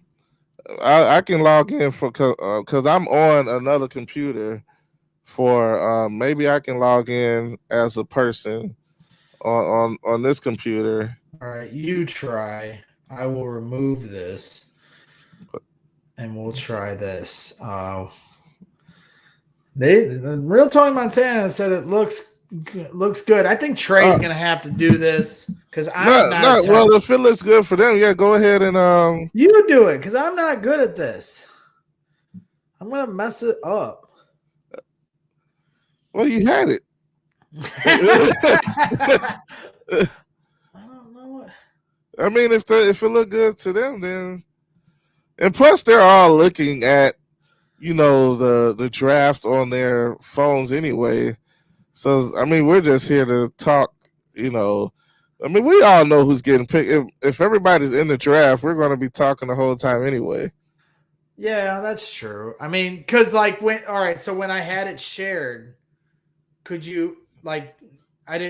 can log in because I'm on another computer for maybe I can log in as a person on this computer. All right, you try. I will remove this and we'll try this. The real Tony Montana said it looks good. I think Trae's gonna have to do this because I'm not. Well, if it looks good for them, yeah, go ahead and you do it because I'm not good at this. I'm gonna mess it up. Well, you had it. I don't know. I mean, if it look good to them, then, and plus they're all looking at the draft on their phones anyway. So I mean, we're just here to talk. I mean, we all know who's getting picked. If everybody's in the draft, we're going to be talking the whole time anyway. Yeah, that's true. I mean, because when I had it shared, could you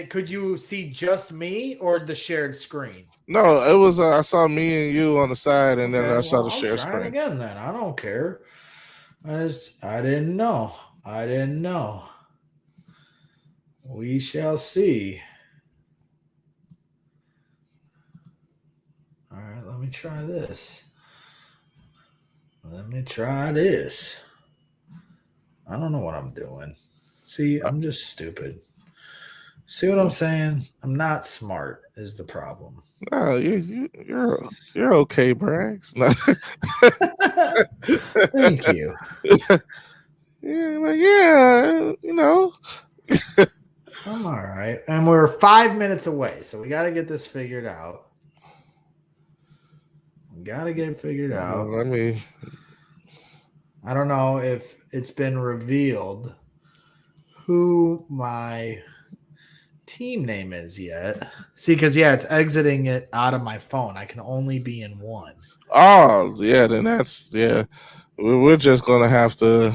could you see just me or the shared screen? No, it was I saw me and you on the side, and then I saw the shared try screen it again. Then I don't care. I didn't know. We shall see. All right, let me try this. I don't know what I'm doing. See, I'm just stupid. See what I'm saying? I'm not smart is the problem. No, you're okay, Braggs. No. Thank you. Yeah, I'm all right. And we're 5 minutes away, so we got to get this figured out. I don't know if it's been revealed who my team name is yet. See, because it's exiting it out of my phone. I can only be in one. Oh, yeah, then we're just gonna have to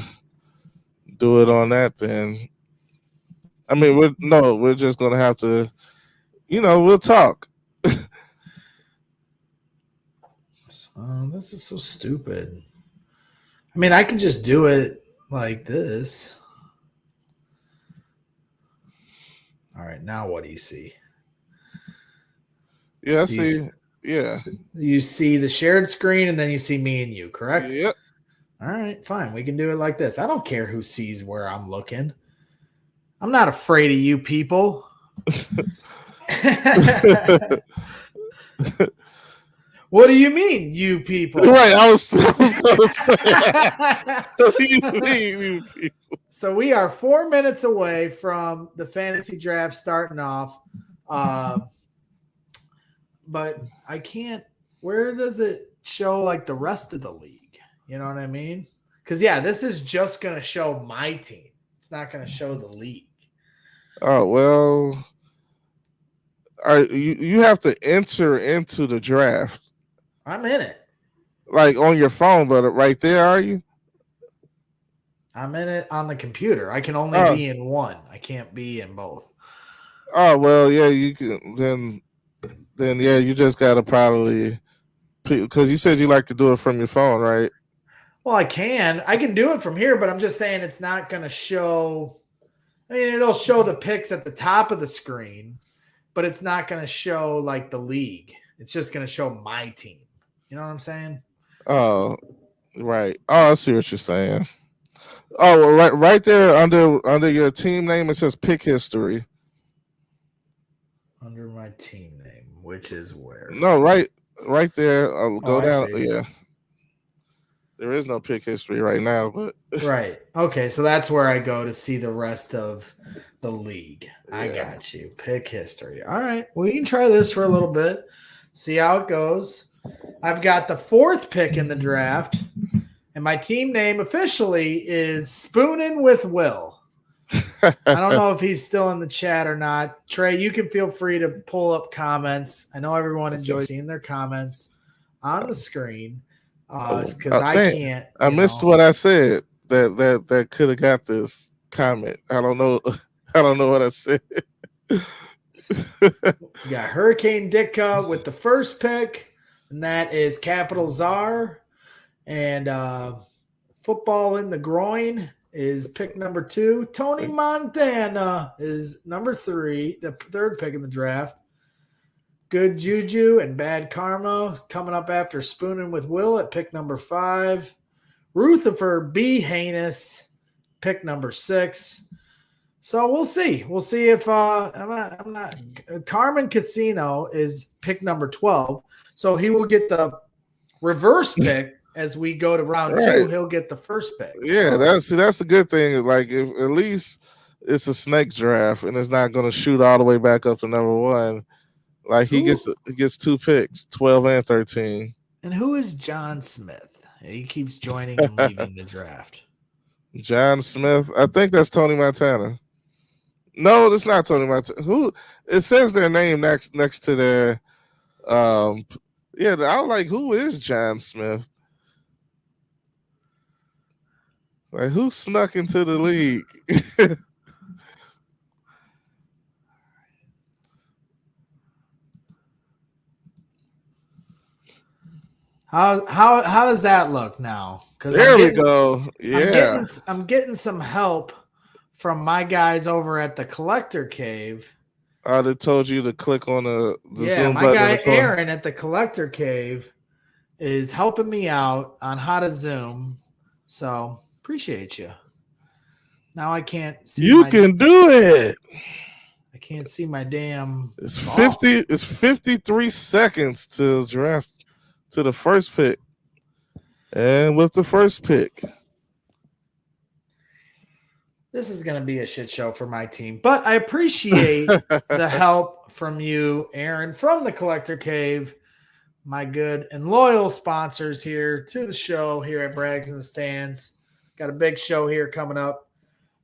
do it on that then. I mean, we're just gonna have to, we'll talk. Oh, this is so stupid. I mean, I can just do it like this. All right, now what do you see? Yeah, I see. Yeah. You see the shared screen, and then you see me and you, correct? Yep. All right, fine. We can do it like this. I don't care who sees where I'm looking. I'm not afraid of you people. What do you mean, you people? Right, I was going to say. What do you mean, you people? So we are 4 minutes away from the fantasy draft starting off. But I can't. Where does it show like the rest of the league? You know what I mean? Because this is just going to show my team. It's not going to show the league. Oh well, you have to enter into the draft. I'm in it. Like on your phone, but right there, are you? I'm in it on the computer. I can only be in one. I can't be in both. Oh well, yeah, you can then yeah, you just gotta probably because you said you like to do it from your phone, right? Well, I can do it from here, but I'm just saying it's not going to show. I mean, it'll show the picks at the top of the screen, but it's not going to show like the league. It's just going to show my team. You know what I'm saying? Oh, right. Oh, I see what you're saying. Oh, well, right there under your team name, it says pick history. Under my team name, which is where? No, right there. I'll go down. See. Yeah. There is no pick history right now, but right. Okay, so that's where I go to see the rest of the league. I got you. Pick history. All right. We can try this for a little bit. See how it goes. I've got the 4th pick in the draft, and my team name officially is Spoonin' with Will. I don't know if he's still in the chat or not. Trae, you can feel free to pull up comments. I know everyone enjoys seeing their comments on the screen. Because I can't. I missed what I said. That could have got this comment. I don't know. I don't know what I said. You got Hurricane Ditka with the 1st pick, and that is Capital Czar. And Football in the Groin is pick number 2. Tony Montana is number 3, the 3rd pick in the draft. Good Juju and Bad Karma coming up after Spoonin' with Will at pick number 5. Rutherford B. Heinous, pick number 6. So we'll see. We'll see if I'm not Carmen Casino is pick number 12. So he will get the reverse pick as we go to round 2. He'll get the 1st pick. Yeah, that's the good thing. Like if at least it's a snake draft and it's not going to shoot all the way back up to number 1. Like he gets 2 picks, 12 and 13. And who is John Smith? He keeps joining and leaving the draft. John Smith. I think that's Tony Montana. No, it's not Tony Montana. Who? It says their name next to their. Yeah, I was like, who is John Smith? Like, who snuck into the league? How does that look now? Because we go. Yeah, I'm getting some help from my guys over at the Collector Cave. They told you to click on the Zoom my button. guy Aaron at the Collector Cave is helping me out on how to Zoom. So appreciate you. Now I can't see. You can do it. I can't see my damn. It's 50. It's 53 seconds to draft to the 1st pick, and with the 1st pick, this is going to be a shit show for my team. But I appreciate the help from you, Aaron, from the Collector Cave, my good and loyal sponsors here to the show here at Braggs in the Stands. Got a big show here coming up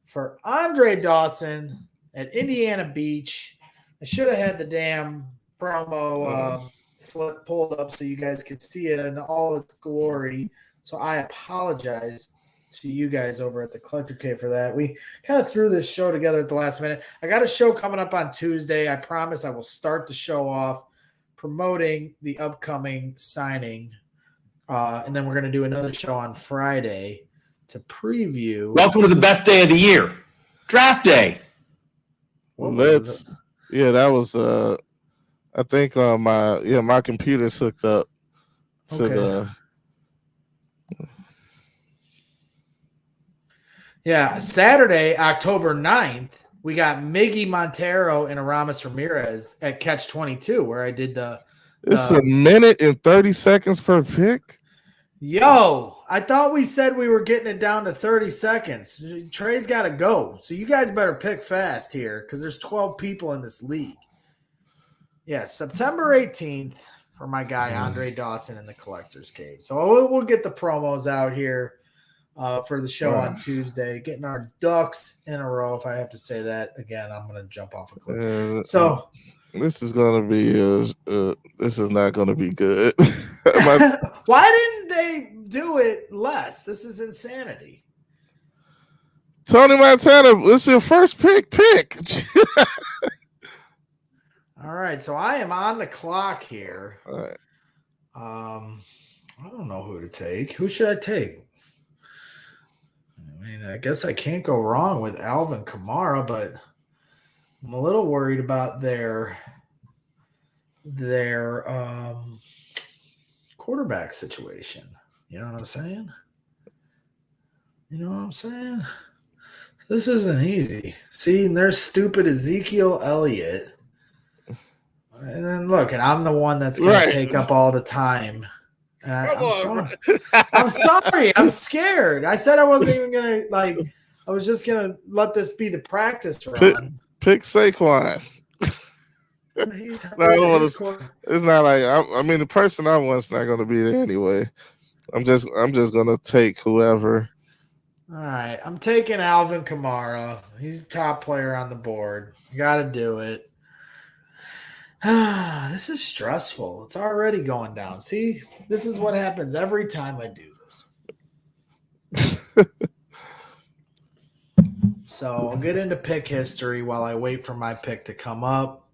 for Andre Dawson at Indiana Beach. I should have had the damn promo slip pulled up so you guys could see it in all its glory. So I apologize to you guys over at the Collector Cave for that. We kind of threw this show together at the last minute. I got a show coming up on Tuesday. I promise I will start the show off promoting the upcoming signing And then we're going to do another show on Friday to preview. Welcome to the best day of the year, draft day. That was I think my computer's hooked up to the. Yeah, Saturday, October 9th, we got Miggy Montero and Aramis Ramirez at Catch 22, where I did It's a minute and 30 seconds per pick. Yo, I thought we said we were getting it down to 30 seconds. Trae's got to go. So you guys better pick fast here because there's 12 people in this league. Yeah, September 18th for my guy Andre Dawson in the Collector's Cave. So we'll get the promos out here for the show on Tuesday, getting our ducks in a row. If I have to say that again, I'm going to jump off a cliff. So this is going to be this is not going to be good. Why didn't they do it less? This is insanity. Tony Montana, this is your first pick. All right, so I am on the clock here. All right. I don't know who to take. Who should I take? I mean, I guess I can't go wrong with Alvin Kamara, but I'm a little worried about their quarterback situation. You know what I'm saying? This isn't easy. See, and there's stupid Ezekiel Elliott. And then look, and I'm the one that's going to take up all the time. I'm sorry. I'm scared. I said I wasn't even going to, I was just going to let this be the practice run. Pick Saquon. It's not like I mean the person I want's not going to be there anyway. I'm just going to take whoever. All right, I'm taking Alvin Kamara. He's the top player on the board. You got to do it. This is stressful. It's already going down. See, this is what happens every time I do this. So I'll get into pick history while I wait for my pick to come up.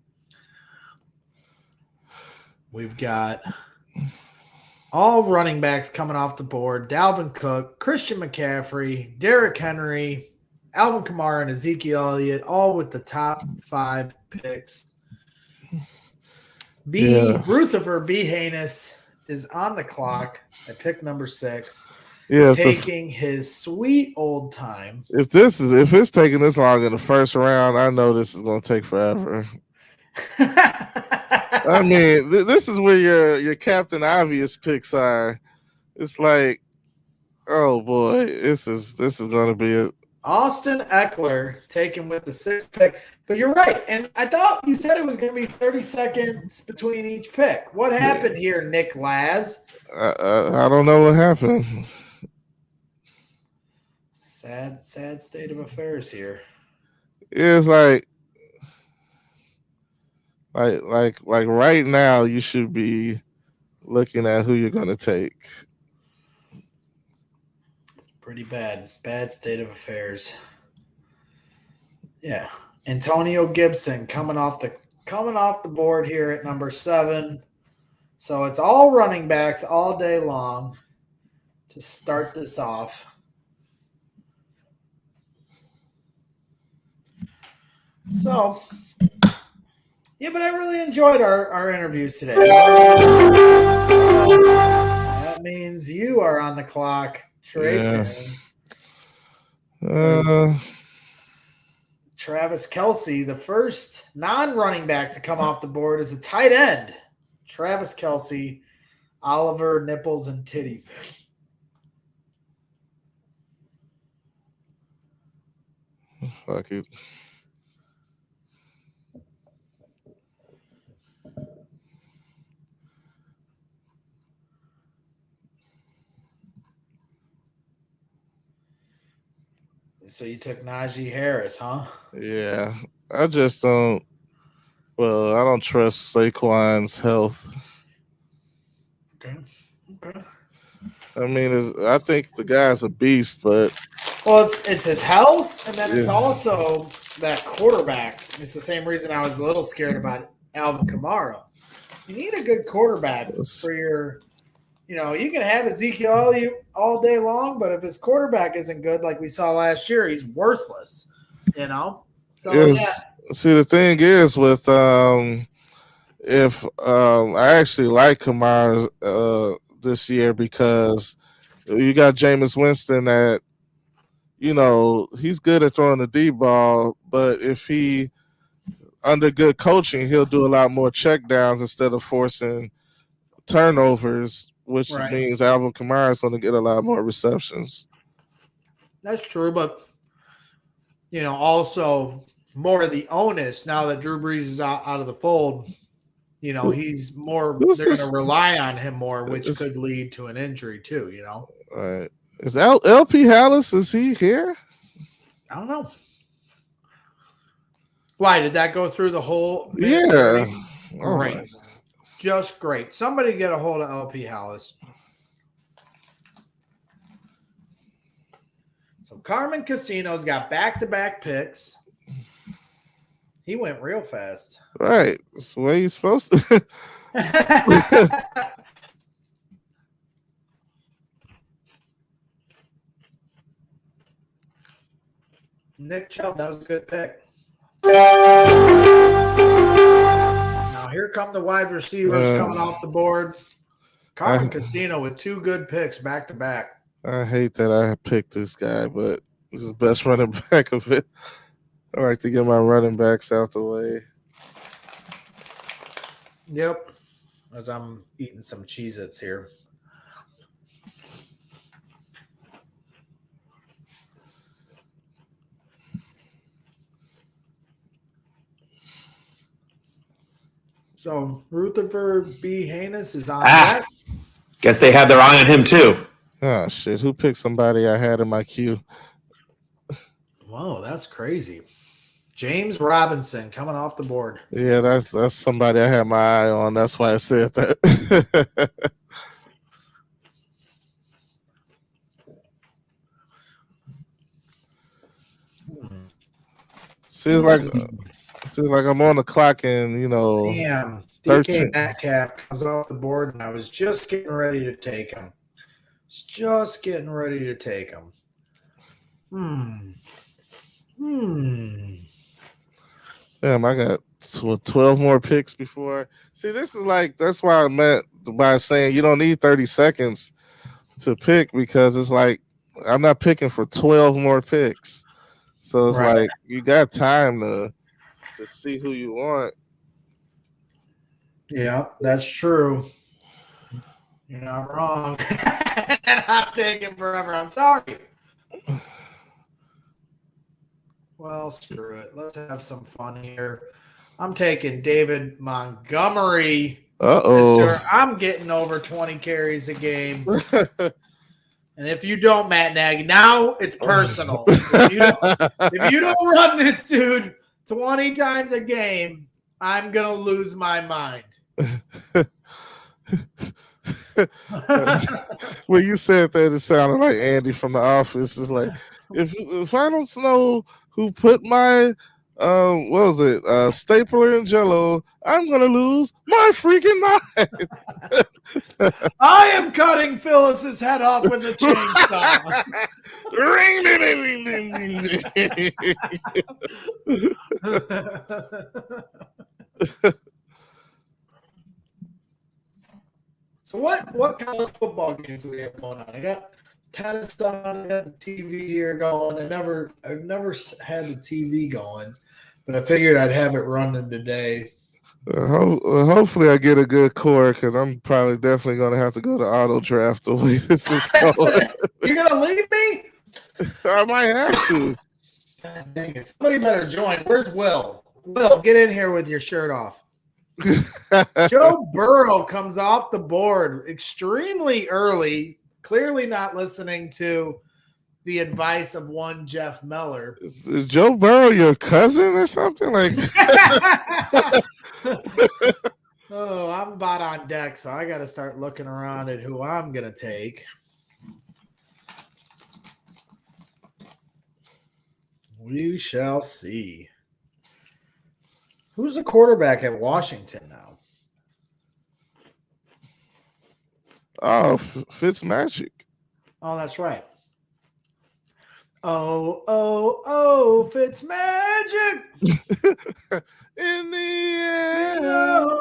We've got all running backs coming off the board. Dalvin Cook, Christian McCaffrey, Derrick Henry, Alvin Kamara, and Ezekiel Elliott, all with the top 5 picks. Rutherford B. Haynes is on the clock at pick number 6. Yeah, taking his sweet old time. If it's taking this long in the first round, I know this is going to take forever. I mean, this is where your Captain Obvious picks are. It's like, oh boy, this is going to be it. Austin Eckler taken with the 6th pick. But you're right. And I thought you said it was going to be 30 seconds between each pick. What happened here, Nick Laz? I don't know what happened. Sad state of affairs here. It's like right now you should be looking at who you're going to take. Pretty bad state of affairs. Yeah. Antonio Gibson coming off the board here at number 7. So it's all running backs all day long to start this off. So, yeah, but I really enjoyed our interviews today. That means you are on the clock, Trae Tunes. Travis Kelce, the first non-running back to come off the board is a tight end. Travis Kelce, Oliver, Nipples, and Titties. Fuck it. So you took Najee Harris, huh? Yeah. I just don't. Well, I don't trust Saquon's health. Okay. I mean, I think the guy's a beast, but it's his health, and then it's also that quarterback. It's the same reason I was a little scared about Alvin Kamara. You need a good quarterback for You can have Ezekiel all day long, but if his quarterback isn't good, like we saw last year, he's worthless. So See, the thing is with if I actually like Kamara this year because you got Jameis Winston that he's good at throwing the deep ball, but if he under good coaching, he'll do a lot more check downs instead of forcing turnovers, which means Alvin Kamara is going to get a lot more receptions. That's true, but also more of the onus now that Drew Brees is out of the fold. He's more. They're going to rely on him more, which could lead to an injury too. All right. Is LP Hallis? Is he here? I don't know. Why did that go through the whole? Yeah. Great. Just great. Somebody get a hold of LP Hallis. So Carmen Casino's got back-to-back picks. He went real fast. Right. That's the way you're supposed to. Nick Chubb, that was a good pick. Now here come the wide receivers coming off the board. Carmen Casino with 2 good picks back to back. I hate that I picked this guy, but he's the best running back of it. I like to get my running backs out the way. Yep. As I'm eating some Cheez-Its here. So Rutherford B. Haynes is on that. Guess they had their eye on him too. Oh shit! Who picked somebody I had in my queue? Whoa, that's crazy. James Robinson coming off the board. Yeah, that's somebody I had my eye on. That's why I said that. Seems like I'm on the clock and Damn. 13. DK Metcalf comes off the board, and I was just getting ready to take him. Damn, I got 12 more picks before. See, this is that's why I meant by saying you don't need 30 seconds to pick because it's like I'm not picking for 12 more picks. So it's like you got time to see who you want. Yeah, that's true. You're not wrong. I'm taking forever. I'm sorry. Well, screw it. Let's have some fun here. I'm taking David Montgomery. Uh-oh. I'm getting over 20 carries a game. And if you don't, Matt Nagy, now it's personal. If you don't run this dude 20 times a game, I'm going to lose my mind. When you said that, it sounded like Andy from The Office. It's like, if I don't know who put my stapler in Jell-O, I'm gonna lose my freaking mind. I am cutting Phyllis's head off with a chainsaw. Ring, ding, ding, ding, ding. So what college football games do we have going on? I got tennis on, I got the TV here going. I've never had the TV going, but I figured I'd have it running today. Hopefully I get a good core because I'm probably definitely going to have to go to auto draft the way this is going. You're going to leave me? I might have to. God dang it. Somebody better join. Where's Will? Will, get in here with your shirt off. Joe Burrow comes off the board extremely early, clearly not listening to the advice of one Jeff Meller. Is Joe Burrow your cousin or something? Like, oh, I'm about on deck, so I got to start looking around at who I'm going to take. We shall see. Who's the quarterback at Washington now? Oh, Fitzmagic. Oh, that's right. Oh, Fitzmagic. In the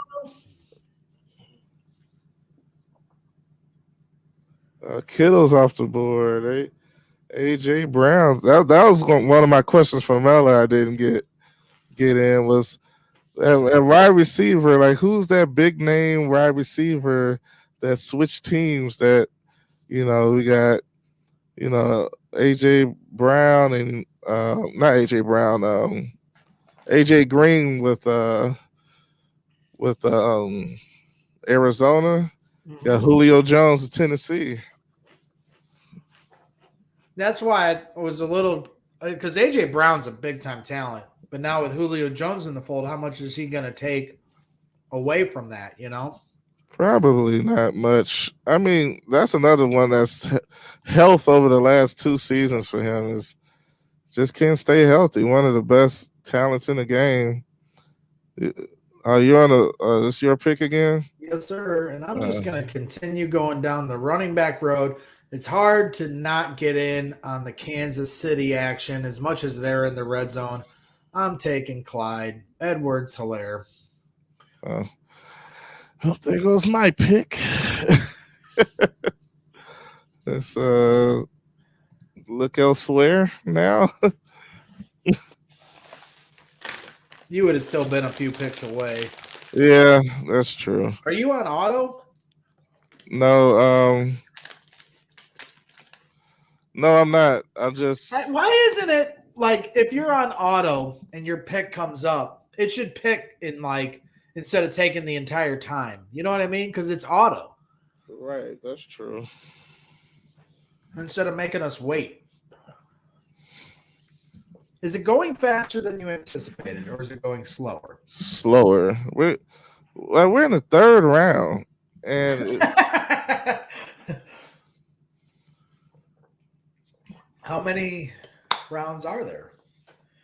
air. Kittle's off the board. AJ Brown. That was one of my questions from Ella I didn't get in was at wide receiver. Like, who's that big name wide receiver that switched teams? That we got AJ Brown and not AJ Brown. AJ Green with Arizona. Mm-hmm. Got Julio Jones with Tennessee. That's why it was a little because AJ Brown's a big time talent, but now with Julio Jones in the fold, how much is he going to take away from that? Probably not much. I mean, that's another one that's health over the last 2 seasons for him is just can't stay healthy. One of the best talents in the game. Are you on this your pick again? Yes, sir. And I'm just going to continue going down the running back road. It's hard to not get in on the Kansas City action as much as they're in the red zone. I'm taking Clyde Edwards-Helaire. Oh, there goes my pick. Let's look elsewhere now. You would have still been a few picks away. Yeah, that's true. Are you on auto? No, no, I'm not. I'm just. Why isn't it like if you're on auto and your pick comes up, it should pick in like instead of taking the entire time. You know what I mean? Because it's auto. Right, that's true. Instead of making us wait. Is it going faster than you anticipated, or is it going slower? Slower. We're in the 3rd round, and how many rounds are there?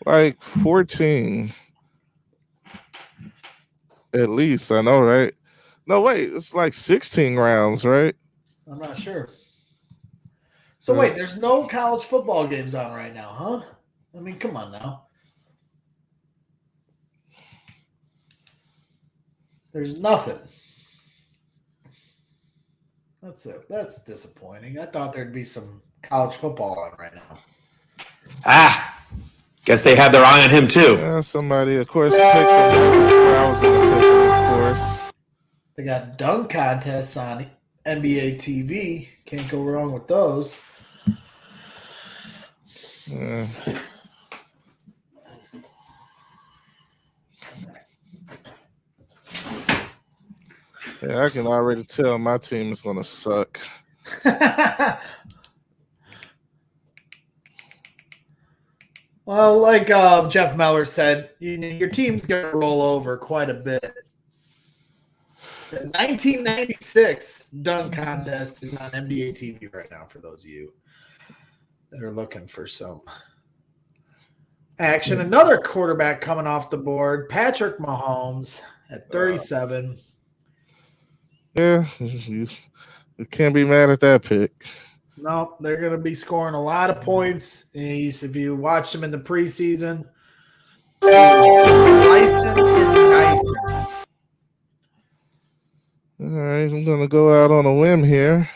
Like 14, at least. I know, right? No, wait. It's like 16 rounds, right? I'm not sure. So wait, there's no college football games on right now, huh? I mean, come on now. There's nothing. That's it. That's disappointing. I thought there'd be some college football on right now. Guess they had their eye on him too. Yeah, somebody, of course, picked him before I was going to pick him, of course. They got dunk contests on NBA TV. Can't go wrong with those. Yeah. Yeah, I can already tell my team is going to suck. Well, like Jeff Meller said, your team's going to roll over quite a bit. The 1996 dunk contest is on NBA TV right now for those of you that are looking for some action. Another quarterback coming off the board, Patrick Mahomes at 37. Yeah, you can't be mad at that pick. No, they're going to be scoring a lot of points. If you watched him in the preseason, slicing and dicing. All right, I'm going to go out on a whim here.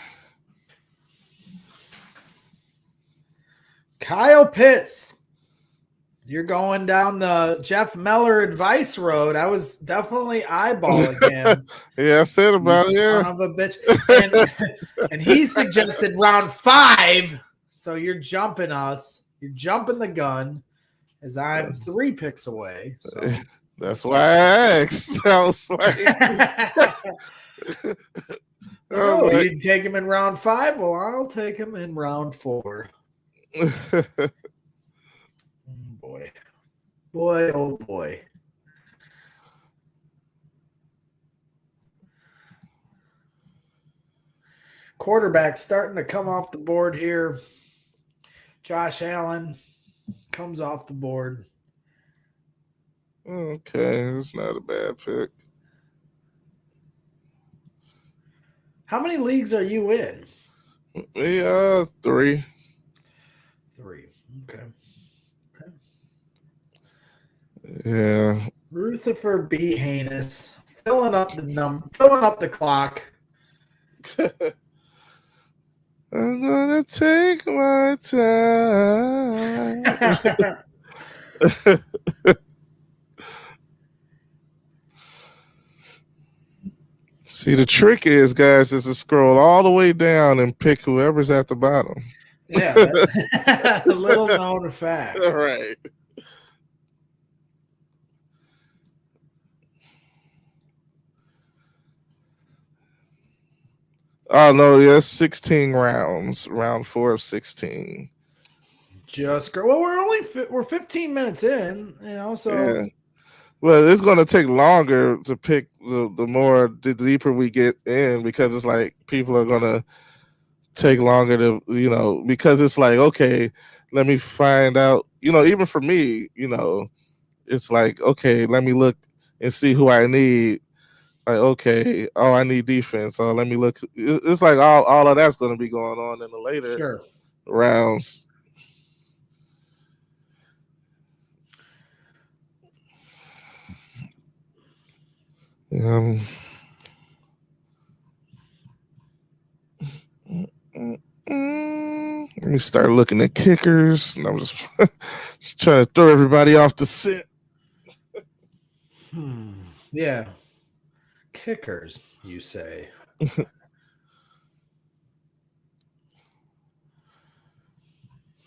Kyle Pitts. You're going down the Jeff Meller advice road. I was definitely eyeballing him. Yeah, I said about it. Son of a bitch. And he suggested round 5. So you're jumping us. You're jumping the gun as I'm 3 picks away. So that's why I asked. I was like, you'd take him in round 5? Well, I'll take him in round 4. Boy, oh boy. Quarterback starting to come off the board here. Josh Allen comes off the board. Okay, it's not a bad pick. How many leagues are you in? We 3. 3. Okay. Yeah. Rutherford B. Heinous filling up the clock. I'm gonna take my time. See, the trick is, guys, is to scroll all the way down and pick whoever's at the bottom. Yeah, that's a little known fact. All right. Oh no, yes, 16 rounds. Round 4 of 16. Well, we're 15 minutes in, so yeah. Well, it's going to take longer to pick the deeper we get in, because it's like people are going to take longer to, because it's like, okay, let me find out, even for me, it's like, okay, let me look and see who I need. Like, okay, I need defense. Let me look. It's like all of that's going to be going on in the later rounds. Let me start looking at kickers. And I'm just trying to throw everybody off the scent. Yeah. Kickers, you say.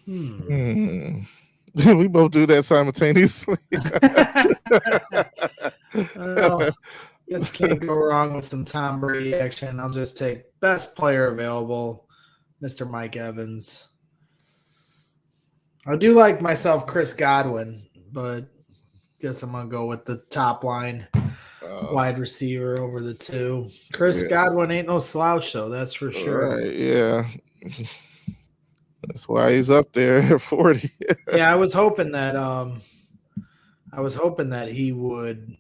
We both do that simultaneously. Just can't go wrong with some Tom Brady action. I'll just take best player available, Mr. Mike Evans. I do like myself Chris Godwin, but guess I'm going to go with the top line wide receiver over the 2. Chris Godwin ain't no slouch, though. That's for sure. Right, yeah. That's why he's up there at 40. Yeah, I was hoping that he would,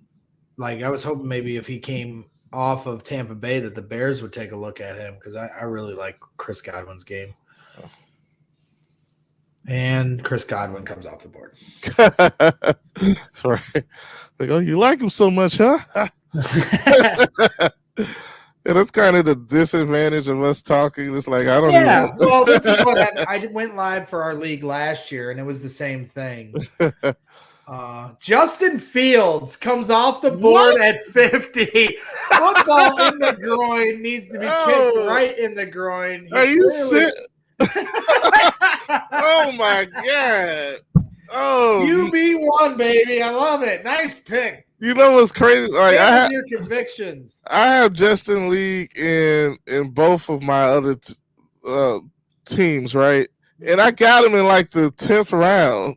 I was hoping maybe if he came off of Tampa Bay that the Bears would take a look at him, because I really like Chris Godwin's game. And Chris Godwin comes off the board. Right. Like, oh, you like him so much, huh? Yeah, that's kind of the disadvantage of us talking. It's like, I don't Yeah, well, this is what happened. I went live for our league last year, and it was the same thing. Justin Fields comes off the board at 50. Football in the groin needs to be kicked right in the groin. Are you sick? Oh, my God. Oh, UB1, baby. I love it. Nice pick. You know what's crazy? Like, I have your convictions. I have Justin League in both of my other teams, right? And I got him in like the 10th round.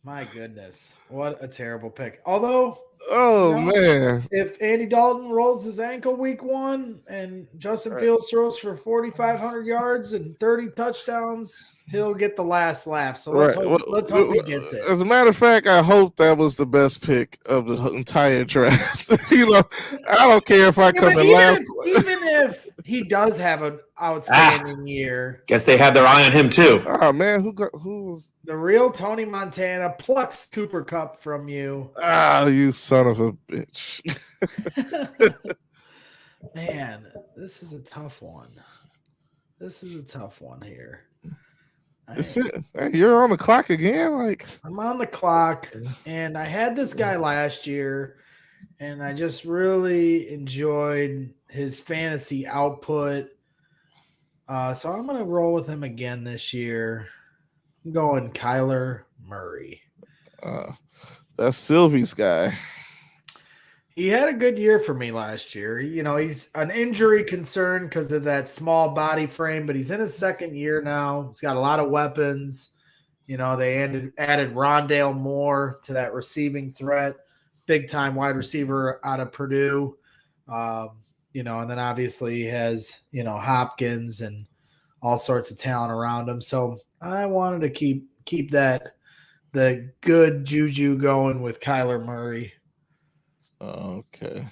My goodness, what a terrible pick. Although, man, if Andy Dalton rolls his ankle week 1 and Justin Fields throws for 4,500 yards and 30 touchdowns, he'll get the last laugh. So let's hope he gets it. As a matter of fact, I hope that was the best pick of the entire draft. I don't care if I come in last. Even if he does have an outstanding year. Guess they have their eye on him too. Oh man, who was the real Tony Montana plucks Cooper Kupp from you? Ah, you son of a bitch. Man, this is a tough one. Here. That's it. Hey, you're on the clock again. Like, I'm on the clock, and I had this guy last year, and I just really enjoyed his fantasy output. So I'm going to roll with him again this year. I'm going Kyler Murray. That's Sylvie's guy. He had a good year for me last year. He's an injury concern because of that small body frame, but he's in his second year now. He's got a lot of weapons. They added Rondale Moore to that receiving threat, big-time wide receiver out of Purdue. And then obviously he has, Hopkins and all sorts of talent around him. So I wanted to keep the good juju going with Kyler Murray. Okay.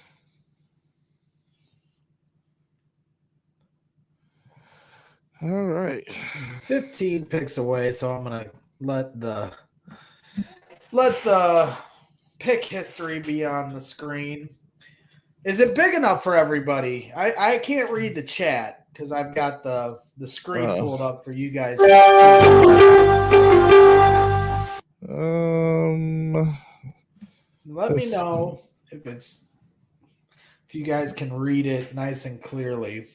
All right. 15 picks away, so I'm gonna let the pick history be on the screen. Is it big enough for everybody? I can't read the chat because I've got the screen pulled up for you guys. Let me know if you guys can read it nice and clearly.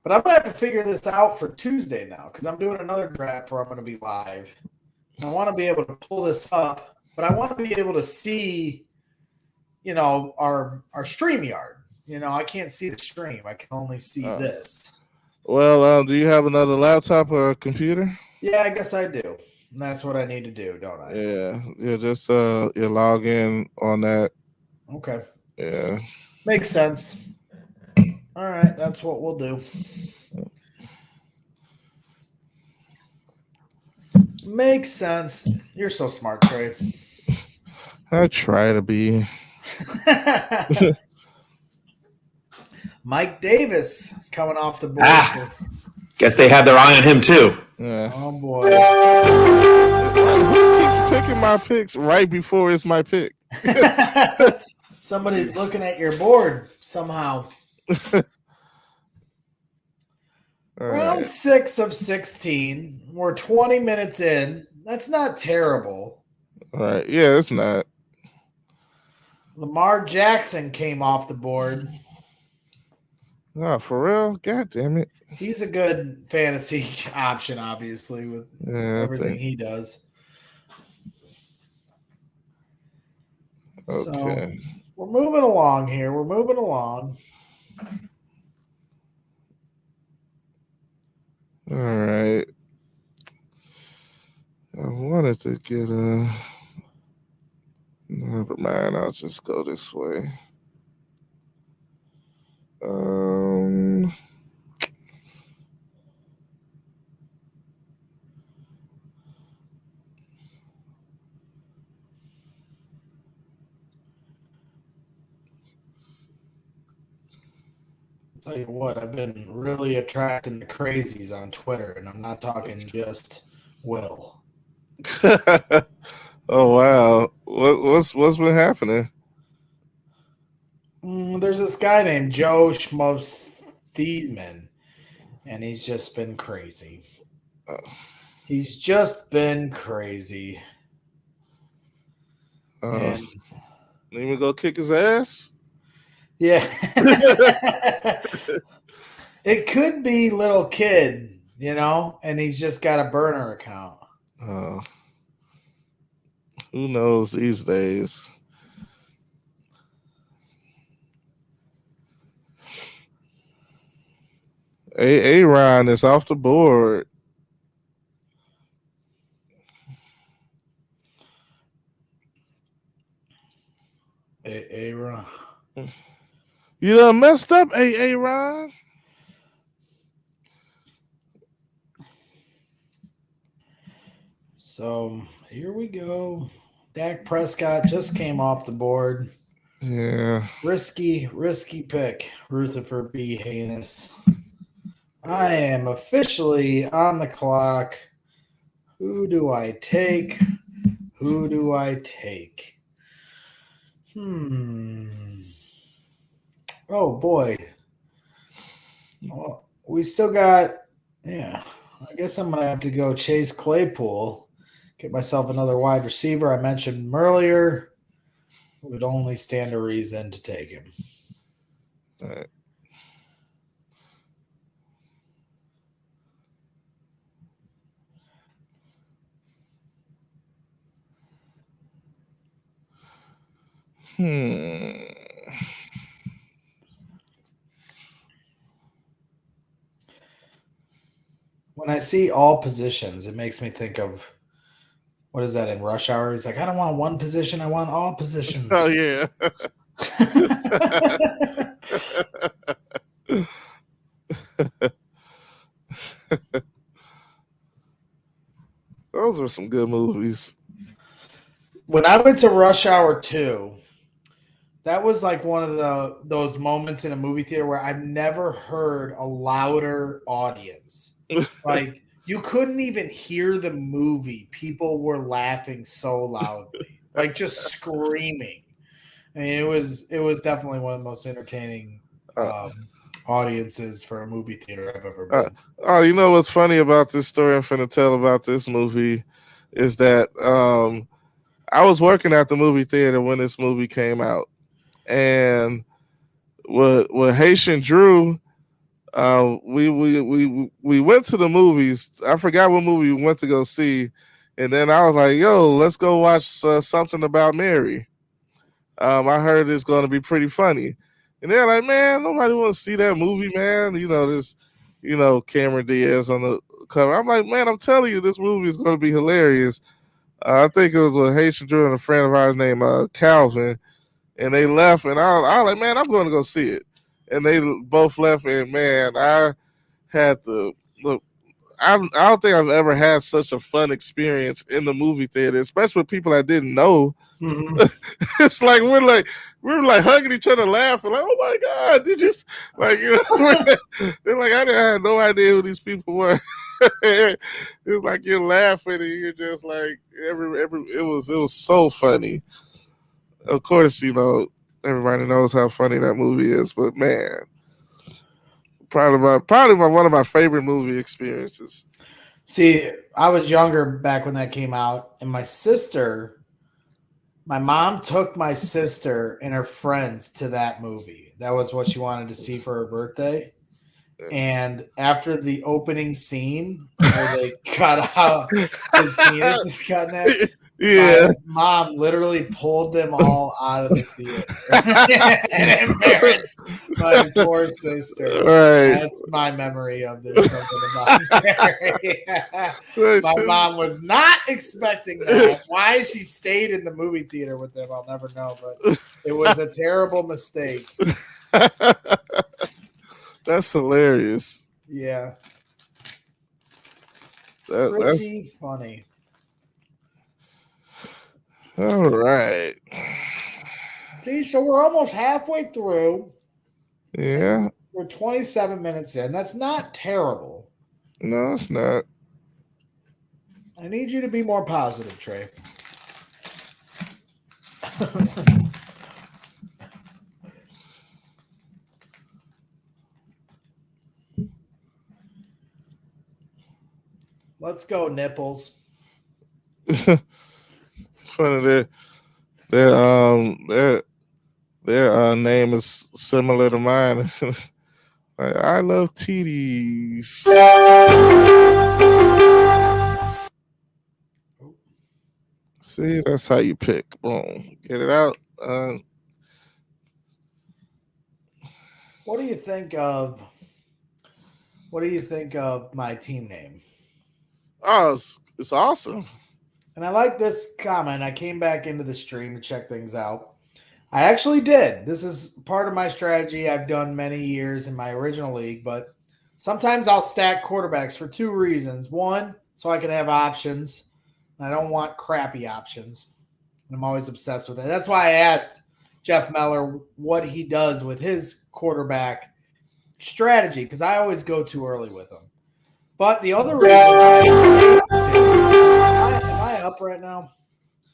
But I'm going to have to figure this out for Tuesday now because I'm doing another draft where I'm going to be live. I want to be able to pull this up, but I want to be able to see, our StreamYard. I can't see the stream. I can only see this. Well, do you have another laptop or a computer? Yeah, I guess I do. And that's what I need to do, don't I? Yeah, just you log in on that. Okay. Yeah. Makes sense. All right, that's what we'll do. Makes sense. You're so smart, Trey. I try to be. Mike Davis coming off the board. Guess they had their eye on him too. Yeah. Oh boy. Who keeps picking my picks right before it's my pick? Somebody's looking at your board somehow. Round 6 of 16. We're 20 minutes in. That's not terrible. All right. Yeah, it's not. Lamar Jackson came off the board. Oh, for real? God damn it. He's a good fantasy option, obviously, with everything he does. Okay. So we're moving along here. We're moving along. All right. I wanted to get a. Never mind. I'll just go this way. Tell you what, I've been really attracting the crazies on Twitter, and I'm not talking just Will. Oh wow! What's been happening? There's this guy named Joe Schmosteedman, and he's just been crazy. He's just been crazy. Need me to go kick his ass? Yeah. It could be little kid, and he's just got a burner account. Who knows these days? Aaron is off the board. Aaron. You done messed up, Aaron. So here we go. Dak Prescott just came off the board. Yeah. Risky pick. Rutherford B. Haynes. I am officially on the clock. Who do I take? Oh, boy. Well, we still got, I guess I'm going to have to go Chase Claypool. Get myself another wide receiver. I mentioned him earlier. It would only stand a reason to take him. All right. When I see all positions, it makes me think of, what is that in Rush Hour? He's like, I don't want one position, I want all positions. Oh, yeah. Those were some good movies. When I went to Rush Hour 2, That was like one of those moments in a movie theater where I've never heard a louder audience. Like you couldn't even hear the movie. People were laughing so loudly, like just screaming. I mean, it was definitely one of the most entertaining audiences for a movie theater I've ever been. You know what's funny about this story I'm finna tell about this movie is that I was working at the movie theater when this movie came out. And with Haitian Drew, we went to the movies. I forgot what movie we went to go see, and then I was like, "Yo, let's go watch Something About Mary." I heard it's going to be pretty funny, and they're like, "Man, nobody want to see that movie, man." You know this, Cameron Diaz on the cover. I'm like, "Man, I'm telling you, this movie is going to be hilarious." I think it was with Haitian Drew and a friend of ours named Calvin. And they left, and I was like, man, I'm going to go see it. And they both left, and man, I had to look. I don't think I've ever had such a fun experience in the movie theater, especially with people I didn't know. Mm-hmm. It's like we're like hugging each other, laughing, like, oh my god, they just like they're like I had no idea who these people were. It's like you're laughing, and you're just like it was so funny. Of course, everybody knows how funny that movie is, but man, probably one of my favorite movie experiences. See, I was younger back when that came out, and my mom took my sister and her friends to that movie. That was what she wanted to see for her birthday. And after the opening scene where they cut out his penis is cutting it, yeah, my mom literally pulled them all out of the theater and embarrassed my poor sister. Right. That's my memory of this. Something about Mary. My mom was not expecting that. Why she stayed in the movie theater with them, I'll never know. But it was a terrible mistake. That's hilarious. Yeah. That's funny. All right. Okay, so we're almost halfway through. Yeah. We're 27 minutes in. That's not terrible. No, it's not. I need you to be more positive, Trae. Let's go, nipples. It's funny their name is similar to mine. I love titties. See, that's how you pick. Boom, get it out. What do you think of my team name? Oh, it's awesome. And I like this comment. I came back into the stream to check things out. I actually did. This is part of my strategy I've done many years in my original league, but sometimes I'll stack quarterbacks for two reasons. One, so I can have options. I don't want crappy options. I'm always obsessed with it. That's why I asked Jeff Meller what he does with his quarterback strategy, because I always go too early with him. But the other reason am I up right now?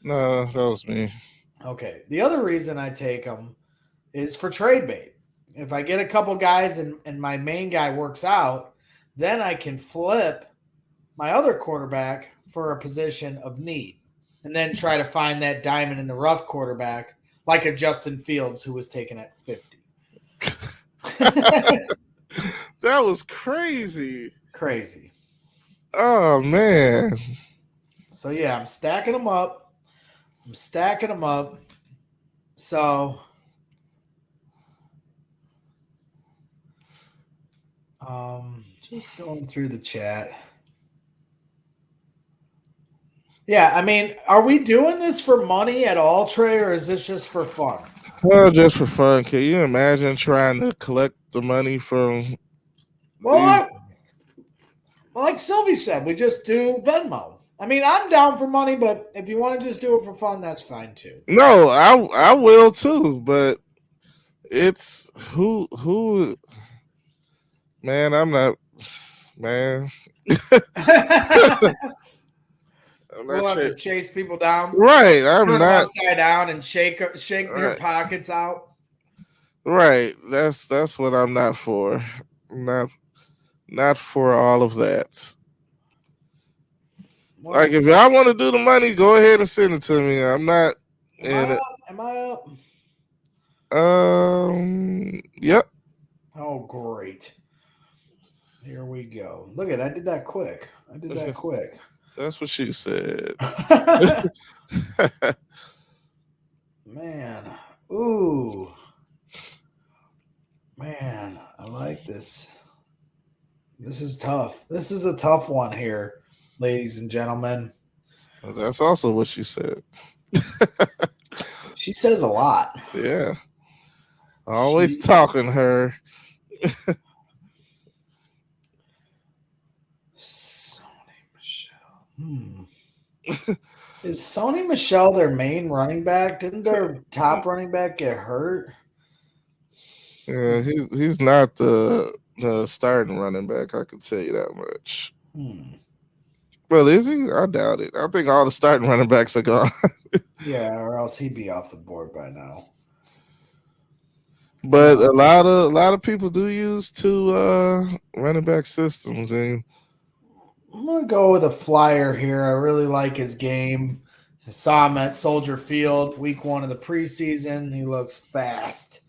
No, that was me. Okay. The other reason I take them is for trade bait. If I get a couple guys and my main guy works out, then I can flip my other quarterback for a position of need and then try to find that diamond in the rough quarterback like a Justin Fields who was taken at 50. That was crazy. Crazy. Oh, man. So, yeah, I'm stacking them up. So, just going through the chat. Yeah, I mean, are we doing this for money at all, Trae, or is this just for fun? Well, just for fun. Can you imagine trying to collect the money from? Well, like Sylvie said, we just do Venmo. I mean, I'm down for money, but if you want to just do it for fun, that's fine too. No, I will too, but it's who man, I'm not man. We'll have to chase people down. Right, I'm turn not them upside down and shake their pockets out. Right. That's what I'm not for. Not for all of that. Like if y'all want to do the money, go ahead and send it to me. I'm not in it. Am I up? Yep. Oh, great. Here we go. Look at I did that quick. That's what she said. Man. Ooh. Man, I like this. This is tough. This is a tough one here, ladies and gentlemen. That's also what she said. She says a lot. Yeah. Always talking her. Sony Michel. Is Sony Michel their main running back? Didn't their top running back get hurt? Yeah, he's not the starting running back, I can tell you that much. Well, is he? I doubt it. I think all the starting running backs are gone. Yeah, or else he'd be off the board by now. But a lot of people do use two running back systems, and I'm gonna go with a flyer here. I really like his game. I saw him at Soldier Field week 1 of the preseason. He looks fast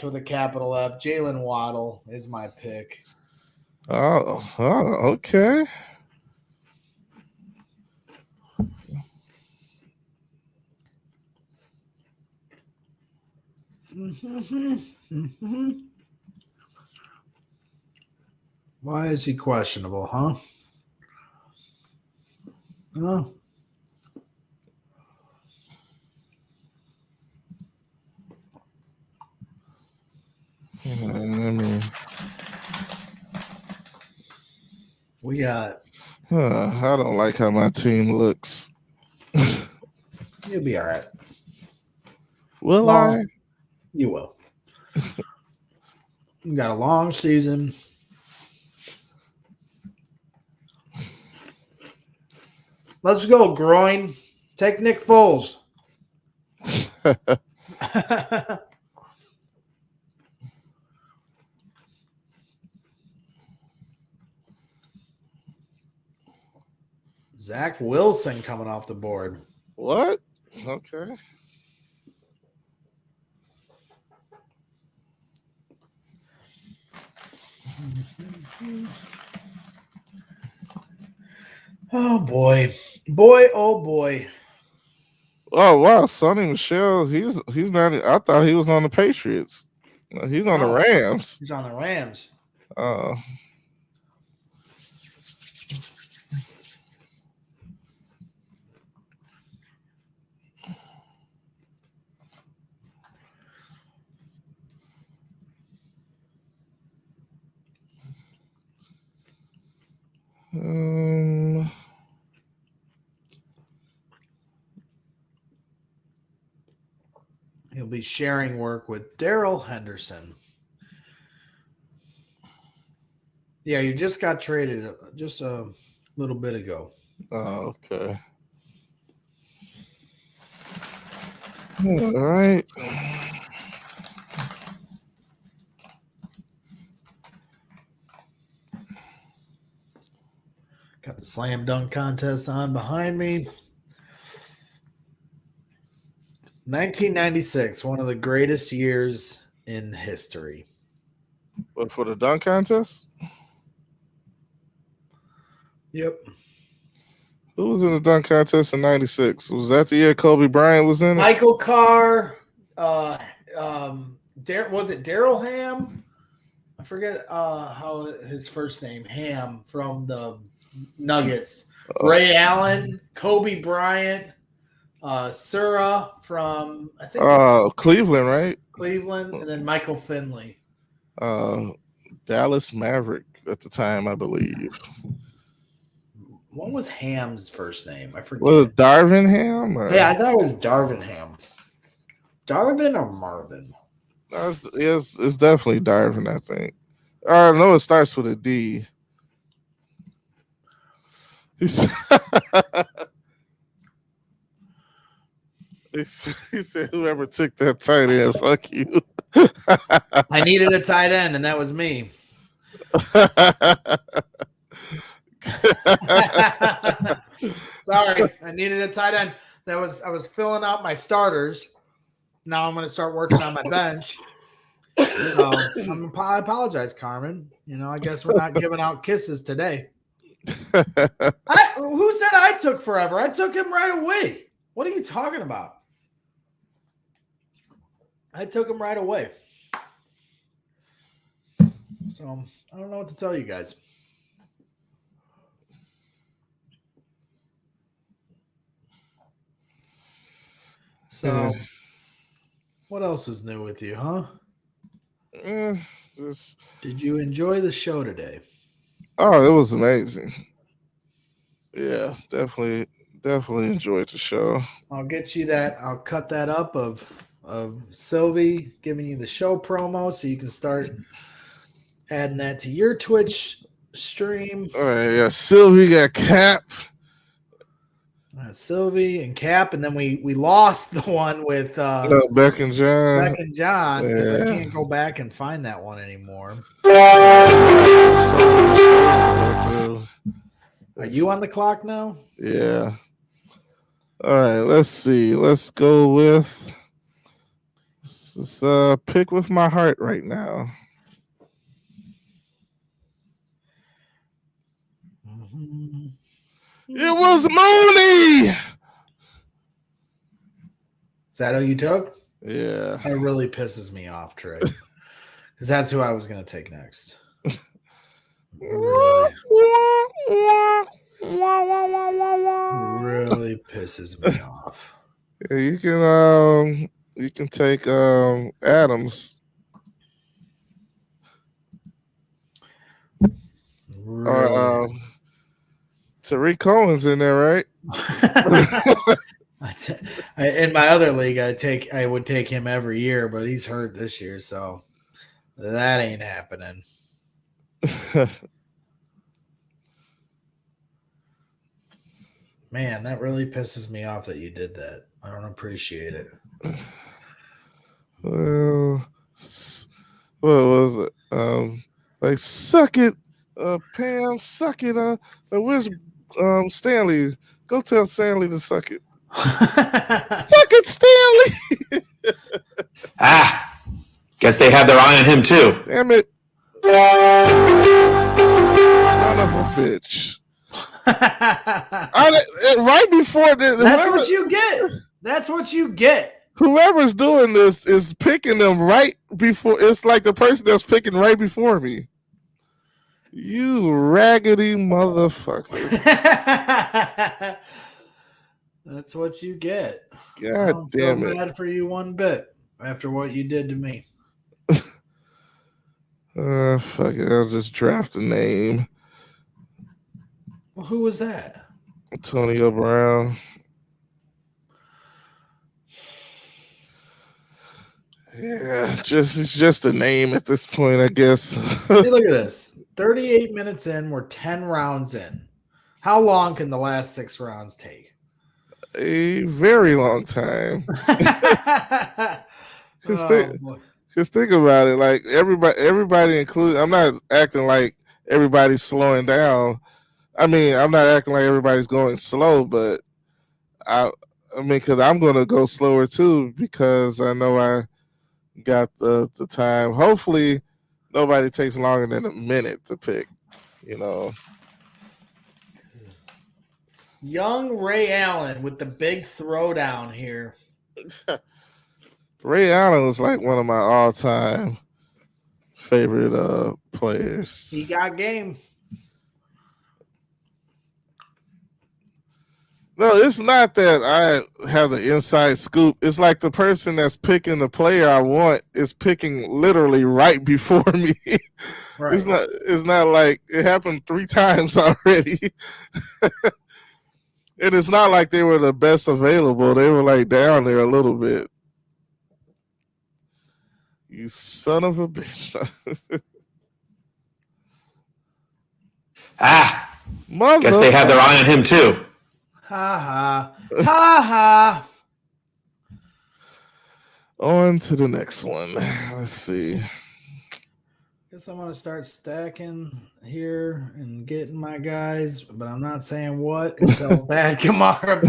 with a capital F. Jalen Waddle is my pick. Oh, okay. Why is he questionable, huh? Oh. We got. I don't like how my team looks. You'll be all right. Will I? You will. We got a long season. Let's go, groin. Take Nick Foles. Zach Wilson coming off the board. What? Okay. Oh boy, oh boy. Oh wow, Sonny Michel. He's not. I thought he was on the Patriots. He's on the Rams. He's on the Rams. Oh. He'll be sharing work with Daryl Henderson. Yeah, you just got traded just a little bit ago. Oh, okay. All right. Got the slam dunk contest on behind me. 1996, one of the greatest years in history. But for the dunk contest? Yep. Who was in the dunk contest in 96? Was that the year Kobe Bryant was in it? Michael Carr. Was it Daryl Ham? I forget how his first name. Ham from the Nuggets. Ray Allen, Kobe Bryant, Sura from I think Cleveland, right? Cleveland, and then Michael Finley. Dallas Maverick at the time, I believe. What was Ham's first name? I forget. Was it Darvin Ham? Or? Yeah, I thought it was Darvin Ham. Darvin or Marvin? No, it's definitely Darvin, I think. I know it starts with a D. He said, whoever took that tight end, fuck you. I needed a tight end, and that was me. Sorry, I needed a tight end. I was filling out my starters. Now I'm going to start working on my bench. So I apologize, Carmen. I guess we're not giving out kisses today. Who said I took forever? I took him right away. What are you talking about? I took him right away. So I don't know what to tell you guys. So what else is new with you, huh? Did you enjoy the show today? Oh, it was amazing. Yeah, definitely enjoyed the show. I'll get you that. I'll cut that up of Sylvie giving you the show promo so you can start adding that to your Twitch stream. All right, yeah. Sylvie got Cap. Sylvie and Cap, and then we lost the one with Beck and John. Beck and John. Yeah. I can't go back and find that one anymore. Are you on the clock now? Yeah. All right, let's see. Let's go with this pick with my heart right now. It was Mooney. Is that who you took? Yeah. That really pisses me off, Trey. Because that's who I was going to take next. Really pisses me off. Yeah, you can take Adams. Really? Or Tariq Cohen's in there, right? In my other league, I would take him every year, but he's hurt this year, so that ain't happening. Man, that really pisses me off that you did that. I don't appreciate it. Well, what was it? Like, suck it, Pam, suck it. Where's Stanley? Go tell Stanley to suck it. Suck it, Stanley. Guess they had their eye on him too. Damn it. Son of a bitch. Right before this, that's what you get. That's what you get. Whoever's doing this is picking them right before. It's like the person that's picking right before me. You raggedy motherfucker. That's what you get. God damn it. I don't feel bad for you one bit after what you did to me. Fuck it. I'll just draft a name. Well, who was that? Antonio Brown. Yeah, it's just a name at this point, I guess. Hey, look at this. 38 minutes in, we're 10 rounds in. How long can the last 6 rounds take? A very long time. Just think about it. Like everybody included. I'm not acting like everybody's slowing down. I mean, I'm not acting like everybody's going slow, but I mean, because I'm going to go slower too because I know I got the time. Hopefully, nobody takes longer than a minute to pick. Young Ray Allen with the big throwdown here. Ray Allen was like one of my all-time favorite players. He got game. No, it's not that I have the inside scoop. It's like the person that's picking the player I want is picking literally right before me. Right. It's not like it happened 3 times already. And it's not like they were the best available. They were like down there a little bit. You son of a bitch. Guess they had their eye on him too. Ha ha. Ha ha. On to the next one. Let's see. Guess I'm gonna start stacking here and getting my guys, but I'm not saying what until bad Kamara.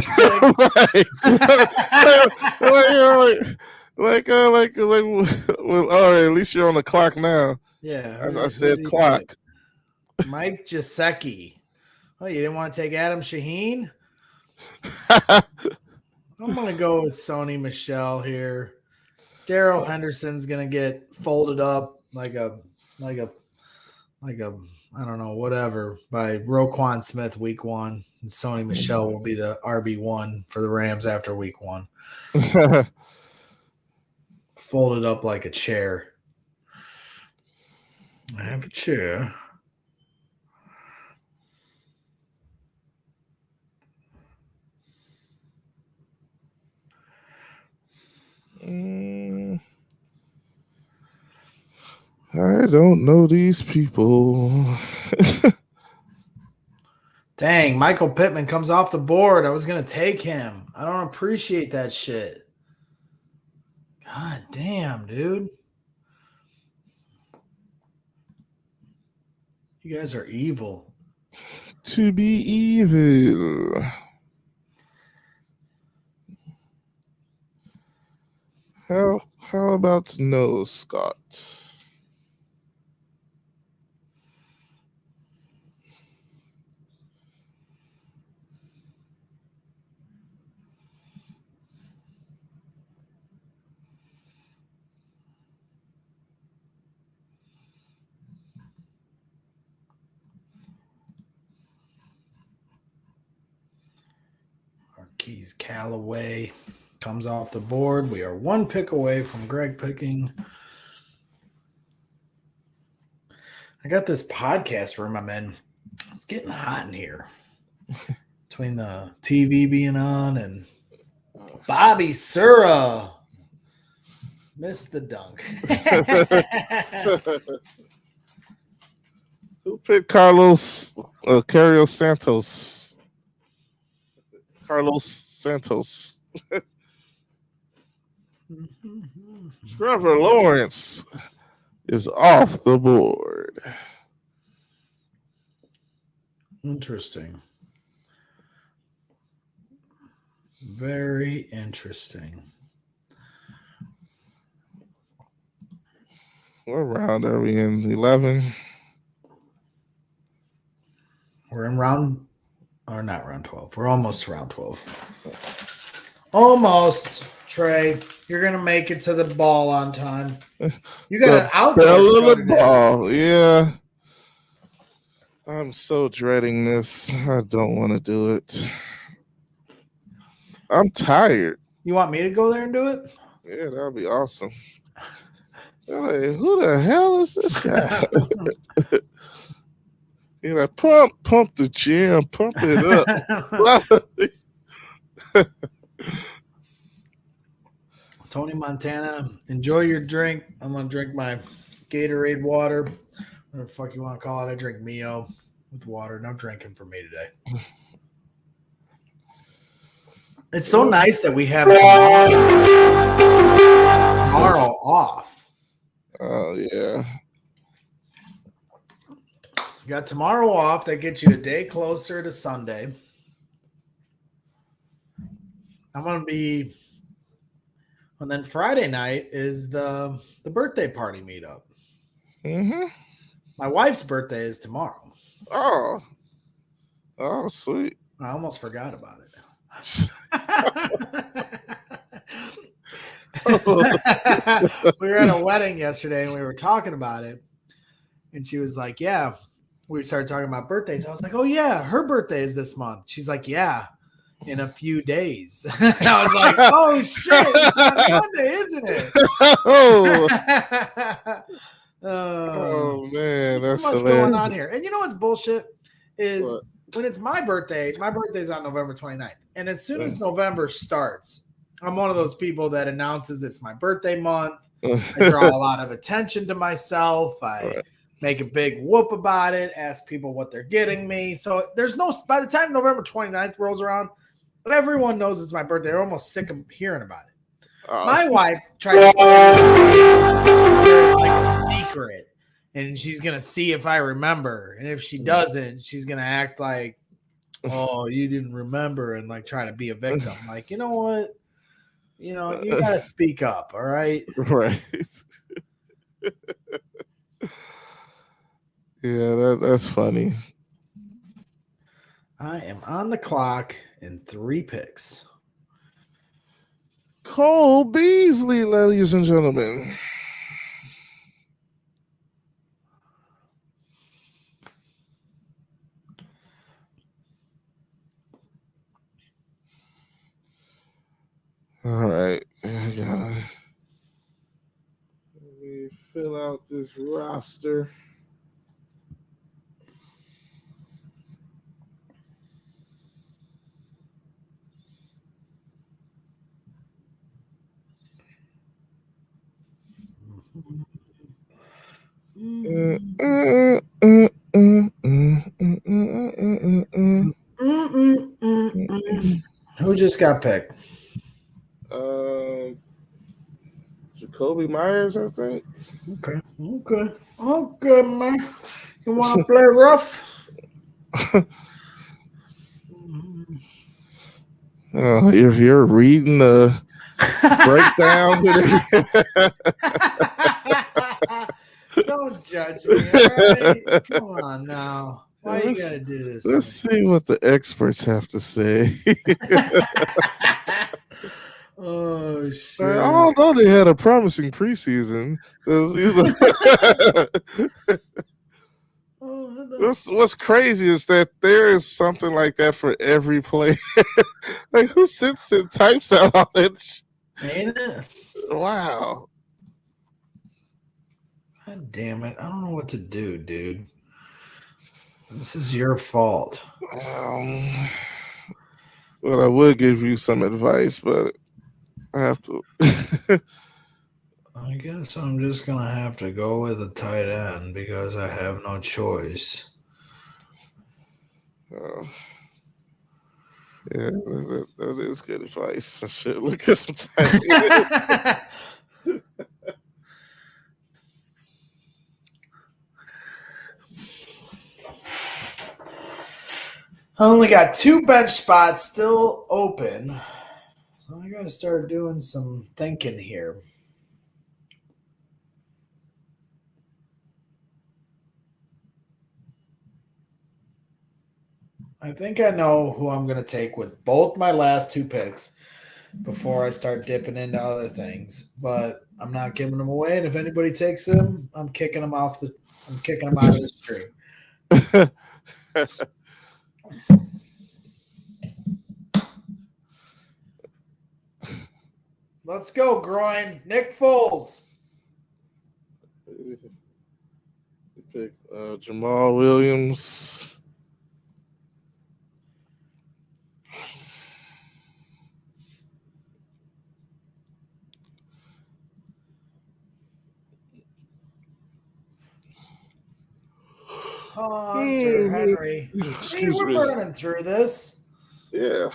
Well, all right, at least you're on the clock now. Yeah. As I said, clock. Mike Gesicki. Oh, you didn't want to take Adam Shaheen? I'm gonna go with Sony Michel here. Darrell Henderson's gonna get folded up like a I don't know, whatever, by Roquan Smith week 1. And Sony Michel will be the RB1 for the Rams after week 1. Folded up like a chair. I have a chair. I don't know these people. Dang, Michael Pittman comes off the board. I was going to take him. I don't appreciate that shit. God damn, dude. You guys are evil. To be evil. How about no, Scott? Keys Callaway comes off the board. We are 1 pick away from Greg picking. I got this podcast room I'm in. It's getting hot in here. Between the TV being on and Bobby Sura missed the dunk. Who picked Carlos Santos? Carlos Santos. Trevor Lawrence is off the board. Interesting. Very interesting. What round are we in? 11? We're in round, or not round 12. We're almost to round 12. Almost, Trey. You're going to make it to the ball on time. You got an outdoor show today. Ball. Yeah. I'm so dreading this. I don't want to do it. I'm tired. You want me to go there and do it? Yeah, that would be awesome. Like, who the hell is this guy? You're like, pump the gym, pump it up. Tony Montana, enjoy your drink. I'm going to drink my Gatorade water. Whatever the fuck you want to call it. I drink Mio with water. No drinking for me today. It's so nice that we have tomorrow off. Oh, yeah. You got tomorrow off. That gets you a day closer to Sunday. I'm going to be... And then Friday night is the birthday party meetup. Mm-hmm. My wife's birthday is tomorrow. Oh, sweet. I almost forgot about it. We were at a wedding yesterday and we were talking about it. And she was like, yeah. We started talking about birthdays. I was like, oh, yeah, her birthday is this month. She's like, yeah, in a few days. I was like, oh, shit. It's on Monday, isn't it? Oh. Oh man, there's that's so much hilarious. going on here. And you know what's bullshit is What? when it's my birthday's on November 29th. And as soon as November starts, I'm one of those people that announces it's my birthday month. I draw a lot of attention to myself. I make a big whoop about it, ask people what they're getting me. So by the time November 29th rolls around, everyone knows it's my birthday. They're almost sick of hearing about it. My wife tried to it's like a secret, and she's gonna see if I remember, and if she doesn't, she's gonna act like, "Oh, you didn't remember," and like try to be a victim. Like, you know what? You gotta speak up, all right? Right. Yeah, that's funny. I am on the clock in 3 picks. Cole Beasley, ladies and gentlemen. All right. Let me fill out this roster. Who just got picked? Jacoby Myers, I think. Okay, man. You want to play rough? If you're reading the breakdowns and don't judge me. All right? Come on now. Why you gotta do this? Let's see what the experts have to say. Oh shit! Although they had a promising preseason, what's crazy is that there is something like that for every player. Like, who sits and types out on it? Ain't it? Wow. God damn it! I don't know what to do, dude. This is your fault. Well, I would give you some advice, but I have to. I guess I'm just gonna have to go with a tight end because I have no choice. Yeah, that is good advice. I should look at some tight end. I only got 2 bench spots still open, so I gotta start doing some thinking here. I think I know who I'm going to take with both my last 2 picks before I start dipping into other things, but I'm not giving them away. And if anybody takes them, I'm kicking them out of the stream. Let's go, groin. Nick Foles. Pick Jamal Williams. Hunter Henry. See, we're burning through this. Yeah.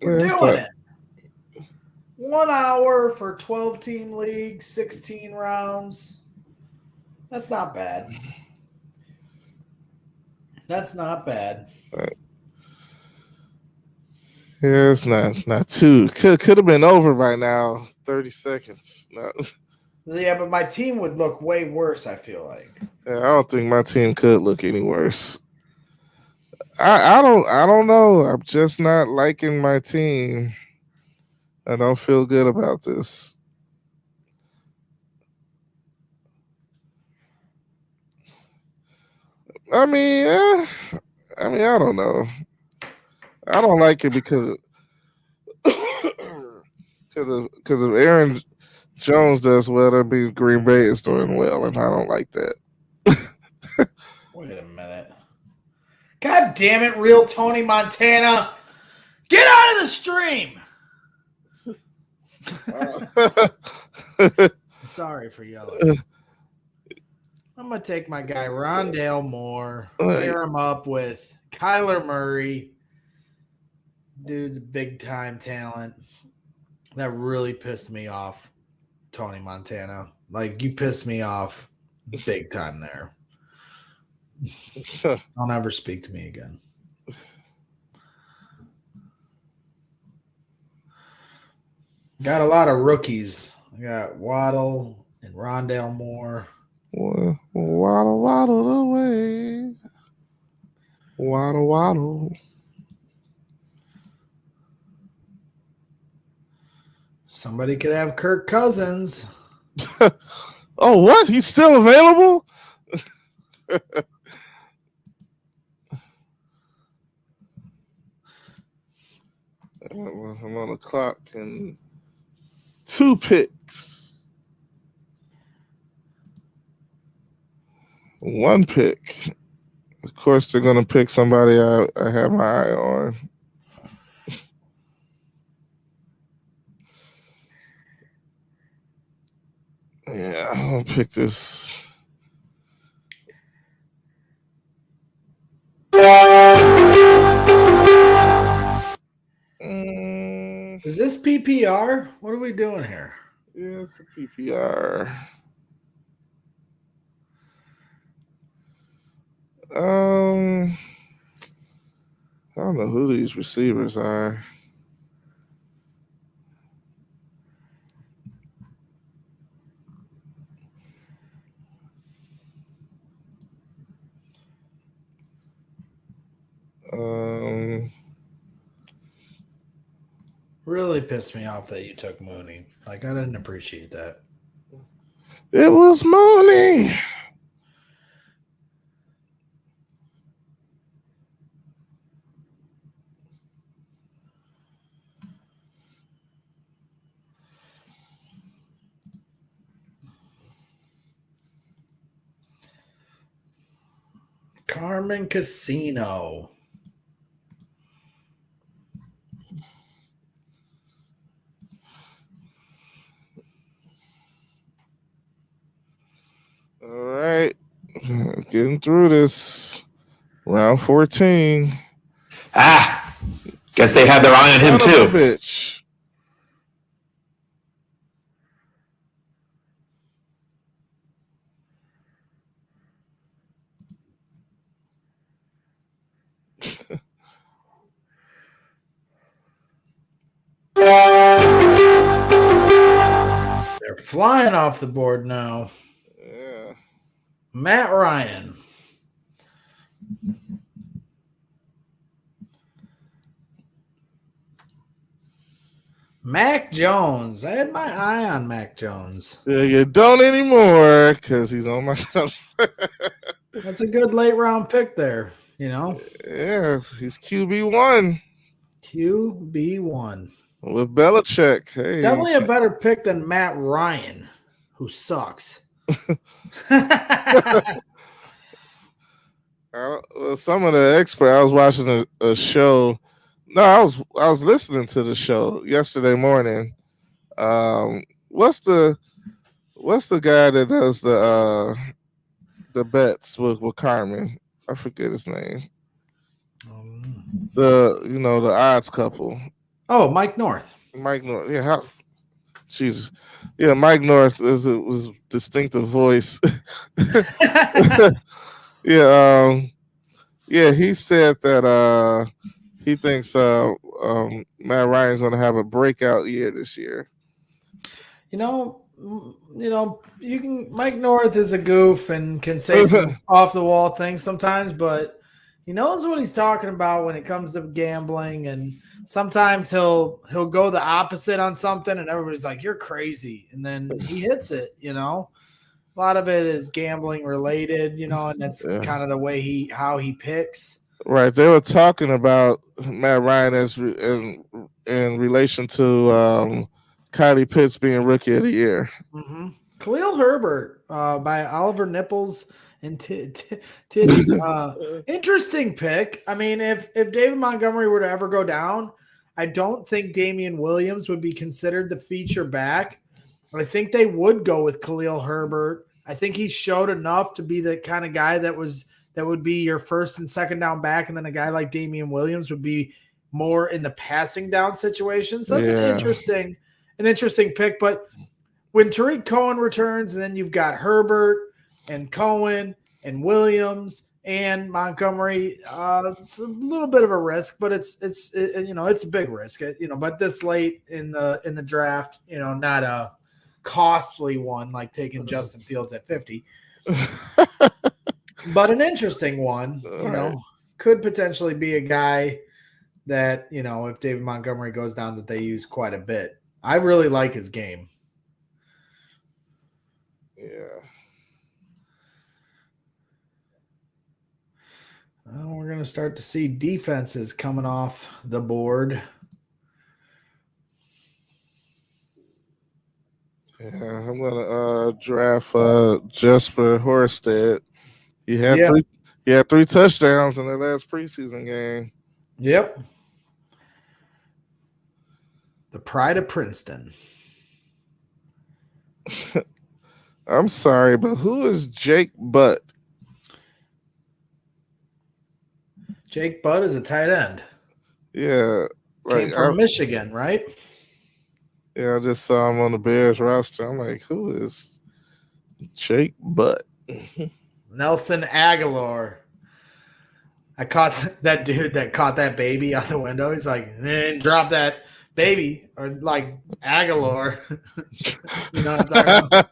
We're doing it. 1 hour for 12-team league, 16 rounds. That's not bad. That's not bad. Right. Yeah, it's not too. Could have been over by now. 30 seconds. No. Yeah, but my team would look way worse, I feel like. Yeah, I don't think my team could look any worse. I don't know. I'm just not liking my team. I don't feel good about this. I mean, I don't know. I don't like it because of Aaron Jones does well, that means Green Bay is doing well, and I don't like that. Wait a minute. God damn it, real Tony Montana. Get out of the stream. Sorry for yelling. I'm going to take my guy Rondale Moore, pair him up with Kyler Murray. Dude's big time talent. That really pissed me off, Tony Montana. Like, you pissed me off big time there. Don't ever speak to me again. Got a lot of rookies. I got Waddle and Rondale Moore. Waddle, waddle away. Waddle, waddle. Somebody could have Kirk Cousins. Oh, what? He's still available? I'm on the clock and 2 picks. 1 pick. Of course, they're going to pick somebody I have my eye on. Yeah, I'm going to pick this. Is this PPR? What are we doing here? Yeah, it's a PPR. I don't know who these receivers are. Really pissed me off that you took Mooney. Like, I didn't appreciate that. It was Mooney. Carmen Casino. All right. Getting through this. Round 14. Guess they had their eye on him too. Bitch. They're flying off the board now. Yeah. Matt Ryan. Mac Jones. I had my eye on Mac Jones. Yeah, you don't anymore because he's on my That's a good late round pick there, you know? Yeah, he's QB1. QB1. With Belichick. Hey. Definitely a better pick than Matt Ryan, who sucks. Some of the experts, I was watching a show. No, I was listening to the show yesterday morning. What's the guy that does the bets with Carmen? I forget his name. The odds couple. Oh, Mike North. Mike North. Yeah, Jesus. Yeah, Mike North was a distinctive voice. Yeah, he said that he thinks Matt Ryan's going to have a breakout year this year. Mike North is a goof and can say some off the wall things sometimes, but he knows what he's talking about when it comes to gambling, and sometimes he'll go the opposite on something and everybody's like, you're crazy, and then he hits it. A lot of it is gambling related, and that's kind of the way how he picks. Right. They were talking about Matt Ryan as in relation to Kylie Pitts being rookie of the year. Mm-hmm. Khalil Herbert by Oliver Nipples and Titties. Interesting pick. I mean, if David Montgomery were to ever go down, I don't think Damian Williams would be considered the feature back. I think they would go with Khalil Herbert. I think he showed enough to be the kind of guy that would be your first and second down back, and then a guy like Damian Williams would be more in the passing down situation. So that's an interesting pick. But when Tariq Cohen returns, and then you've got Herbert and Cohen and Williams and Montgomery, it's a little bit of a risk, but it's a big risk, but this late in the draft, not a costly one like taking Justin Fields at 50, but an interesting one, could potentially be a guy that, if David Montgomery goes down, that they use quite a bit. I really like his game. Yeah. Well, we're going to start to see defenses coming off the board. Yeah, I'm gonna draft Jesper Horsted. He had 3 touchdowns in the last preseason game. Yep. The pride of Princeton. I'm sorry, but who is Jake Butt? Jake Butt is a tight end. Yeah. Came from Michigan, right? Yeah, I just saw him on the Bears roster. I'm like, who is Jake Butt? Nelson Aguilar. I caught that dude that caught that baby out the window. He's like, then drop that baby, or like Aguilar. You know what I'm talking about?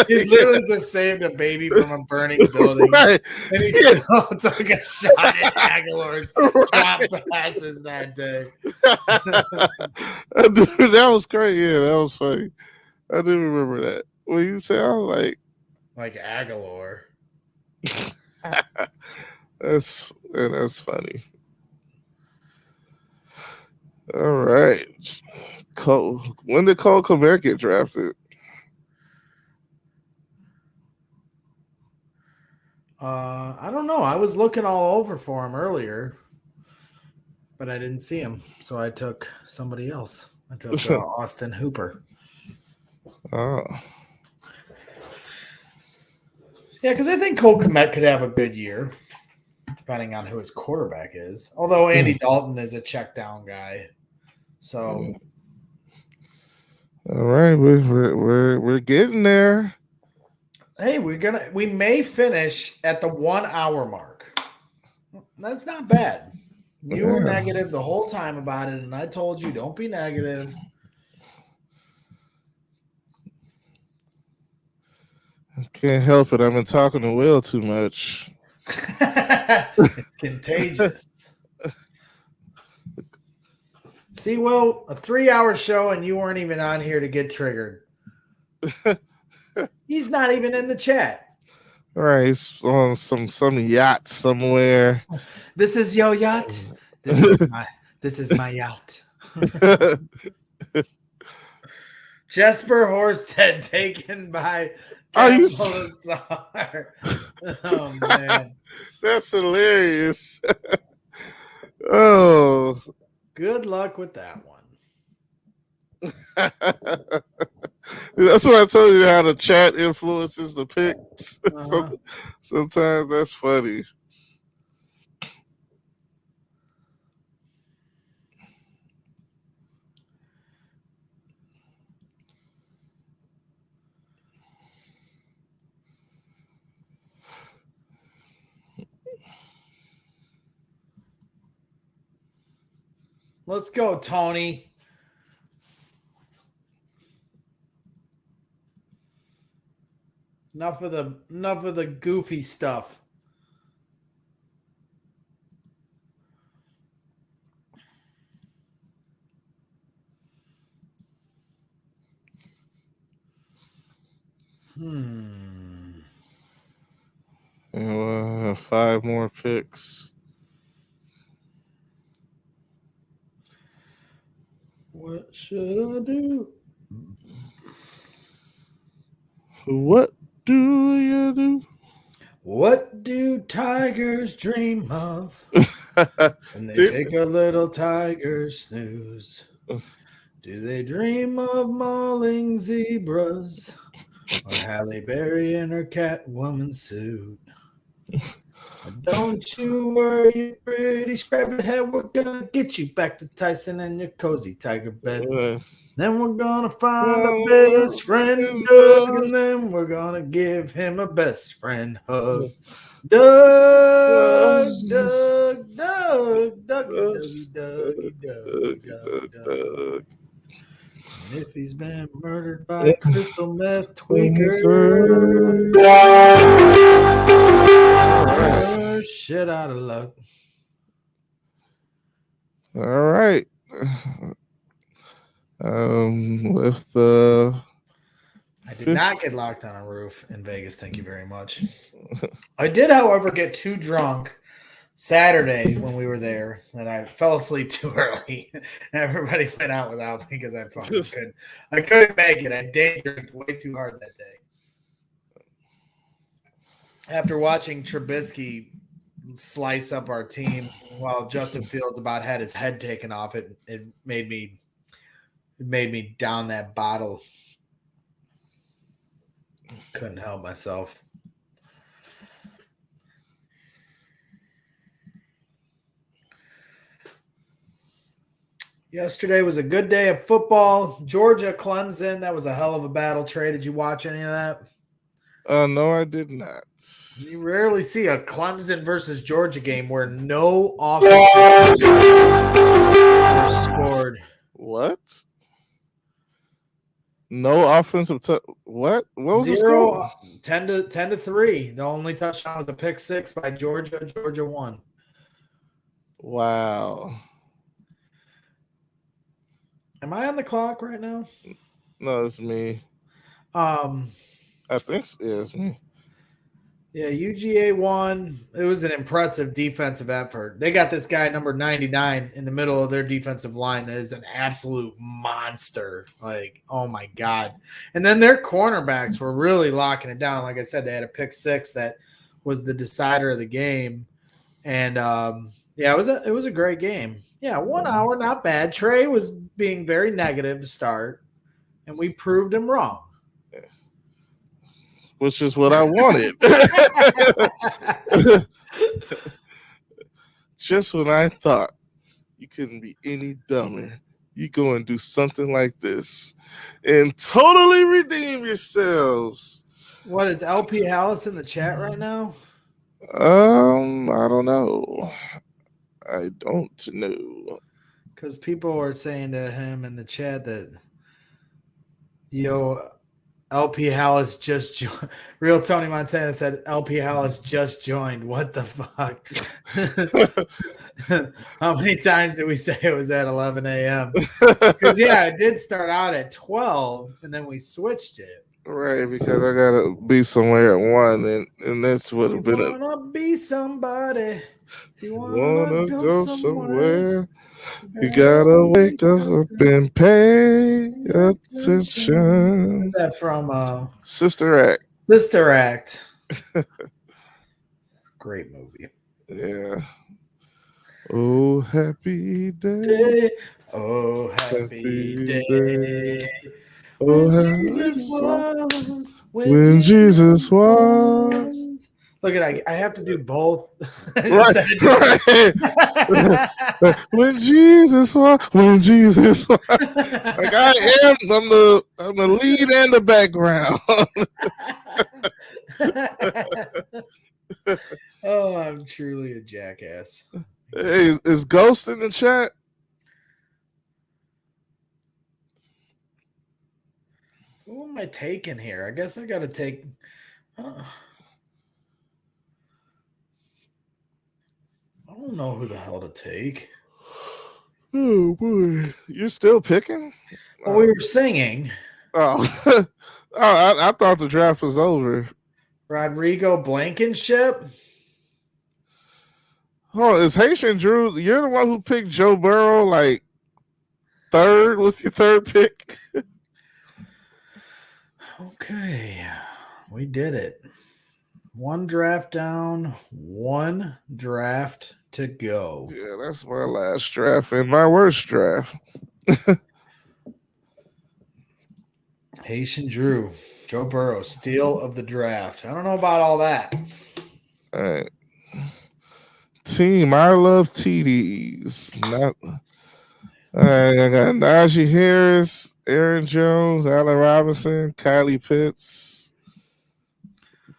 He literally just saved a baby from a burning building. Right. And he still took a shot at Aguilar's drop passes that day. Dude, that was crazy. Yeah, that was funny. I do remember that. When you said, I was like Aguilar. That's funny. All right. Cole. When did Cole Kmet get drafted? I don't know. I was looking all over for him earlier, but I didn't see him. So I took somebody else. I took Austin Hooper. Oh. Yeah, because I think Cole Kmet could have a good year, depending on who his quarterback is. Although Andy Dalton is a check down guy. So all right, we're getting there. Hey, we may finish at the 1 hour mark. That's not bad. You were negative the whole time about it, and I told you don't be negative. I can't help it. I've been talking to Will too much. It's contagious. See, Will, a 3 hour show, and you weren't even on here to get triggered. He's not even in the chat. All right, he's on some yacht somewhere. This is your yacht. This is my yacht. Jesper Horsted taken by Campbell. Oh man, that's hilarious. Oh, good luck with that one. That's why I told you how the chat influences the picks. Sometimes that's funny. Let's go, Tony. Enough of the goofy stuff. And we'll have 5 more picks. What should I do? What do you do? What do tigers dream of when they take a little tiger snooze? Do they dream of mauling zebras or Halle Berry in her Catwoman suit? Don't you worry, pretty scrappy head. We're gonna get you back to Tyson and your cozy tiger bed. Then we're gonna find a best friend Doug, and then we're gonna give him a best friend hug. Doug, Doug, Doug, Dougie, Dougie, Doug. And if he's been murdered by a crystal meth tweaker, shit out of luck. All right. With the I did not get locked on a roof in Vegas. Thank you very much. I did, however, get too drunk Saturday when we were there that I fell asleep too early. Everybody went out without me because I fucking couldn't. I couldn't make it. I day drank way too hard that day. After watching Trubisky slice up our team while Justin Fields about had his head taken off, it made me down that bottle. Couldn't help myself. Yesterday was a good day of football. Georgia, Clemson. That was a hell of a battle. Trey, did you watch any of that? No, I did not. You rarely see a Clemson versus Georgia game where no offense was scored. What? No offensive what? What was the score? 10-3. The only touchdown was a pick six by Georgia. Georgia won. Wow. Am I on the clock right now? No, it's me. I think it's me. Yeah, UGA won. It was an impressive defensive effort. They got this guy number 99 in the middle of their defensive line that is an absolute monster. Like, oh my God. And then their cornerbacks were really locking it down. Like I said, they had a pick six that was the decider of the game. And yeah, it was a great game. Yeah, 1 hour, not bad. Trey was being very negative to start, and we proved him wrong. Which is what I wanted. Just when I thought you couldn't be any dumber, you go and do something like this and totally redeem yourselves. What is LP Hallis in the chat right now? I don't know. I don't know. Because people are saying to him in the chat that, yo, LP Hallis just joined. Real Tony Montana said LP Hallis just joined. What the fuck? How many times did we say it was at 11 a.m.? Because, yeah, it did start out at 12, and then we switched it. Right, because I got to be somewhere at 1, and that's what would have been You want to be somebody. You want to go somewhere. You got to wake up and pay attention. What's that from? Sister Act. Sister Act. Great movie. Yeah. Oh, happy day. Oh, happy day. Oh, when Jesus was. Look at I have to do both. Right. When Jesus was. Like I am. I'm the lead and the background. Oh, I'm truly a jackass. Hey, is Ghost in the chat? Who am I taking here? I guess I got to take. I don't know who the hell to take. Oh boy, you're still picking? Well, we were singing. Oh, I thought the draft was over. Rodrigo Blankenship. Oh, is Haitian Drew? You're the one who picked Joe Burrow like third? What's your third pick? Okay. We did it. One draft down, one draft to go. Yeah, that's my last draft and my worst draft. Haitian Drew, Joe Burrow, steal of the draft. I don't know about all that. All right. Team, I love TDs. Not. All right, I got Najee Harris, Aaron Jones, Allen Robinson, Kylie Pitts,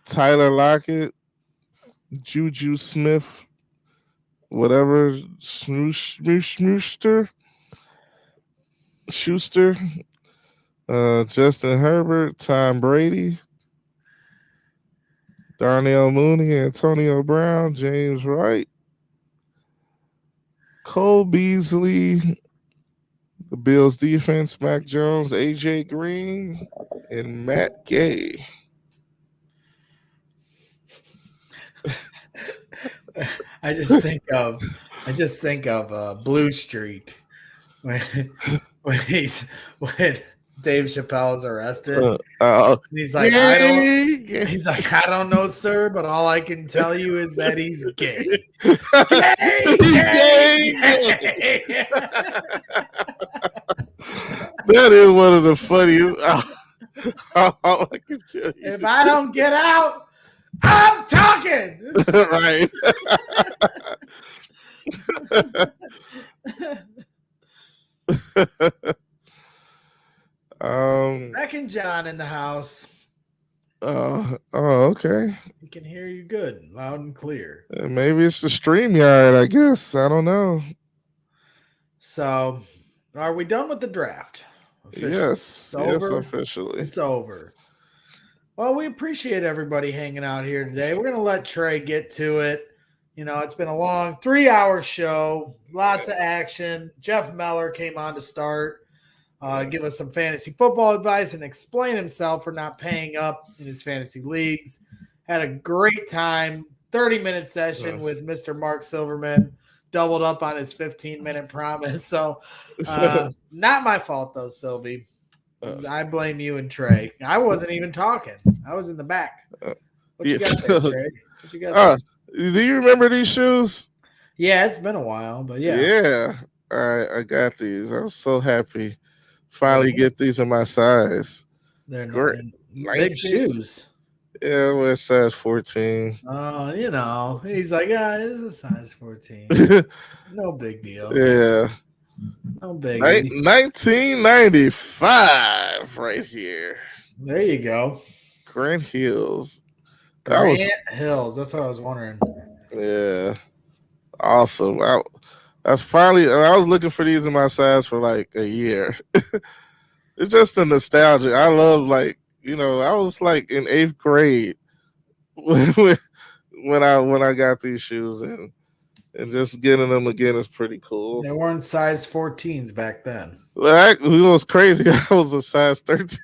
Tyler Lockett, Juju Smith, whatever, Schuster, Justin Herbert, Tom Brady, Darnell Mooney, Antonio Brown, James Wright, Cole Beasley, the Bills defense, Mac Jones, AJ Green, and Matt Gay. I just think of Blue Streak when Dave Chappelle is arrested. He's like, I don't know, sir, but all I can tell you is that he's gay. Gay. That is one of the funniest. All I can tell you. If I don't get out, I'm talking. Right. Beck and John in the house. Okay. He can hear you good, loud and clear. Maybe it's the StreamYard, I guess. I don't know. So, are we done with the draft? Officially? Yes, officially. It's over. Well, we appreciate everybody hanging out here today. We're going to let Trae get to it. You know, it's been a long 3-hour show, lots of action. Jeff Meller came on to start, give us some fantasy football advice and explain himself for not paying up in his fantasy leagues. Had a great time, 30-minute session with Mr. Marc Silverman, doubled up on his 15-minute promise. So, not my fault, though, Sylvie. I blame you and Trae. I wasn't even talking. I was in the back. What you got there, Trae? What you got there? Do you remember these shoes? Yeah, it's been a while, but yeah. Yeah. All right, I got these. I'm so happy. Finally get these in my size. They're big shoes. Yeah, we're size 14. Oh, you know. He's like, yeah, this is a size 14. No big deal. Yeah. No big. 1995 right here. There you go. Grant Hills. Hills. That's what I was wondering. Yeah. Awesome. I was looking for these in my size for like a year. It's just a nostalgia. I love, like, you know, I was like in 8th grade when I got these shoes and just getting them again is pretty cool. They weren't size 14s back then. It was crazy. I was a size 13.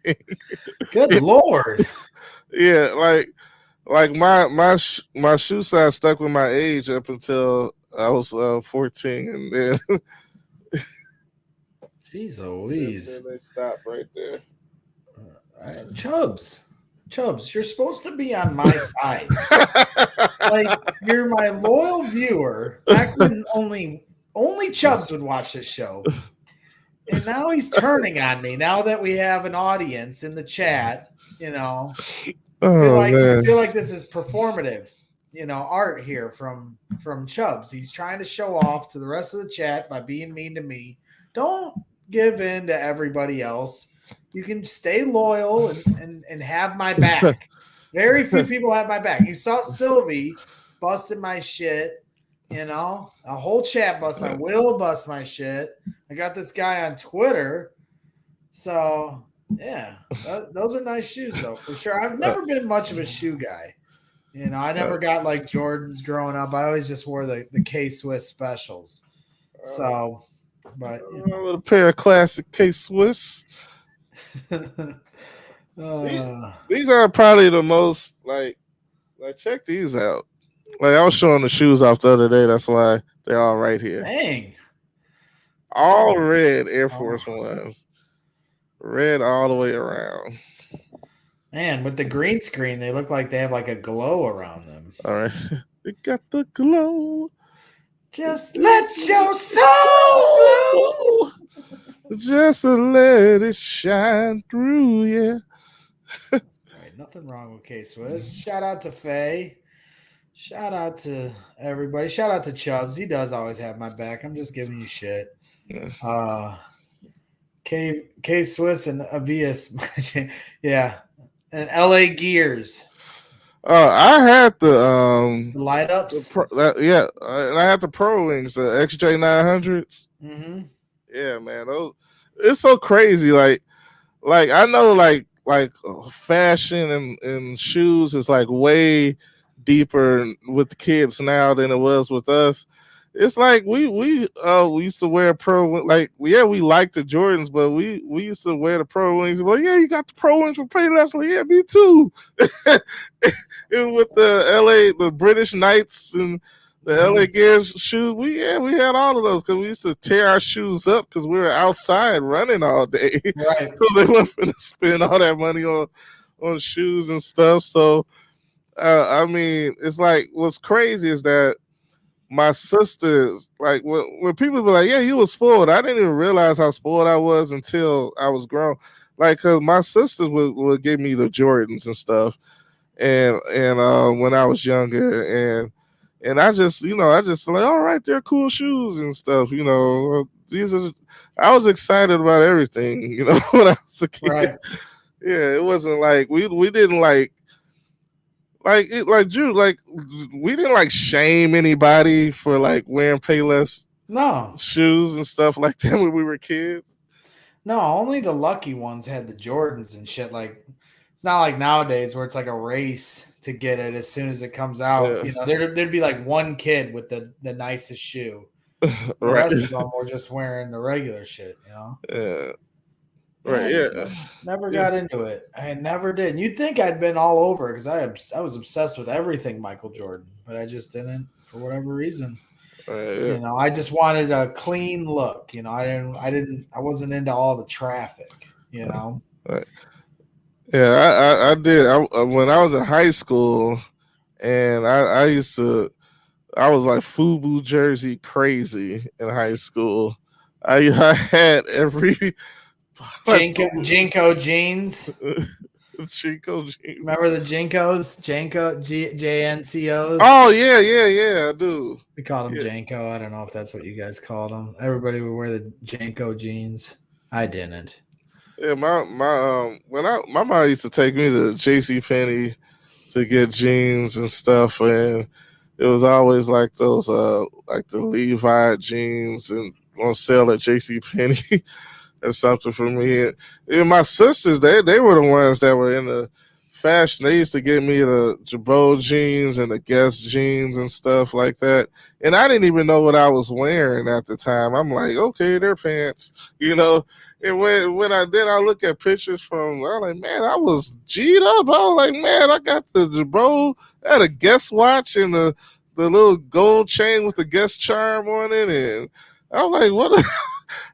Good Lord. Yeah, like my shoe size stuck with my age up until I was 14, and then jeez Louise. They stopped right there. Chubbs, you're supposed to be on my side. Like, you're my loyal viewer. Back when only Chubbs would watch this show. And now he's turning on me. Now that we have an audience in the chat, you know. I feel like this is performative, you know, art here from Chubbs. He's trying to show off to the rest of the chat by being mean to me. Don't give in to everybody else. You can stay loyal and have my back. Very few people have my back. You saw Sylvie busting my shit, you know. A whole chat busted my Will bust my shit. I got this guy on Twitter. So, yeah, those are nice shoes, though, for sure. I've never been much of a shoe guy. You know, I never got like Jordans growing up. I always just wore the K-Swiss specials. So, but you know. With a pair of classic K-Swiss. These are probably the most like check these out. Like, I was showing the shoes off the other day. That's why they're all right here. Dang. All red Air Force Ones. Red all the way around. Man, with the green screen, they look like they have like a glow around them. All right. It got the glow. Just let your soul glow. Just let it shine through, yeah. All right, nothing wrong with K-Swiss. Shout out to Faye. Shout out to everybody. Shout out to Chubbs. He does always have my back. I'm just giving you shit. K-Swiss and Avias. Yeah. And LA Gears. I had the light ups. And I had the Pro Wings, the XJ 900s. Mm-hmm. Yeah, man, it's so crazy. Like I know, like fashion and shoes is like way deeper with the kids now than it was with us. It's like we used to wear we liked the Jordans, but we used to wear the Pro Wings. Well, yeah, you got the Pro Wings from Payless. Like, yeah, me too. And with the British Knights and the LA Gears shoes, we had all of those because we used to tear our shoes up because we were outside running all day. Right. So they weren't going to spend all that money on shoes and stuff. So I mean, it's like what's crazy is that my sisters, like when people be like, yeah, you were spoiled. I didn't even realize how spoiled I was until I was grown. Like, cause my sisters would give me the Jordans and stuff. And when I was younger and I just like, all right, they're cool shoes and stuff. I was excited about everything, when I was a kid. Right. Yeah. It wasn't like, we didn't we didn't shame anybody for wearing Payless shoes and stuff like that when we were kids. No, only the lucky ones had the Jordans and shit. Like, it's not like nowadays where it's like a race to get it as soon as it comes out. Yeah. There'd be like one kid with the nicest shoe. The Right. rest of them were just wearing the regular shit. Yeah. Right. Yeah. Never got into it. I never did. You'd think I'd been all over because I was obsessed with everything Michael Jordan, but I just didn't for whatever reason. Right, yeah. I just wanted a clean look. I wasn't into all the traffic. Right. Yeah, I did. When I was in high school, and I was like FUBU jersey crazy in high school. I had every. Jinko jeans. Jinko jeans. Remember the Jinkos? JNCOs? Oh, yeah, I do. We called them Janko. I don't know if that's what you guys called them. Everybody would wear the Janko jeans. I didn't. Yeah, my mom used to take me to JCPenney to get jeans and stuff, and it was always like those like the Levi jeans and on sale at JCPenney. That's something for me. And my sisters, they were the ones that were in the fashion. They used to give me the Jabot jeans and the Guess jeans and stuff like that. And I didn't even know what I was wearing at the time. I'm like, okay, they're pants, And when I look at pictures I'm like, man, I was G'd up. I was like, man, I got the Jabot. I had a Guess watch and the little gold chain with the Guess charm on it. And I was like, what?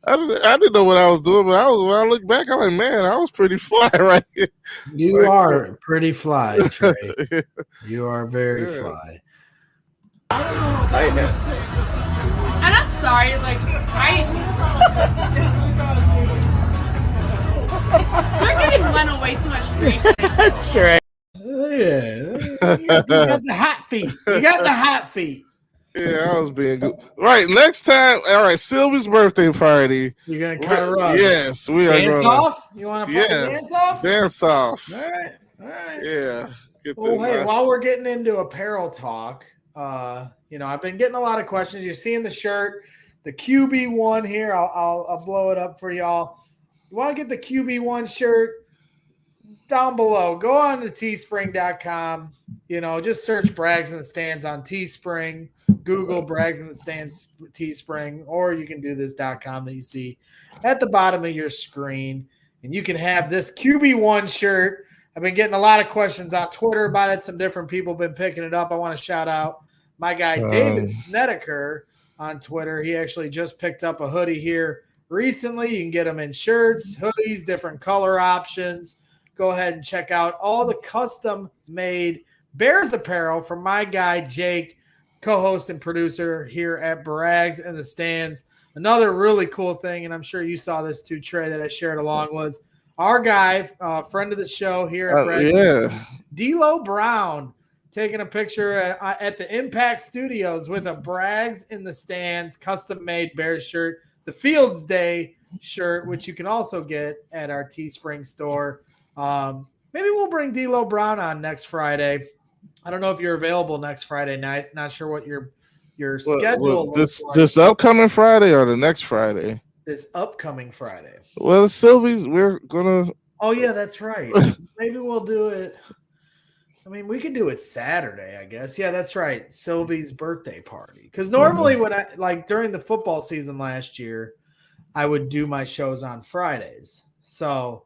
I didn't know what I was doing, but when I look back, I'm like, man, I was pretty fly right here. You are pretty fly, Trae. You are very fly. And I'm sorry, you're giving Leno way too much grief. That's right. Yeah. You got the hot feet. Yeah, I was being good. Right, next time, all right, Sylvia's birthday party. You're going to cut her off. Yes, we are going to. Dance off? You want to dance off? Dance off. All right. Yeah. While we're getting into apparel talk, I've been getting a lot of questions. You're seeing the shirt, the QB1 here. I'll blow it up for y'all. You want to get the QB1 shirt? Down below, go on to teespring.com. Just search Braggs in the Stands on Teespring. Google Braggs in the Stands Teespring, or you can do this.com that you see at the bottom of your screen, and you can have this QB1 shirt. I've been getting a lot of questions on Twitter about it. Some different people have been picking it up. I want to shout out my guy David Snedeker on Twitter. He actually just picked up a hoodie here recently. You can get them in shirts, hoodies, different color options. Go ahead and check out all the custom-made Bears apparel from my guy, Jake, co-host and producer here at Braggs in the Stands. Another really cool thing, and I'm sure you saw this too, Trey, that I shared along, was our guy, friend of the show here at Braggs, D'Lo Brown, taking a picture at the Impact Studios with a Braggs in the Stands custom-made Bears shirt, the Fields Day shirt, which you can also get at our Teespring store. Maybe we'll bring D'Lo Brown on next Friday. I don't know if you're available next Friday night. Not sure what your schedule looks like. This upcoming Friday or the next Friday? This upcoming Friday. Well, Sylvie's, we're gonna. Oh yeah, that's right. Maybe we'll do it. I mean, we could do it Saturday, I guess. Yeah, that's right. Sylvie's birthday party. Because normally when I during the football season last year, I would do my shows on Fridays. So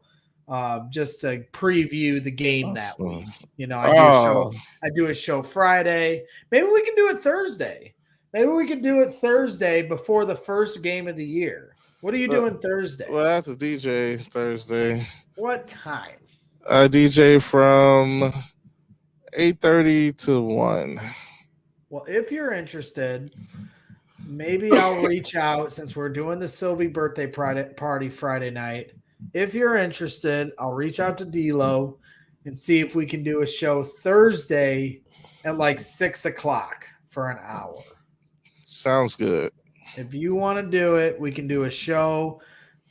just to preview the game that week. You know, I do a show Friday. Maybe we can do it Thursday. Maybe we can do it Thursday before the first game of the year. What are you doing Thursday? Well, I have to DJ Thursday. What time? I DJ from 8:30 to 1. Well, if you're interested, maybe I'll reach out since we're doing the Sylvie birthday party Friday night. If you're interested, I'll reach out to D'Lo and see if we can do a show Thursday at like 6 o'clock for an hour. Sounds good. If you want to do it, we can do a show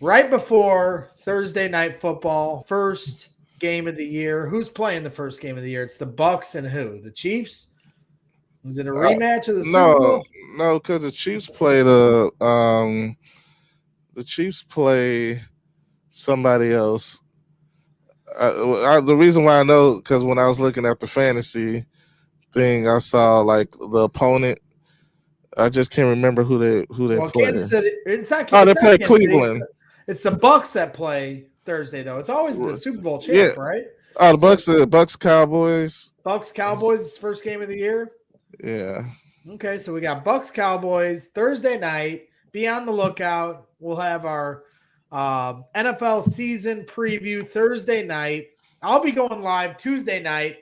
right before Thursday night football, first game of the year. Who's playing the first game of the year? It's the Bucs and who? The Chiefs? Is it a rematch of the Super Bowl? No, because the Chiefs play somebody else. The reason why I know, because when I was looking at the fantasy thing, I saw like the opponent. I just can't remember who they play. Kansas City. It's not Kansas they play City. Cleveland. It's the Bucs that play Thursday, though. It's always the Super Bowl champ, right? Oh, the Bucs Cowboys. Bucs Cowboys is the first game of the year. Yeah. Okay, so we got Bucs Cowboys Thursday night. Be on the lookout. We'll have our NFL season preview Thursday night. I'll be going live Tuesday night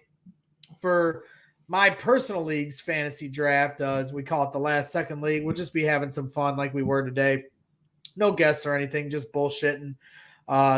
for my personal league's fantasy draft. As we call it, the last second league. We'll just be having some fun like we were today. No guests or anything, just bullshitting.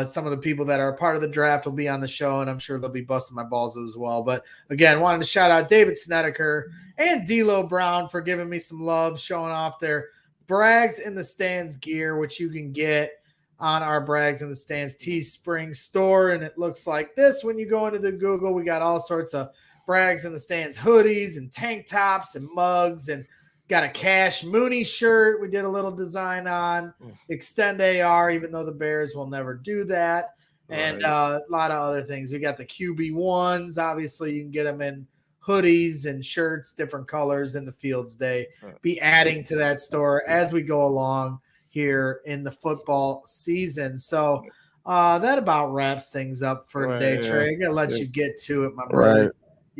Some of the people that are a part of the draft will be on the show, and I'm sure they'll be busting my balls as well. But again, wanted to shout out David Snedeker and D'Lo Brown for giving me some love, showing off their Braggs in the Stands gear, which you can get on our Braggs in the Stands Teespring store. And it looks like this when you go into the Google. We got all sorts of Braggs in the Stands hoodies and tank tops and mugs, and got a Cash Mooney shirt we did a little design on. Extend AR, even though the Bears will never do that. And a lot of other things. We got the QB1s. Obviously, you can get them in hoodies and shirts, different colors in the Fields Day. Be adding to that store as we go along here in the football season. So that about wraps things up for today, Trey. I'm going to let you get to it, my brother. Right.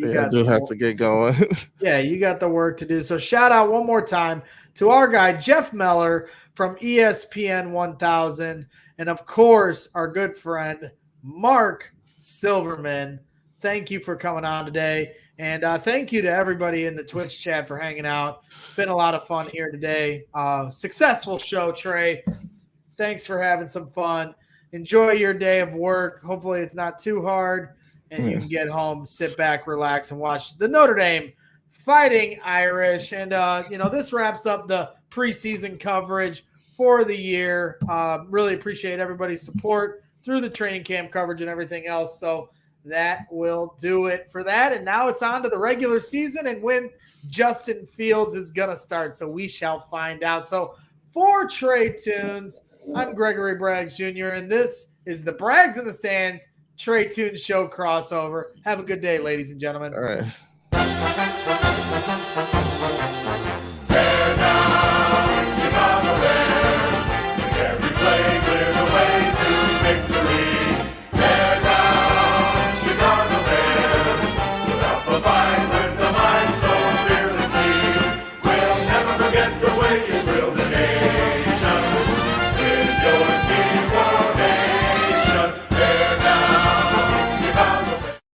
I do have to get going. Yeah, you got the work to do. So shout out one more time to our guy, Jeff Meller from ESPN 1000. And, of course, our good friend, Marc Silverman. Thank you for coming on today. And thank you to everybody in the Twitch chat for hanging out. It's been a lot of fun here today. Successful show, Trey. Thanks for having some fun. Enjoy your day of work. Hopefully it's not too hard. And you can get home, sit back, relax, and watch the Notre Dame Fighting Irish. And, this wraps up the preseason coverage for the year. Really appreciate everybody's support through the training camp coverage and everything else. So that will do it for that. And now it's on to the regular season and when Justin Fields is going to start. So we shall find out. So for Trae Tunes, I'm Gregory Braggs Jr., and this is the Braggs in the Stands Trae Tunes Show crossover. Have a good day, ladies and gentlemen. All right.